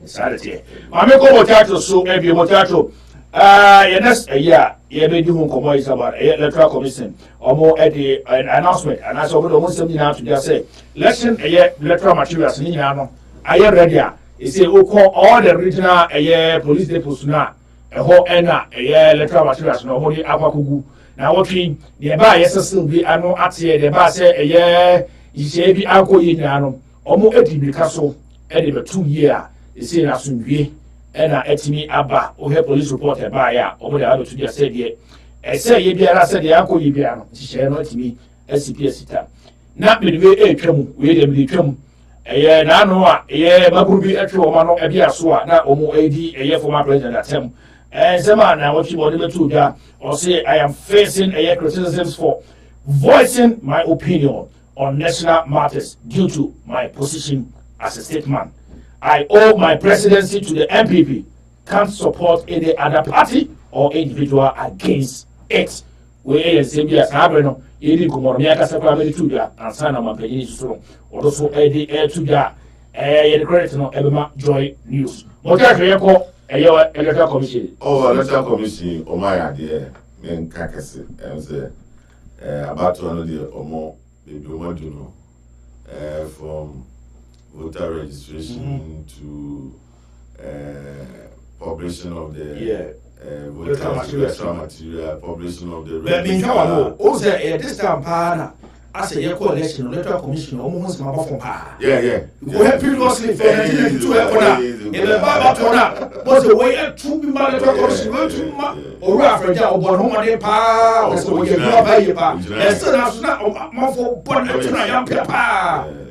Saturday. I make over title so maybe more title. Yes, a year, ye may do compromise about electoral commission or more at the announcement, and I saw almost something now to just say, lesson a year electoral materials in Yano. I am ready. It's a call all the regional a year police depots now, a whole enna a year electoral materials, no holy Abakugu. Now, working nearby, yes, still be I know at the bar say a year, you say be alcohol in Yano, or more at the castle, Eddie 2 year, it's in as soon be. And etimi aba o he police report e ba ya o de ado to dia said ye e say ye biara said ya ko ye biara no hye no etimi SCPS ta na me we e twam we dem de twam e na no a ye maguru bi atwe o ma no e bia so a na o mo edi e ye former president atem Zema na what you want to or say I am facing a criticisms for voicing my opinion on national matters due to my position as a statesman. I owe my presidency to the MPP. Can't support any other party or individual against it. We as Zambia Sabrino, Edi Kumormia Casapra Tuga, and Sana Mampeni Suro, or also Eddie Air Tuga, the credit no Ebema Joy News. What are you electoral commission? Oh, electoral commission, oh my idea, men Kakasi, and say about 200 or more, maybe more, you know, from voter registration to publishing of the voter material, publishing of the register. Also, this time, as a year election, electoral commission, almost my from yeah. We have previously for 1992 in the Baba was the way to be my electoral commission, or Africa, or Bonhoma, was the way you are. And so now, for Bonhoma,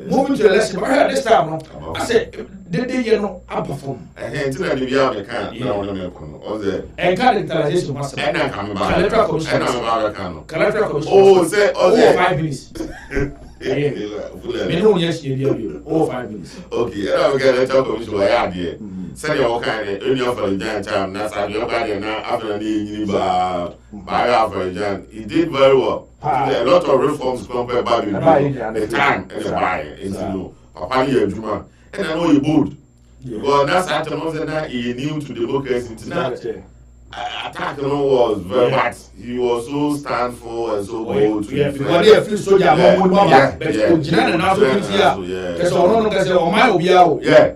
moving to the election, but I had this time, I said, did they, you know, outperform? And until the Biaman can't, and cardinalization must and I'm coming back. Electoral commission, electoral commission. Oh, say, 5 minutes. Me no yes you over 5 minutes. Okay, I will get electoral commission where I did. Send your kind of only offer the giant time. That's how your body now after the by after Jan. He did very well. A lot of reforms compared by the time and the buy into Papa Juma. And I know you bold. Because that's after that he knew to democracy. Attack was very bad. He was so standful and so bold. Yeah, because they feel so yeah. But Ojina now so here. Because ono because o mai obi awo. Yeah.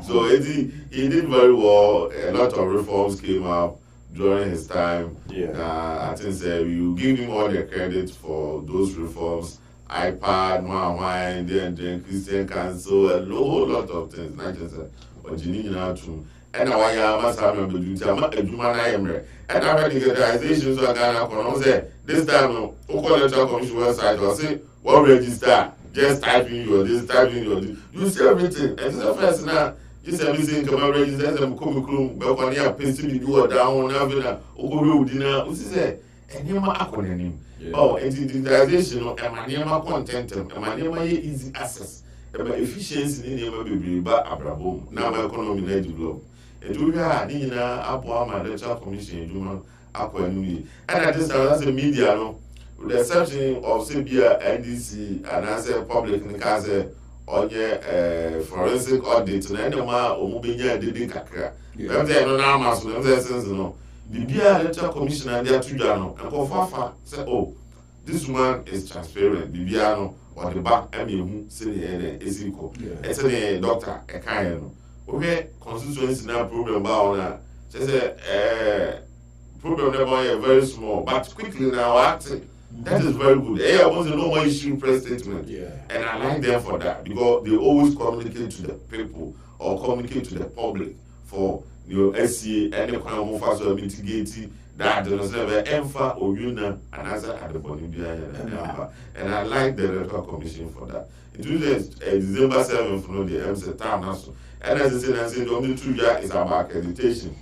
So he did very well. A lot of reforms came up during his time. I think you give him all the credit for those reforms. iPad, wine, then Christian Council, a whole lot of things. Not just what you need now to. And now I must have a duty. I'm not a human. I am there. And I read the organization so I can say this time, electoral commission website or say what register. Just type in your this, type in your this. You see everything. And this is the first now. Just everything come out register. Them come clone. But when you are pasting the door down, now you dinner. What is it? And you are acronym. Oh, and digitalization, and content, and easy access, and efficiency in your baby, but abrabo. Now my economy need to develop. And we are in my electoral commission, human aquanui. And at this time, as a media, no, with the exception of CBA, NDC, and as a public Nikase, on your forensic audit, and any more, or moving your didn't kakra. I'm there, no, now, so there's no. The BIA electoral commissioner there to Jano and Kofafa said, oh, this one is transparent. The BIA or the back who say the Esiko. It's a doctor, a kind. Okay, constituency now problem about now. She said, problem never very small, but quickly now acting. That is very good. I want to know more issue press statement. And I like them for that because they always communicate to the people or communicate to the public for your SCA any kind of move to mitigate that Emfa or Yuna and as at the Bolivia and I like the electoral commission for that. It was December 7th from the MC Town also. And as I said, the only 2 years is about accreditation.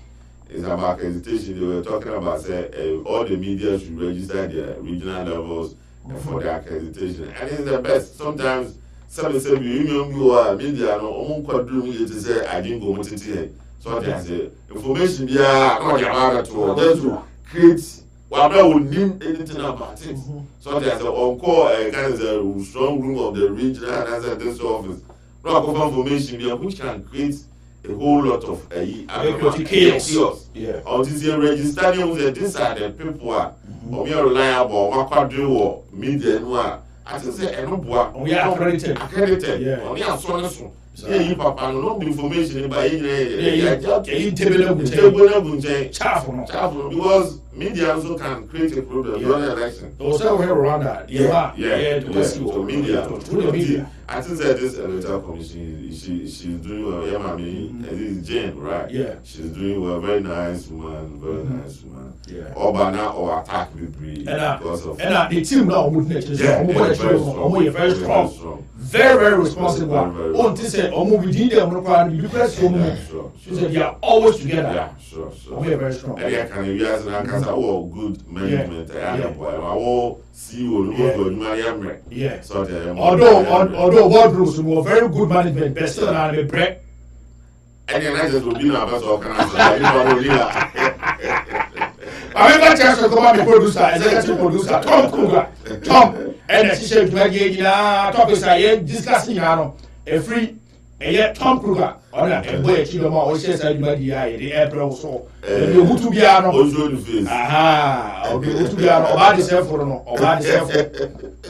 It's about accreditation. They were talking about say all the media should register their regional levels for their accreditation. And it's the best. Sometimes some union media no quadroom to say AGYENGO. So there's information there, not about it, just to create what I would need anything about it. So there's an on-call kind of a strong room of the regional and this office. Not information there, which can create a whole lot of chaos. Until you register them, these are the people are reliable, or media. I think say we are accredited. We are so. Yeah, papa, no information about because media also can create a problem during election. Also, we have Rwanda. So media. I think that this electoral commission, she's doing well. Yeah, I mean, this is Jane, right? Yeah. She's doing well. Very nice woman. Yeah. Obana or attack me because of. And the team now very strong. Very responsible. On to say, within them, you press so they are always together. Yeah, sure. We are very strong. And yeah, can you guys good management? I see you. Yeah. So although boardrooms were very good management, but still not a break. And then I just will be now about to organize. I remember chance to come out the producer, executive producer, Tom Kruger. Tom, and the chief topics are discussing a free, Tom Kruger, or a boy, Chidoma, says the April so. You go to be also the face. Aha, or go to be about yourself for no, about yourself.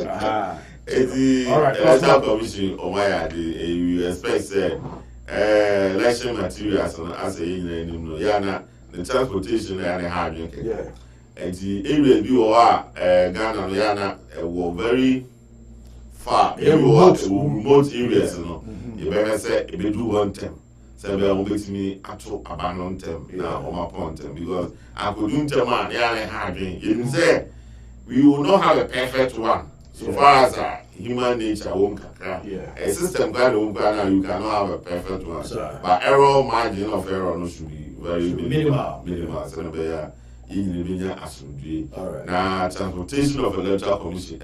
Aha. All right, electoral commission, you expect election materials as a Yana. The transportation and having and the area you are Ghana Yana were very far remote areas you better say if they do one term so they will make me actual abandon them now on my point because I could do them and Yana having you say we will not have a perfect one so far as human nature won't a system you cannot have a perfect one but error margin of error no should be very minimal. So now transportation of electoral commission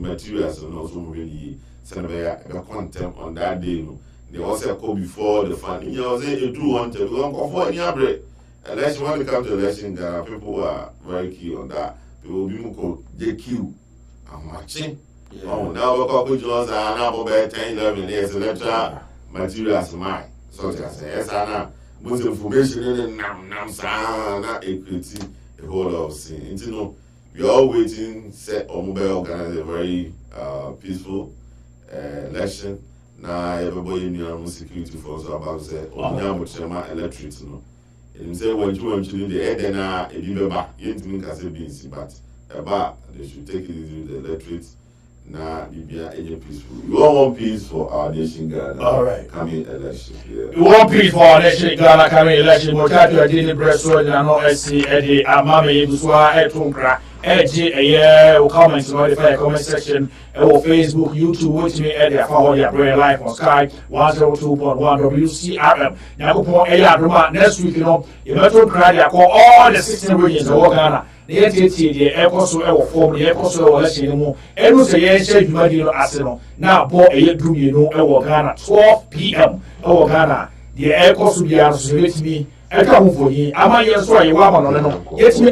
materials and also really content on that day. They also call before the fund. You know, say you do want to go for any break. Election when it comes to election, people are very key on that. People will be more JQ and matching. Oh, now we call Jones and now about 10, 11 years electoral materials mine. So I say, yes, I know. Most information in the equity a whole lot of things. You know, we are all waiting, set or mobile organize a very peaceful election. Now everybody in security force about to say, electric, you know. And say when you want to do the head and a be back, you think I say beans, but they should take it into the electric. Nah, be peaceful. You want peace for our nation, Ghana. All right. Coming election. Yeah. You want peace for our nation, Ghana coming election. But that you are doing the press so you are not SC Eddie Amami Buswa Etunkra Eddie comments on the comment section or Facebook, YouTube with me Eddie for your prayer live on Sky 102.1 WCRM. Now go for next week, you know, you better cry all the 16 regions of Ghana. The air form the air election and say yes, now boy a do you know Ghana 12 p.m. Ghana the air course will be associated me I come for you. Am I yes why you want yet me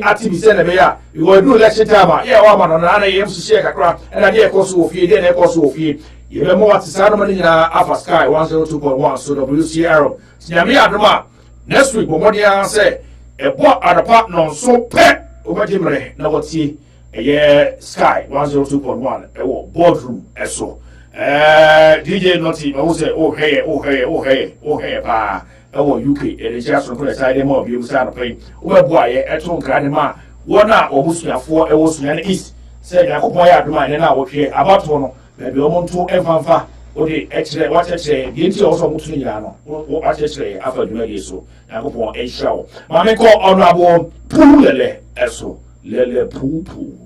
active send a you will do election time yeah woman on an AM to share a crap and I course of you then course of you you remember what is ceremony in Alpha Sky 102.1 so WCRO Siami Adoma next week what do you say a boat at a partner so pet over Jimmy. Now what's he? A year Sky 102.1 a boardroom so DJ Notty I will say oh hey pa UK and it's just from the side of you start playing where boy at home grandma one hour almost 4 hours in the east said I could buy out mine and I will hear about one maybe almost 2 ever o de extra what extra the nti also mutu nyina no o extra afa dwuma ye so na go pon ehia wo ma me ko honorable pulele eso lele pupu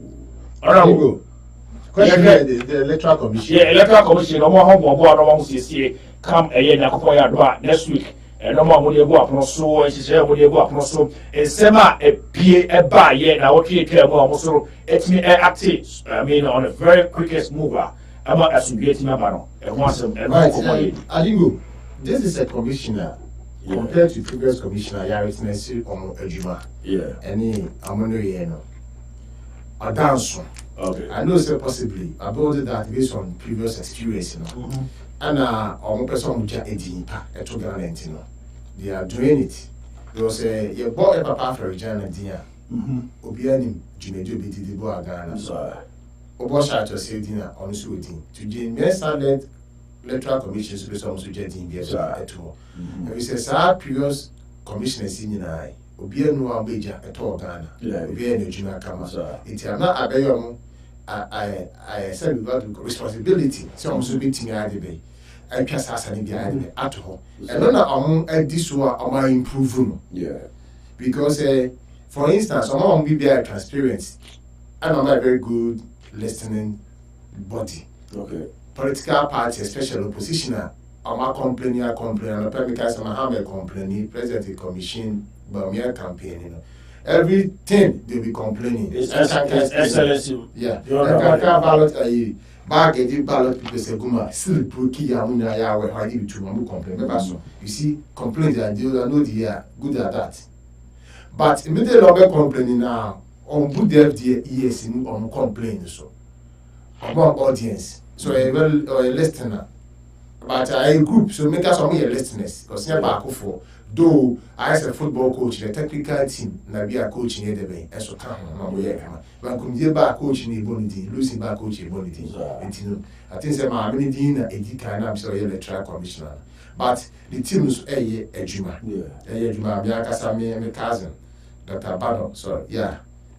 honorable question the electoral commission yeah electoral commission no mo ho bo no mo siesie come eye na ko ya do next week no mo mo de go apono so ehia mo de go apono so esema epie eba ye na wo twe twa mo so etimi active I mean on a very quickest mover ama asubiyeti mabano Adingo, this is a commissioner compared to previous commissioner Yarisness on Ejuma. Yeah. Any Amono Yeno. A dance. Okay. I know so possibly about that based on previous experience, you know. And on person which are edinpa at 2019. They are doing it. Because you bought a papa for a Jana Dia. Obiani Jumejo Biti de Boagana. Obosha to say dinner on Sweden. To the standard electoral commission to some suggesting the at all. And we say, previous commissioners in I obi enu abeja eto Ghana obi enu juna kama it am not abeyom I said we got responsibility so am so betimi ade be atwa sasa ni bia ade ato ho eno na am adi so am improve no because for instance am be transparent and I'm a very good listening body. Okay. Political party, especially opposition, I'm complaining, and because I'm complaining, president commission, but me campaign, you know. Everything they be complaining. It's excellency. Yeah. The ballot, bag a ballot people say, "Guma, still proki amuna ya we hadi bitu mamu complain." You see, complaints and they know they are good at that. But immediately I'm complaining now. On good FDS on complain so about audience so a listener but a group so make us some listeners because never back for though I as a football coach the technical team na be a coach in the way so can no we come but come dey back coach in bonity losing back coach in bonity I think say my many din na edi kan am so electoral commissioner but the team is ejuma ejuma be akasa me cousin Dr. Bano so yeah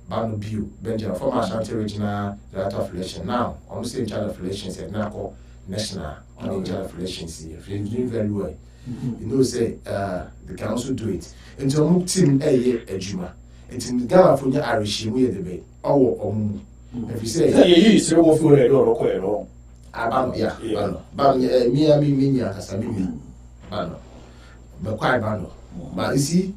Bano Biu, Benjamin, former Ashanti Regional Director of Relations. Now, almost in charge of relations, and now national in charge of relations. If you're doing very well, you know, say they can also do it. And to move team a Juma, and in Ghana for your Irish, we debate. If you say, you say, what for a door or wrong. Bano, yeah, Bano, me, Casamini, Bano, but quite Bano. But you see,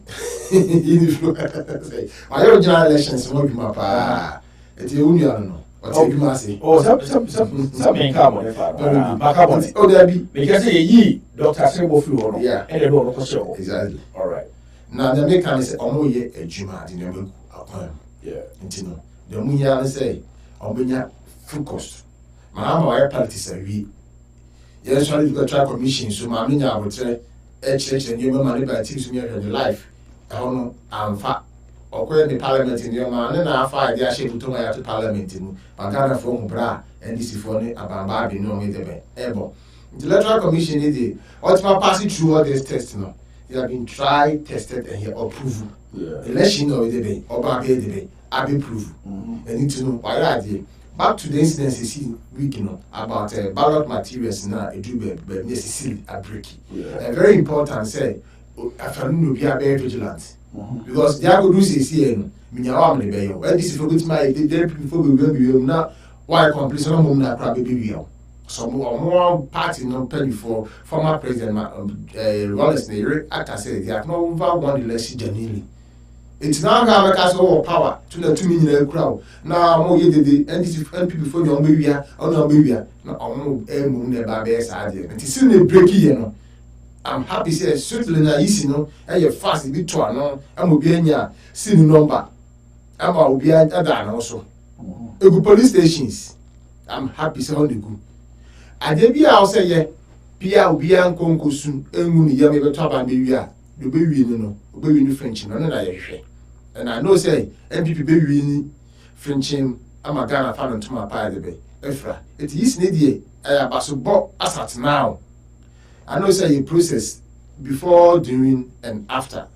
my original elections won't be my pa. It's a union. What you must say? Oh, something come on. Oh, there be because ye, Dr. Sebo Flu, yeah, and a door show. Exactly. All right. Now, the American say, oh, yeah, a Juma, the number of yeah, and the Munya say, oh, when you're focused. My mama, politics are we. Yes, I got try commission, so my mina would say. Church and you money by teach me in life. I don't know, I'm fat. Or when the parliament in your man, and I find the actual to my to parliament in Pagana from Bra and this is funny about Barbie no me the ever. The electoral commission is the ultimate passing through all this test now. They have been tried, tested, and here approved. Election or the day, or Barbie the day, I be approved. And need to know why I did. Back to the incidents you see week about ballot materials now it do be necessary a break. Very important say afternoon be very vigilant because they are going to see minyawa me be when this is for good my they before we will be now why completion of na crab be some more party no penny for former president Wallace Nere aka say they have not over won the election genuinely. It's now have a power to the 2 million crowd. Now, more ye the NDC before your baby, or no baby, no, never bears idea. And it's still a break, you know. I'm happy, say, certainly, easy, no, and you're fast, a bit to no, and will be in your sin number. I'm will be at that also. A good police stations. I'm happy, so only good. I did be I'll say, yeah, Pia will be uncle soon, and when you have a top and baby, the baby, you know, baby in French, and I and I know say MPP baby French I'm a Ghana fan to my pie the bay. Efra, it is needy basso as at now. I know say a process before, during, and after.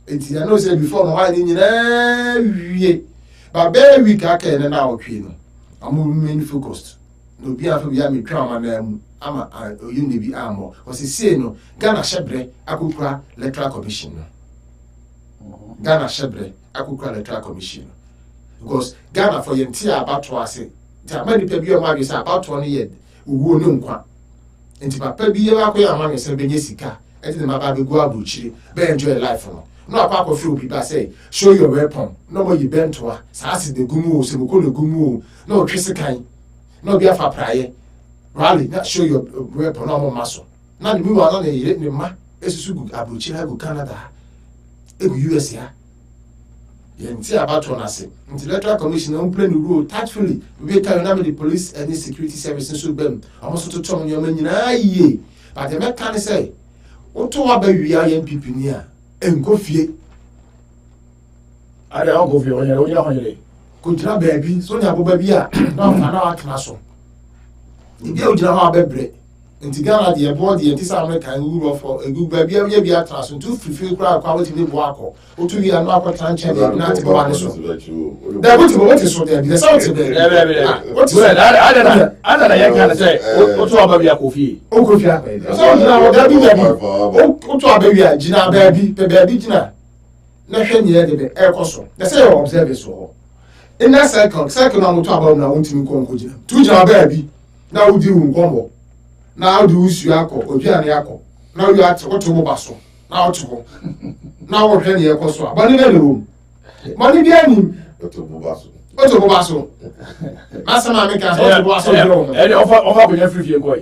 It I know say before why in but very weak I can now queen. I'm moving focused. No be after we have me crown and I'm a uni armor. Was he say no Ghana Shebre Akukra Electoral Commission. Ghana Shebre Akukra Electoral Commission. Because Ghana for your tea about to say, many people are say about 20 years, who will know. And Papa be a man is a Benyesica, and the Maba go abuchi, be enjoy life. No apart of few people say, show your weapon, no more you bend to her, Sassi the Gumu, Simukolo Gumu, no Trisikai, no be a prayer. Rally, not show your weapon, no more muscle. Now the move on a ma, it's good abuchi, go Canada, USA. You see about one say. The Electoral Commission on play the rule tactfully. We can name the police and the security services so them. Almost to turn your men ye. But the man can say, what to about you are young people near and go fear. I don't go for your holiday. Could you baby? So now, baby, no, I know I can also. If you don't have a baby, nti Ghana de ebo de ntisa America rule of a good baby be attraction to fulfill crowd quality we bo akọ otu wi anu akọ tranche be na te bo ane so da what is so there the sound be what is ada ya kan say otu aba bi akofi okofi akọ so na da bi otu aba bi agina ba bi pe ba bi gina na hwe ne de be ekoso the say observe so in that cycle na otu aba na wontimi konko gina tu gina ba bi na udi hu nkombo na udi usu akọ obi ane akọ na udi atoto mo baso na oto na wo hwe ne ekoso abani na lewo mani bi ani oto mo baso masama me ka oto mo baso e de ofa ko nya frifie ko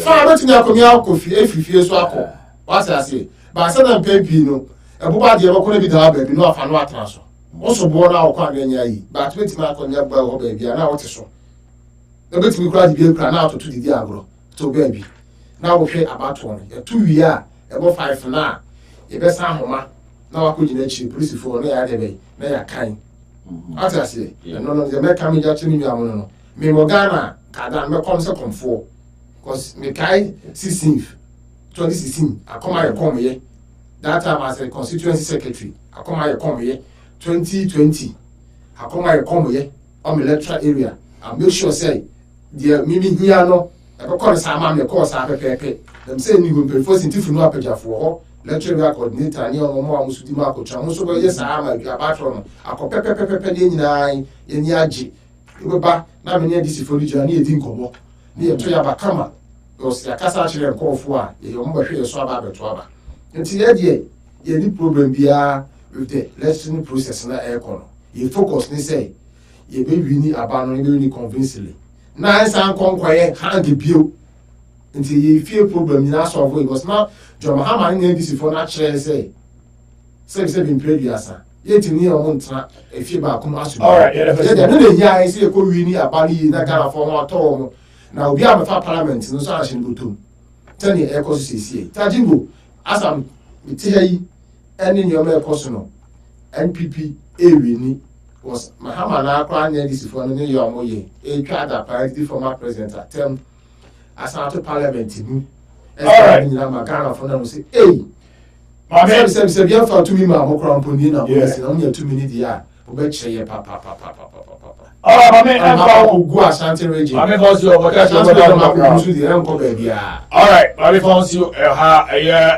fa betu nya ko nya akofi efifie so akọ wasa ase ba asa na mpempi no ebuba de eboko na bi da ba bi no afa no atra so oso bo na akọ anya yi ba betu na akọ nya ba ho ba bi na wote so na betu mi kura di bi kura na atoto didi agro to baby na wo hwe abato no ya tu wi a ebo 5 na ye be san homa na wa ko gina chi police for na ya de be na ya kan ata se no ze me kam ja chi mi amono no me mo Ghana ka da me kom se komfo cause me kai 16 2016 akoma ye kom ye that time as a constituency secretary akoma ye kom ye 2020 akoma ye kom ye on electoral area and make sure say the mimi here no ekọ sa ma me ko sa pepepe dem say ni go perforce intifu no apejafo ho lecturer coordinator ni omo amusu di ma ko twa mo so be sa ma bi abatro no akọ pepepe ni nyina ye ni agi ibeba na me ni disi foli jani edi nkomo ni eto ya bakama o si akasa chire nkofo a ye mo behwe so aba beto aba nti ye die ye ni problem bia with the election process na e kono ye focus ni say ye be wini aba no be wini convincingly na nsan konkwaye hang bio nti ye fie problem ni na solve because now John Mahama ni ndisi for na chere say bin previous ye tini o montra e fie ba ko asu all right yeah no dey here say ko wi ni aba ni na Ghana for mo to na obi am fa parliament no so ahye botom tani e ko so sie tajimbo asam ti hayi eni ni o me ko so no NPP ewi ni was Mahama na akwa anya this for no yo amoye e twa da party former president atem asanto parliament ni all right ni na makana for na say eh ma be se bien fa to mi ma mo kra mponi na mo se na nya 2 minutes ya o be kire ye pa all right ma me fa go Ashanti region ma me for you o ka so go ma ko su di enko be bia all right ma me for you ha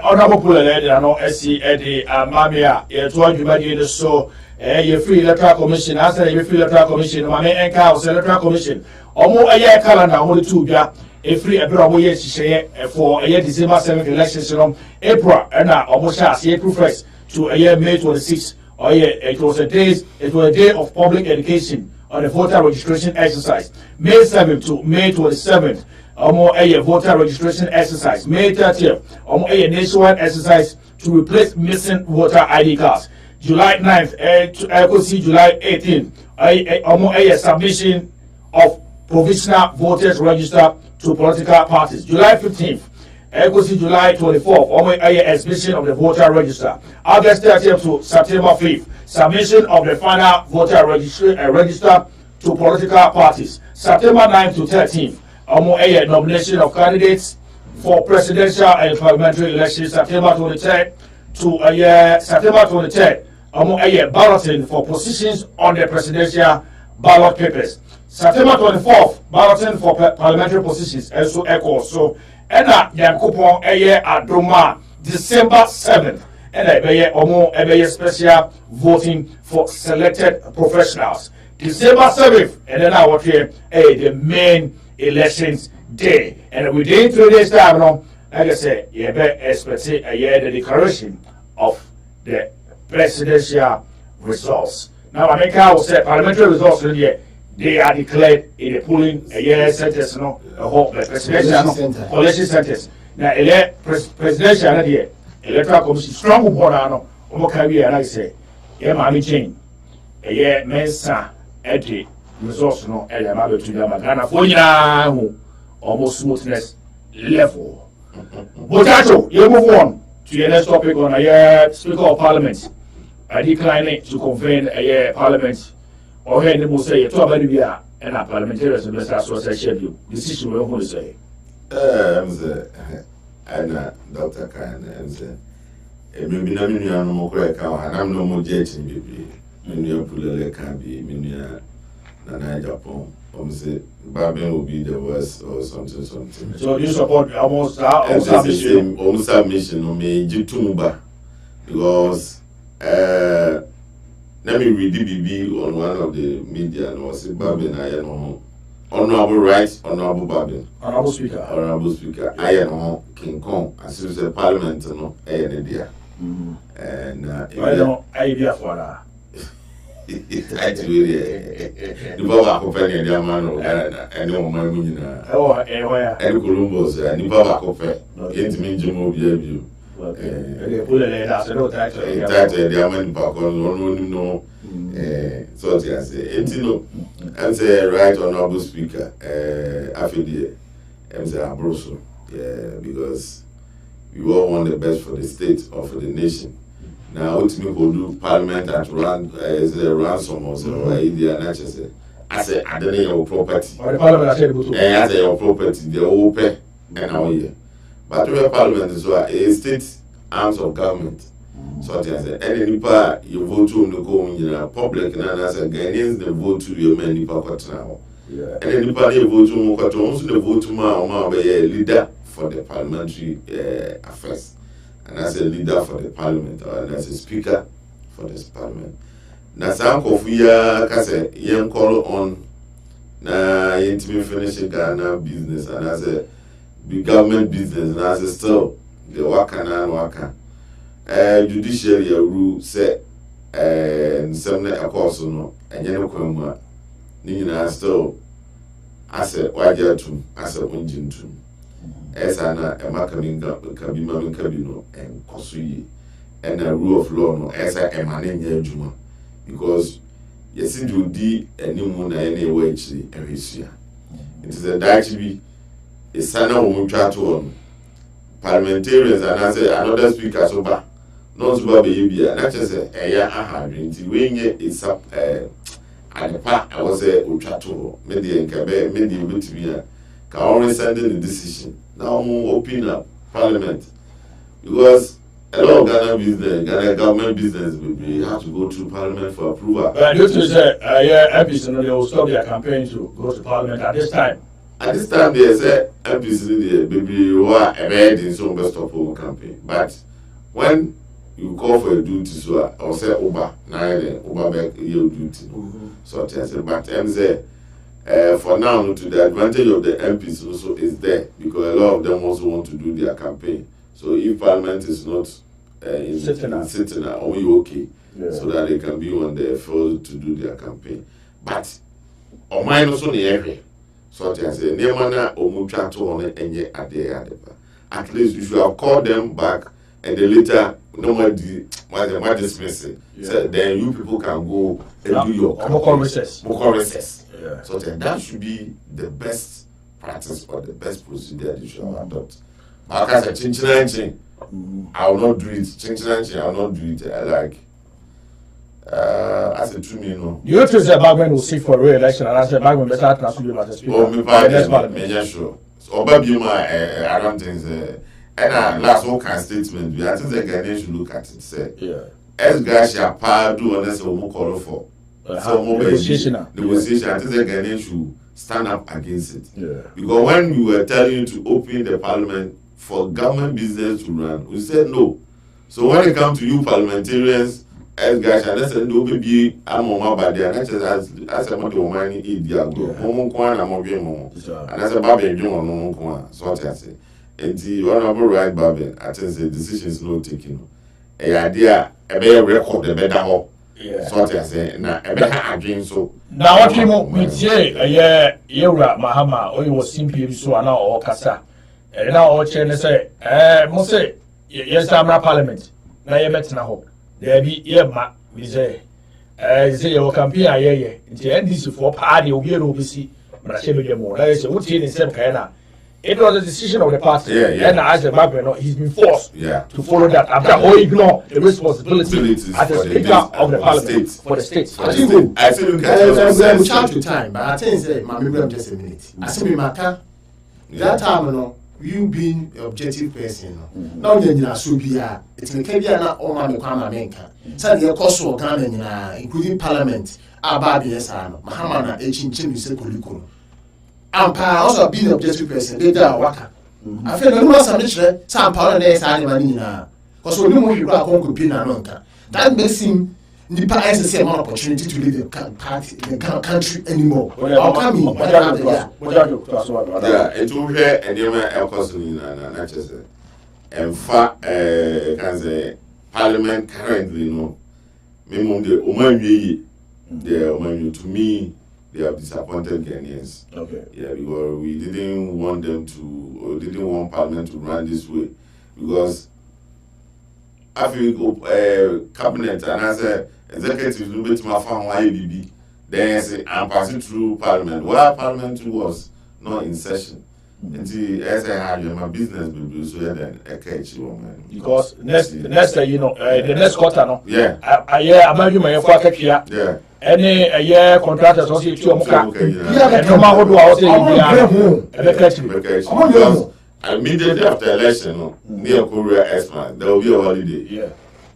honorable pull le no SC edi amamia ye to adwuma di so ye free electoral commission as ye free electoral commission ma me enka o electoral commission omo ye calendar ho tu bia e free ebro omo ye hihye for ye December 7th elections from April and omo sha April 1st to May 26th or it was a day of public education on the voter registration exercise. May 7th to May 27th omo voter registration exercise. May 30th omo nationwide exercise to replace missing voter ID cards. July 9th to see July 18th omo submission of provisional voters register to political parties. July 15th see July 24th omo exhibition of the voter register. August 30th to September 5th submission of the final voter register to political parties. September 9th to 13th omo nomination of candidates for presidential and parliamentary elections. September 23rd to September 23rd balloting for positions on the presidential ballot papers. September 24th balloting for parliamentary positions and so echo so ena yankopon adoma December 7th and omo special voting for selected professionals. December 7th and then our the main elections day, and within 3 days time no like I say you be expect the declaration of the presidential results. Now America will say parliamentary results here they are declared in the polling centers no presidential election centers. Now presidential here electoral commission strong border no omo ka wi like say yeah mami chain mensa edi results no ma betu na Ghana for nyina ho almost smoothness level. Botato you move on to the next topic on Speaker of Parliament declining to convene Parliament or hear the most say to abadi bia and parliamentarians and ministers so say schedule decision we want to say Ana Dr. Khan maybe na me nua no mo kra ka wa na no mo je chin bebe me nua pulele ka bi me nua na Japan say Babin will be the worst or something. So you support almost mission on me Jitumba because let me read the BB on one of the media and was Babin I know Honorable Rights, Honorable Babin. Honorable Speaker. I know King Kong as you say Parliament no idea. And I don't idea for that. Actually, the Baba company and the man of Canada and no man winning. Oh, and Columbus and the Baba company. Can't mean Jim of you. The Aman Pakon, no, so I say, and I'm say, right honorable speaker, affiliate, I'm say, Abroso, because we all want the best for the state or for the nation. Now, ultimately, we do parliament at ransom or so. I say, I don't know your property. Or the parliament, I said, I say your property, the open and all here. But the parliament is a state arms of government. So I say, any nipa you vote to go in the public, and I say, Ghanaians they vote to your man nipa now. And nipa they vote to Mokato, the vote to my leader for the parliamentary affairs. And as a leader for the parliament, and as a speaker for this parliament. Now, some Kofuya Kase, young call on na intimate finishing Ghana business, and as a big government business, and as a still the waka and waka. Judiciary rule say, and some of course, no, and Yanokoma, Nina still as a Wajatum, as a Unjintum. Esana Emakaminga Kabima Kabino and Kosui and a rule of law no Esa Emanenya Juma because yes it will be a new moon anyway every year. It is a dietary a sana woman on parliamentarians and I say another speaker soba not to baby and I just say a ya aha drink when it's up at the park I was a uchato media and cabe media with me can only send in the decision. Now open up parliament because a lot of Ghana government business we have to go through parliament for approval. But you say MPs they will stop their campaign to go to parliament at this time. At this time they say MPs baby who are in some best of home campaign. But when you call for a duty so or say Uber back your duty. So I say but I'm say for now, to the advantage of the MPs also is there because a lot of them also want to do their campaign. So if Parliament is not sitting only okay, so that they can be on the field to do their campaign. But on mine also the area. So I say, Nemana Omuchato on it and yet at the at least you should have called them back and the later nobody dismiss it. So then you people can go and do your campaign. recess. Yeah. So that should be the best practice or the best procedure you should adopt. But I said, I will not do it. I will not do it. I like. I said to me, no. You think the Bagman will seek for re-election, and I said Bagman better not to be as a speaker. Oh, me sure. So, baby, I don't think and last one kind statement. I think the Ghanaians should look at it. Say, as guys shall do unless we call for. So negotiation. I think the Ghanaians should stand up against it. Because when we were telling you to open the parliament for government business to run, we said no. So when it comes to you parliamentarians, as guys, and I said no, maybe I'm on my body, and I said as a matter of money, eat the agro. And I said Babi and John on Kwan. So what I say, and the honorable right Babi, I think the decision is not taken. A idea, a better record, the better hope. So what I say, now again so. Now what you want say, Yura Mahama, or you was simply so an hour or Cassa. And now all chain say, Mose, yes, I'm not parliament. Now you met now. There be ma, we say, say your campaign, it's the NDC for party, or you will see, but I say more. That is what in same kind. It was a decision of the party, and as a member, he's been forced to follow that after or ignore the responsibility as the speaker of the parliament for the state. I think we time, but I think say, my just a minute. I say, Maka, That time, no, you being an objective person, now you're so be it's a Kebia or Mamma Menka. Sunday, a cost of Ghana, including Parliament, Ababias, Mahamana, Chin, Sekuluku. And also being an objective person, they are waka. I feel no master, some power and air money now. Because when you move, you are going to be Nanonka. That makes him. Nipa has the same opportunity to lead the country anymore. How come he? Yeah, it will be a different economy and just in fact, can say Parliament currently no. Minimum the Oman to me they have disappointed Ghanaians. Okay. Yeah, because we didn't want them to, or didn't want Parliament to run this way, because I feel cabinet and I said executive will be to my farm YBB. Then I say I'm passing through Parliament. Why Parliament was not in session? Until as I had my business will so then I catch you man. Because next the next quarter no. Yeah. I'm not my for here. Yeah. Any a year contractors also to Omuka. Yeah, no matter what I say you immediately after election, near Korea Xmas, there will be a holiday. Yeah.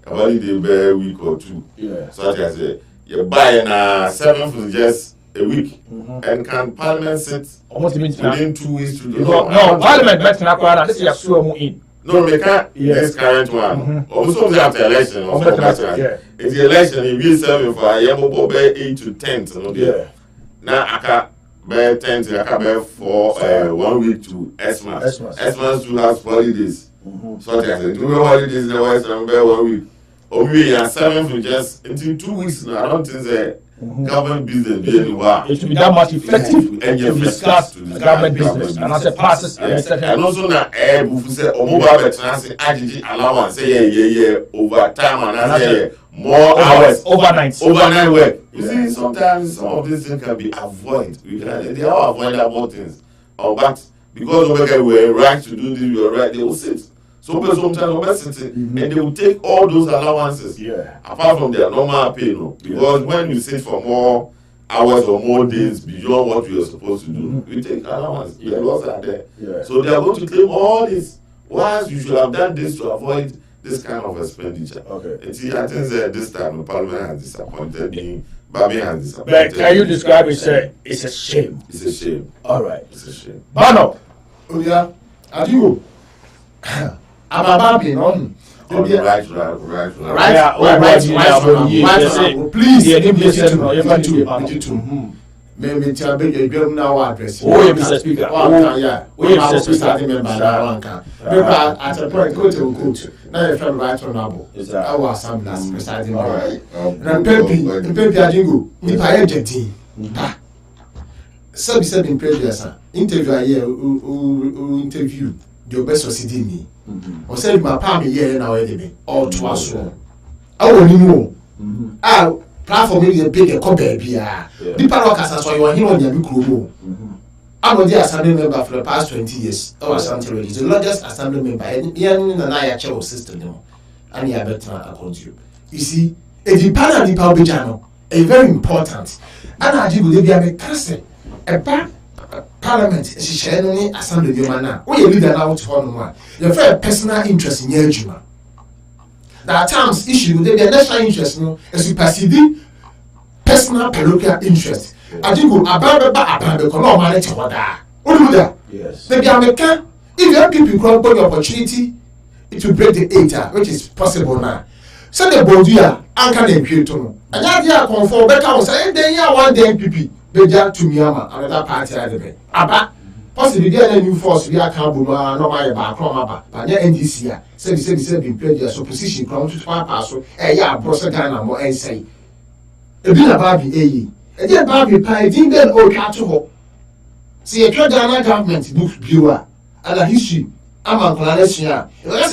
A holiday by a week or two. Yeah. Such as you buy 7th is just a week. And can Parliament sit within 2 weeks to do no, Parliament met na this is so in. No, we can't. This current one. Also after election. It's the election, it will serve for a year 8 to 10. Yeah. Now I can't. By 10 I come back for 1 week to Xmas. Xmas to have holidays. So I said, 2 holidays in the West and 1 week. Or we are 7th to just until 2 weeks now. I don't think the government business be anywhere. It will be that much effective and you discuss the government business. And as a passes and also now we say mobile say AGYENGO allowance say over time and I say more hours overnight work. You see, sometimes some of these things can be avoided. They are avoidable things. But because we are right to do this, we are right, they will sit. So sometimes and they will take all those allowances apart from their normal pay. No? Because when you sit for more hours or more days beyond what you are supposed to do, you take allowance. The laws are there. So they are going to claim all this. Whilst you should have done this to avoid this kind of expenditure. Okay. And see, I think that this time the Parliament has disappointed me. Babi has disappointed. But can you describe it? It's a shame. It's a shame. All right. It's a shame. Bano. Oya, AGYENGO. Abababi no. Right. Please. Me tell me you now address. Oh, you Mr. Speaker. Yeah. We are Mr. Member Wanka. At a point go to. Now you feel right honorable. Our assembly as presiding. All right. And Pepe AGYENGO. If I ejecting. Said in previous interview here interview the best succeeding me. O said my palm here now all to us. I won't know. Platform is a big copy. People work as you are here on your group. I'm not the assembly member for the past 20 years. Our assembly is the largest assembly member in the Naya system. And you are better according to you. You see, a dependent Pabijano, a very important. And AGYENGO will be a castle. A Parliament is sharing assembly. We leader now to one. You feel personal interest in your juma. There are times issue with the national interest as you perceive personal parochial interest. AGYENGO about no manage what yes. Maybe American if young people can get the opportunity to break the 8 which is possible now. So the Bodia and can impute to and that conform better say then you one day MPP beja to Myanmar another party aba possibly get a new force we are Kabuma no my back but near NDC said been played their opposition crown to pass so yeah process Ghana more and say a bit about the and then Barbie Pie didn't then old catch see a Ghana government book viewer and a history I'm a let's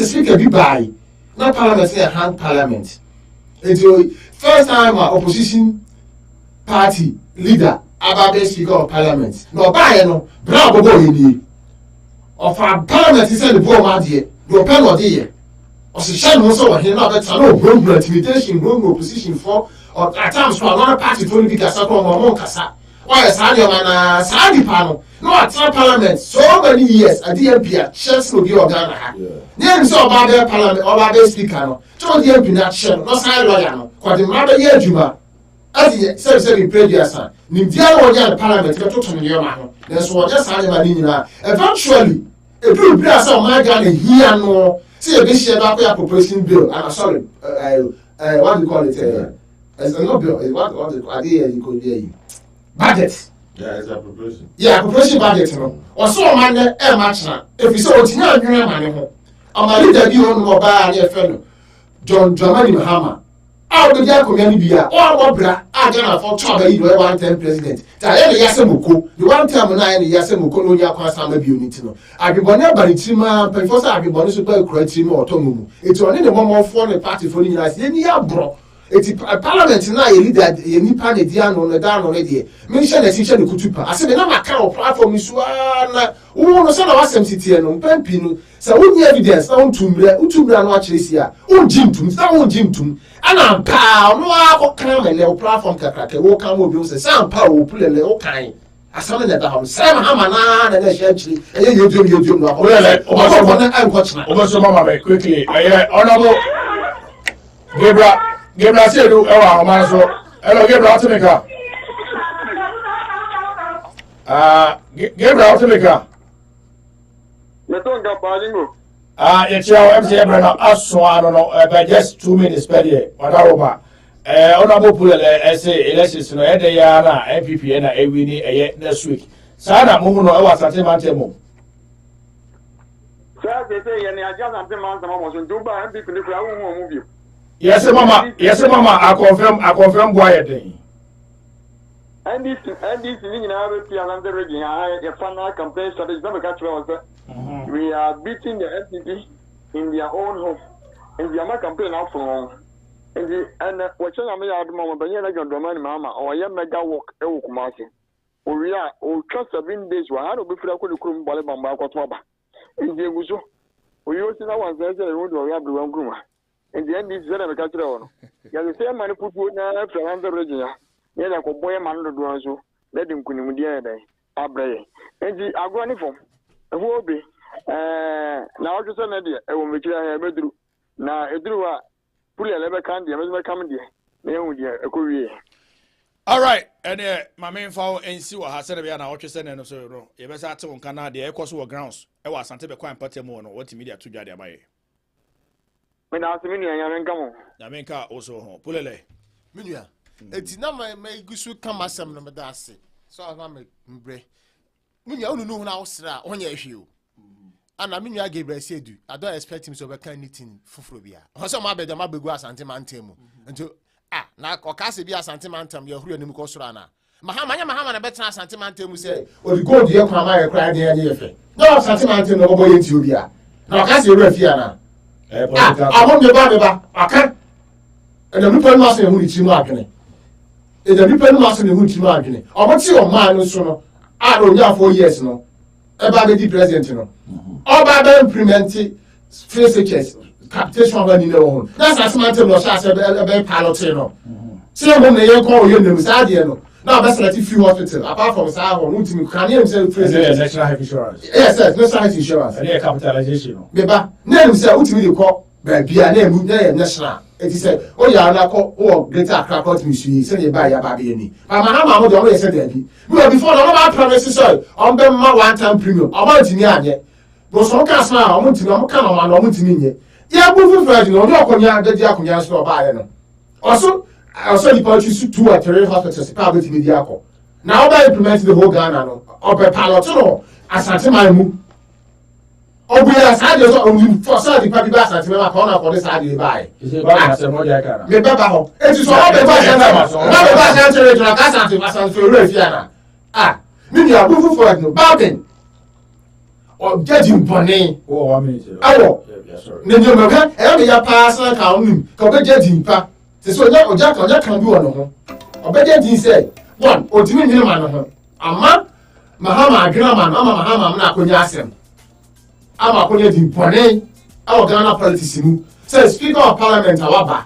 speak a bit by not parliament say a hand parliament until first time opposition party leader Ababe Speaker of Parliament. No buy no bravo go in of our parliament is the poor man here. No pen or there. Or se shame also here now better no intimidation, no opposition for or at times for another party to only be kasa from kasa. why Sadio Mana, Sadi Pano, no at parliament so many years, a DMP, Chess will be Ghana. Near so about their parliament or about their speaker, no, so the MP not shell, no side lawyer, for the mother year Juma. As he said in previous son, Nindia or the parliament, the total year man, that's what just had Manina. Eventually, a good brass of my gun here no, see a bishop about the appropriation bill, I'm sorry, what do you call it? As a no bill, what idea you could hear you. Budget. Yeah, it's appropriation. Yeah, appropriation budget. No. Or so man, match now. If you say what you know, you're money. I'm a leader, you own mobile and your fellow. John Dramani Mahama. Out of the community, or Wabra, I don't know for trouble, you were 1 time president. Tell the Yasamuko, the 1 time when I and Yasamuko, no, your constant unit. I've been born by Tima, before I've been born super creative or Tomu. It's only the one more foreign party for the United States. Bro. It's a parliament now. You lead that you need pan on the down already. Mention a teacher kutupa. I said, "No, I can't platform is one. Who knows how to city and Pempino? So, we evidence down to me. Utumra no actually here. Jim Tum, down Jim Tum. And I'm pow. No, I come a little platform. Kaka, walk on will be some power. Pull a little kind. I saw that the house. Sam Hamana and actually, you do not. I'm watching. Almost a moment quickly. Honorable Gabriel said, "Oh, man, so hello, Gabriel Timika. Gabriel Timika. It's your MC Brenner. I don't know, but just 2 minutes per day. Whatever. Honorable Pull, say elections no every year na MPP na winning next week. Sana mumu no ewa sante mantemo. Sir, they say you are just sante mantemo so do ba MPP ni kura wo mu bi. Yes, Mama. Yes, Mama. I confirm. Why thing. And this in our another region. A final campaign strategy. We are beating the NPP in their own home. And the American campaign out from and what's on me at the moment, but you're not going to remind Mama or a mega walk. We are 7 days. I don't be free. I could come by Bamba. In the Uzo, we used to know one day the road where we have the wrong room. In the end, this is very catch on. You have the same money put after another region. Yes, I could boy a man to do so. Let him come in the day. Abre. And the agoniform. A will be. Now, just an idea. I will make you a bedroom. Now, a drew a pull a level candy. I must come in there. A courier. All right, and my main foul and see what has said about our send and so. You best have to on Canada, the echoes were grounds. I was something quite patemo on what media to judge by. When I was in Yamenka also Pulele. Minya. It's not my gusu come as some number that's it. So I'm a break. Minya only know when I was on your issue. And I mean, you gave a said, I don't expect him to be anything for Frobia. Also, my bed, my big was antimantemo. Until now, Ocasibia Santimantam, your real name Cosrana. Mahama, better Santimantam say, or you go to your Pamaya crying here. No, Santimantam, no boy into you. Now, Cassie Refiana. I want the Baba. I can't. And the people must know who it's marketing. The people must know who it's marketing. Or what's your man, so I don't know 4 years no. About the president, no. All by the implementing free searches, capitation of any own. That's as much as I said about Palotino. See, when they call you, no. Now, that's like a few hospitals, apart from Sahara, Mutim, can you say president? National health insurance. Yes, national health insurance. And their capitalization. Beba, name say ultimately call be a name national. It is said, oh, you are not called or greater crackpot mystery, send you by your baby any. But my mama always said that. Before all our promises, sorry, on them my 1 time premium. I want to near. But some cast now, I want to know, come on, I want to mean. Yeah, moving for you, no, Konya, the Diakonia store by. Also, the purchase 2 or 3 hospitals, probably Mediaco. Now, by implementing the whole Ghana, or by Palotino, as Santimamu. Oh, we are sad for certain party bass at my corner for this idea by. Is it about a Mojaca? Maybe it is all the bus and to Rafiana. Ah, meaning you are moving for it, no bargain. Or judging Bonnet. Oh, I mean, oh, yes, sir. Ninja, every personal count, come judging pa. So Jack can do one. Or better, he said, one, or Timmy Hillman. A man, Mahama, Grandma, Mahama, Nakunyasem. I'm a colleague in Pone, our Ghana politician, says Speaker of Parliament, Awaba.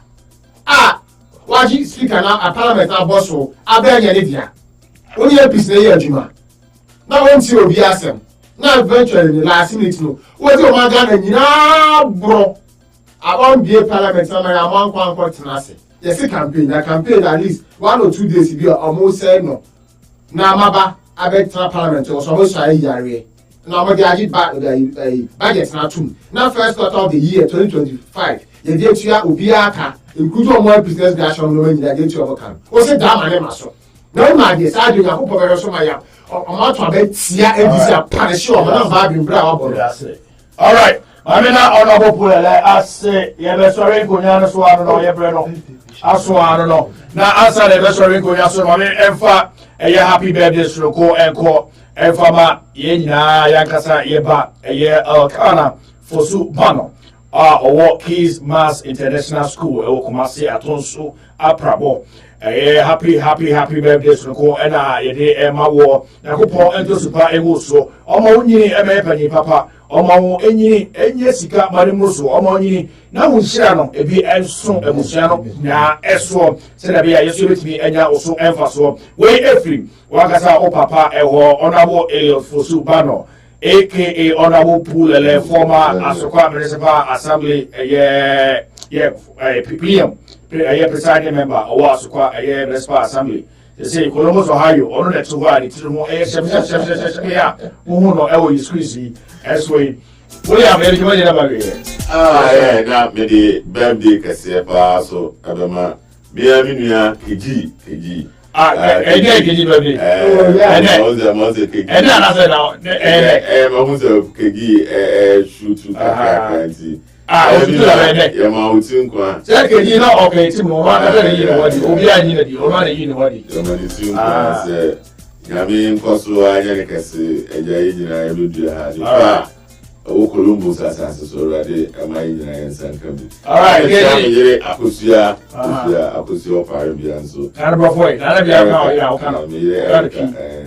Why you speak now a Parliament, our boss, I beg your idea. Only a piece of Juma. Now, once you be asking, now eventually in the last minute, no. What's your man and you bro? I won't be a parliament, and I am one continent. Yes, a campaign at least 1 or 2 days. If you almost said no. Now, Maba, I bet parliament was almost a year. Now, what they back the budget now too. Now, first quarter of the year 2025, the date you are Ubiaka, including one business national knowing that date you overcome. Was it damn and so? No, my dear, I do not hope over so my amount of bet, Sia, and this are punish you, but not being brown. All right. I mean, honorable pool, I say, yeah, that's sorry, Gunyana, so I don't know, yeah, Breno. I don't know. Now, answer the best sorry, Gunyana, so I mean, and for a happy birthday, so call and call. Efama yenya yankasa yeba eye Elkana Fosu Bano Owo Keys Mass International School Ewo Kumasi Atonso Aprabo happy birthday so ko ena yede ema wo yakopo ento super ewo so omo nyini ema panyi papa omo enyi sika mari muso omo nyini na wunhira no ebi enso emusia no na eso se da bia yeso betimi enya oso enfa so we efrim wakasa o papa eho onabo Fosu Bano aka honorable Pulele former Asokwa Municipal Assembly PPM presiding member of Asokwa Municipal Assembly. They say Columbus, Ohio, or not to one, it's more no squeezy as we. William, yeah, now maybe birthday Cassipa, so Abama, Biaminia, KG. Columbus as already am I in San Camby. All right, Akusia, Parabian, so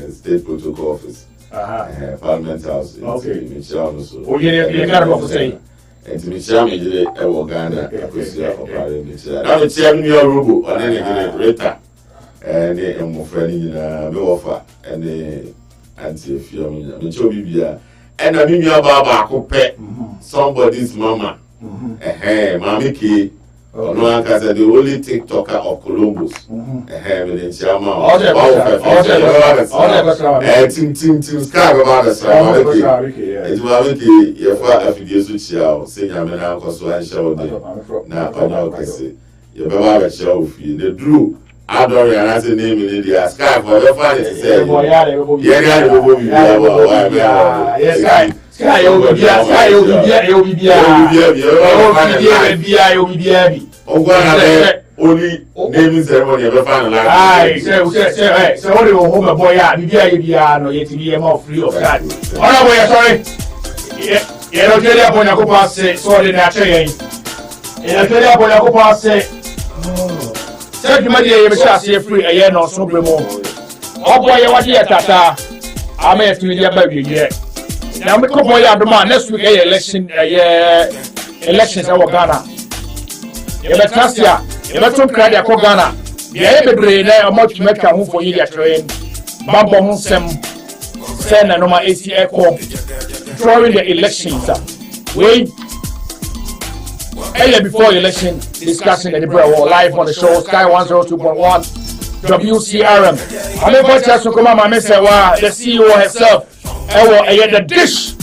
State Protocol Office, Parliament House, Michelle, so you can't say. And to Michelle, Ghana, Akusia, or Parliament. I'm telling you, Rubu, and then Rita, and they are more friendly in offer, and the anti-film, Bibia. And I mean, you are somebody's mama. Mommy Key, no one can say the only TikToker of Columbus. Within Chama, all Tim Sky about the Samaki. It's Mamiki, your father, if you do show, sing a man out of one show. Now, I can say, your Baba show with you. The Drew. I don't know the name in India. Sky for your father to say, only naming ceremony of the final life. Aye, so what do you home a boy? No, yet to be more free of that. Oh, no, sorry. You don't tell you when you go past it, sorry, that's it. You don't tell you when you go past it. Tell you, my dear, you shall see free a year no so more. Oh, boy, you want here, Tata. I may have to be there, baby, yet. Now, we come boy, the man next week, elections over Ghana. You better trust ya. You better cry their Ghana. You ever brain there, much make a move for you, your train. Bamboo, send a normal AC echo during the elections. Wait. Earlier before election, discussing the war live on the show Sky 102.1 WCRM. I'm going to come on, my the CEO herself. The dish.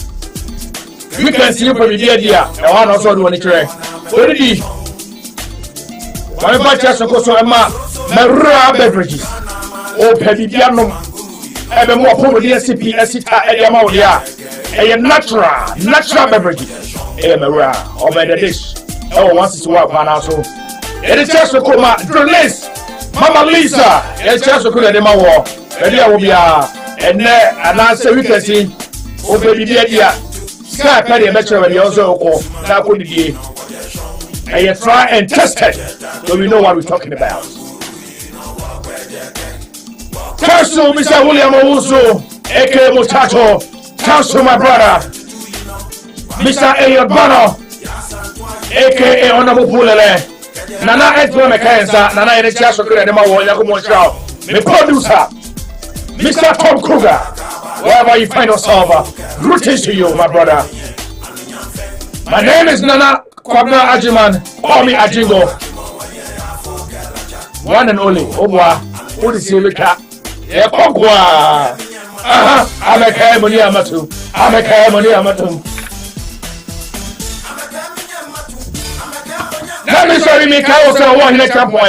We can see you from the idea. I want also do anything. What did he? I'm going to go so my beverages. Oh, Petty Piano. I'm more probably SCP, Esita, Ediamodia. A natural beverages. Over the dish. Oh, once it's work, man, also. It is just to come out, Mama Lisa, it's just to come out, war. And there will be and there, and I say we can see, open the idea. Sky Penny, a metro, and also call that would be. And you try and test it, so we know what we're talking about. Council, Mr. William Owusu, aka Muchacho, Council, my brother, Mr. Elliot Bano. aka Honorable Pulele, Nana Edwin Mekansa, Nana Edicha Sokre, the Mawa Yakumo Show, the producer, Mr. Tom Kruger, wherever you find yourself, greetings to you, my brother. My name is Nana Kwabna Ajiman. Call me Ajingo. One and only. Obwa. What is your cat? Yeah, Pogwa. I'm a Kamoni Amatu. I'm a Kamoni Amatu. Let me show you me cows and one in a camp, or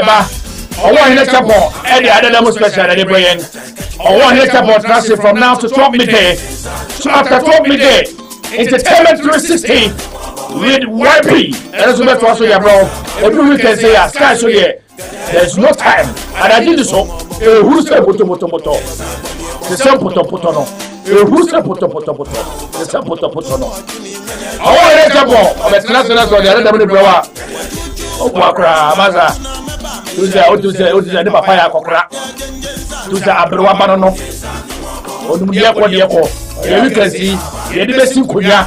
one in a camp, and the other level special at the brain. Or one in a camp, transit from now to 12 midday. So after 12 midday, Entertainment 360 with YP. That's what I'm saying, bro. Every weekend, say, Sky, so yeah. There's no time. And I did so. Who's the Puto? The same Puto. Who's the Puto? The same Puto. I want to jump on the class and that's what the other blower. Oh, Wakra, Maza. Tuesday, Papaya Cocra. Tuesday, Abroa Banano. Odumiako. You can see, you best in Kuya,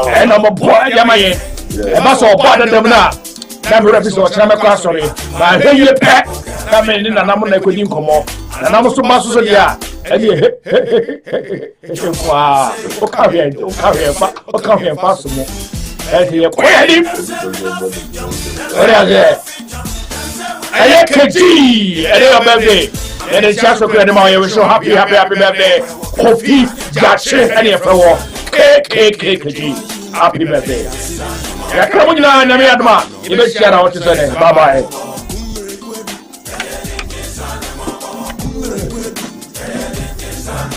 and I'm a boy, Yamaye. And that's all bad at them now. Never episode, I'm a class, sorry. But here you pack, come in and I'm on a good income. And I'm also Master Sodia. And you, come here, possible. And you're quite him. What are they? I can't see, and they're birthday. And it's just a good amount. We're so happy birthday. Coffee, Jackson, and your floor. KKKG. Happy birthday. Yeah, come on, you best shout out to say bye bye.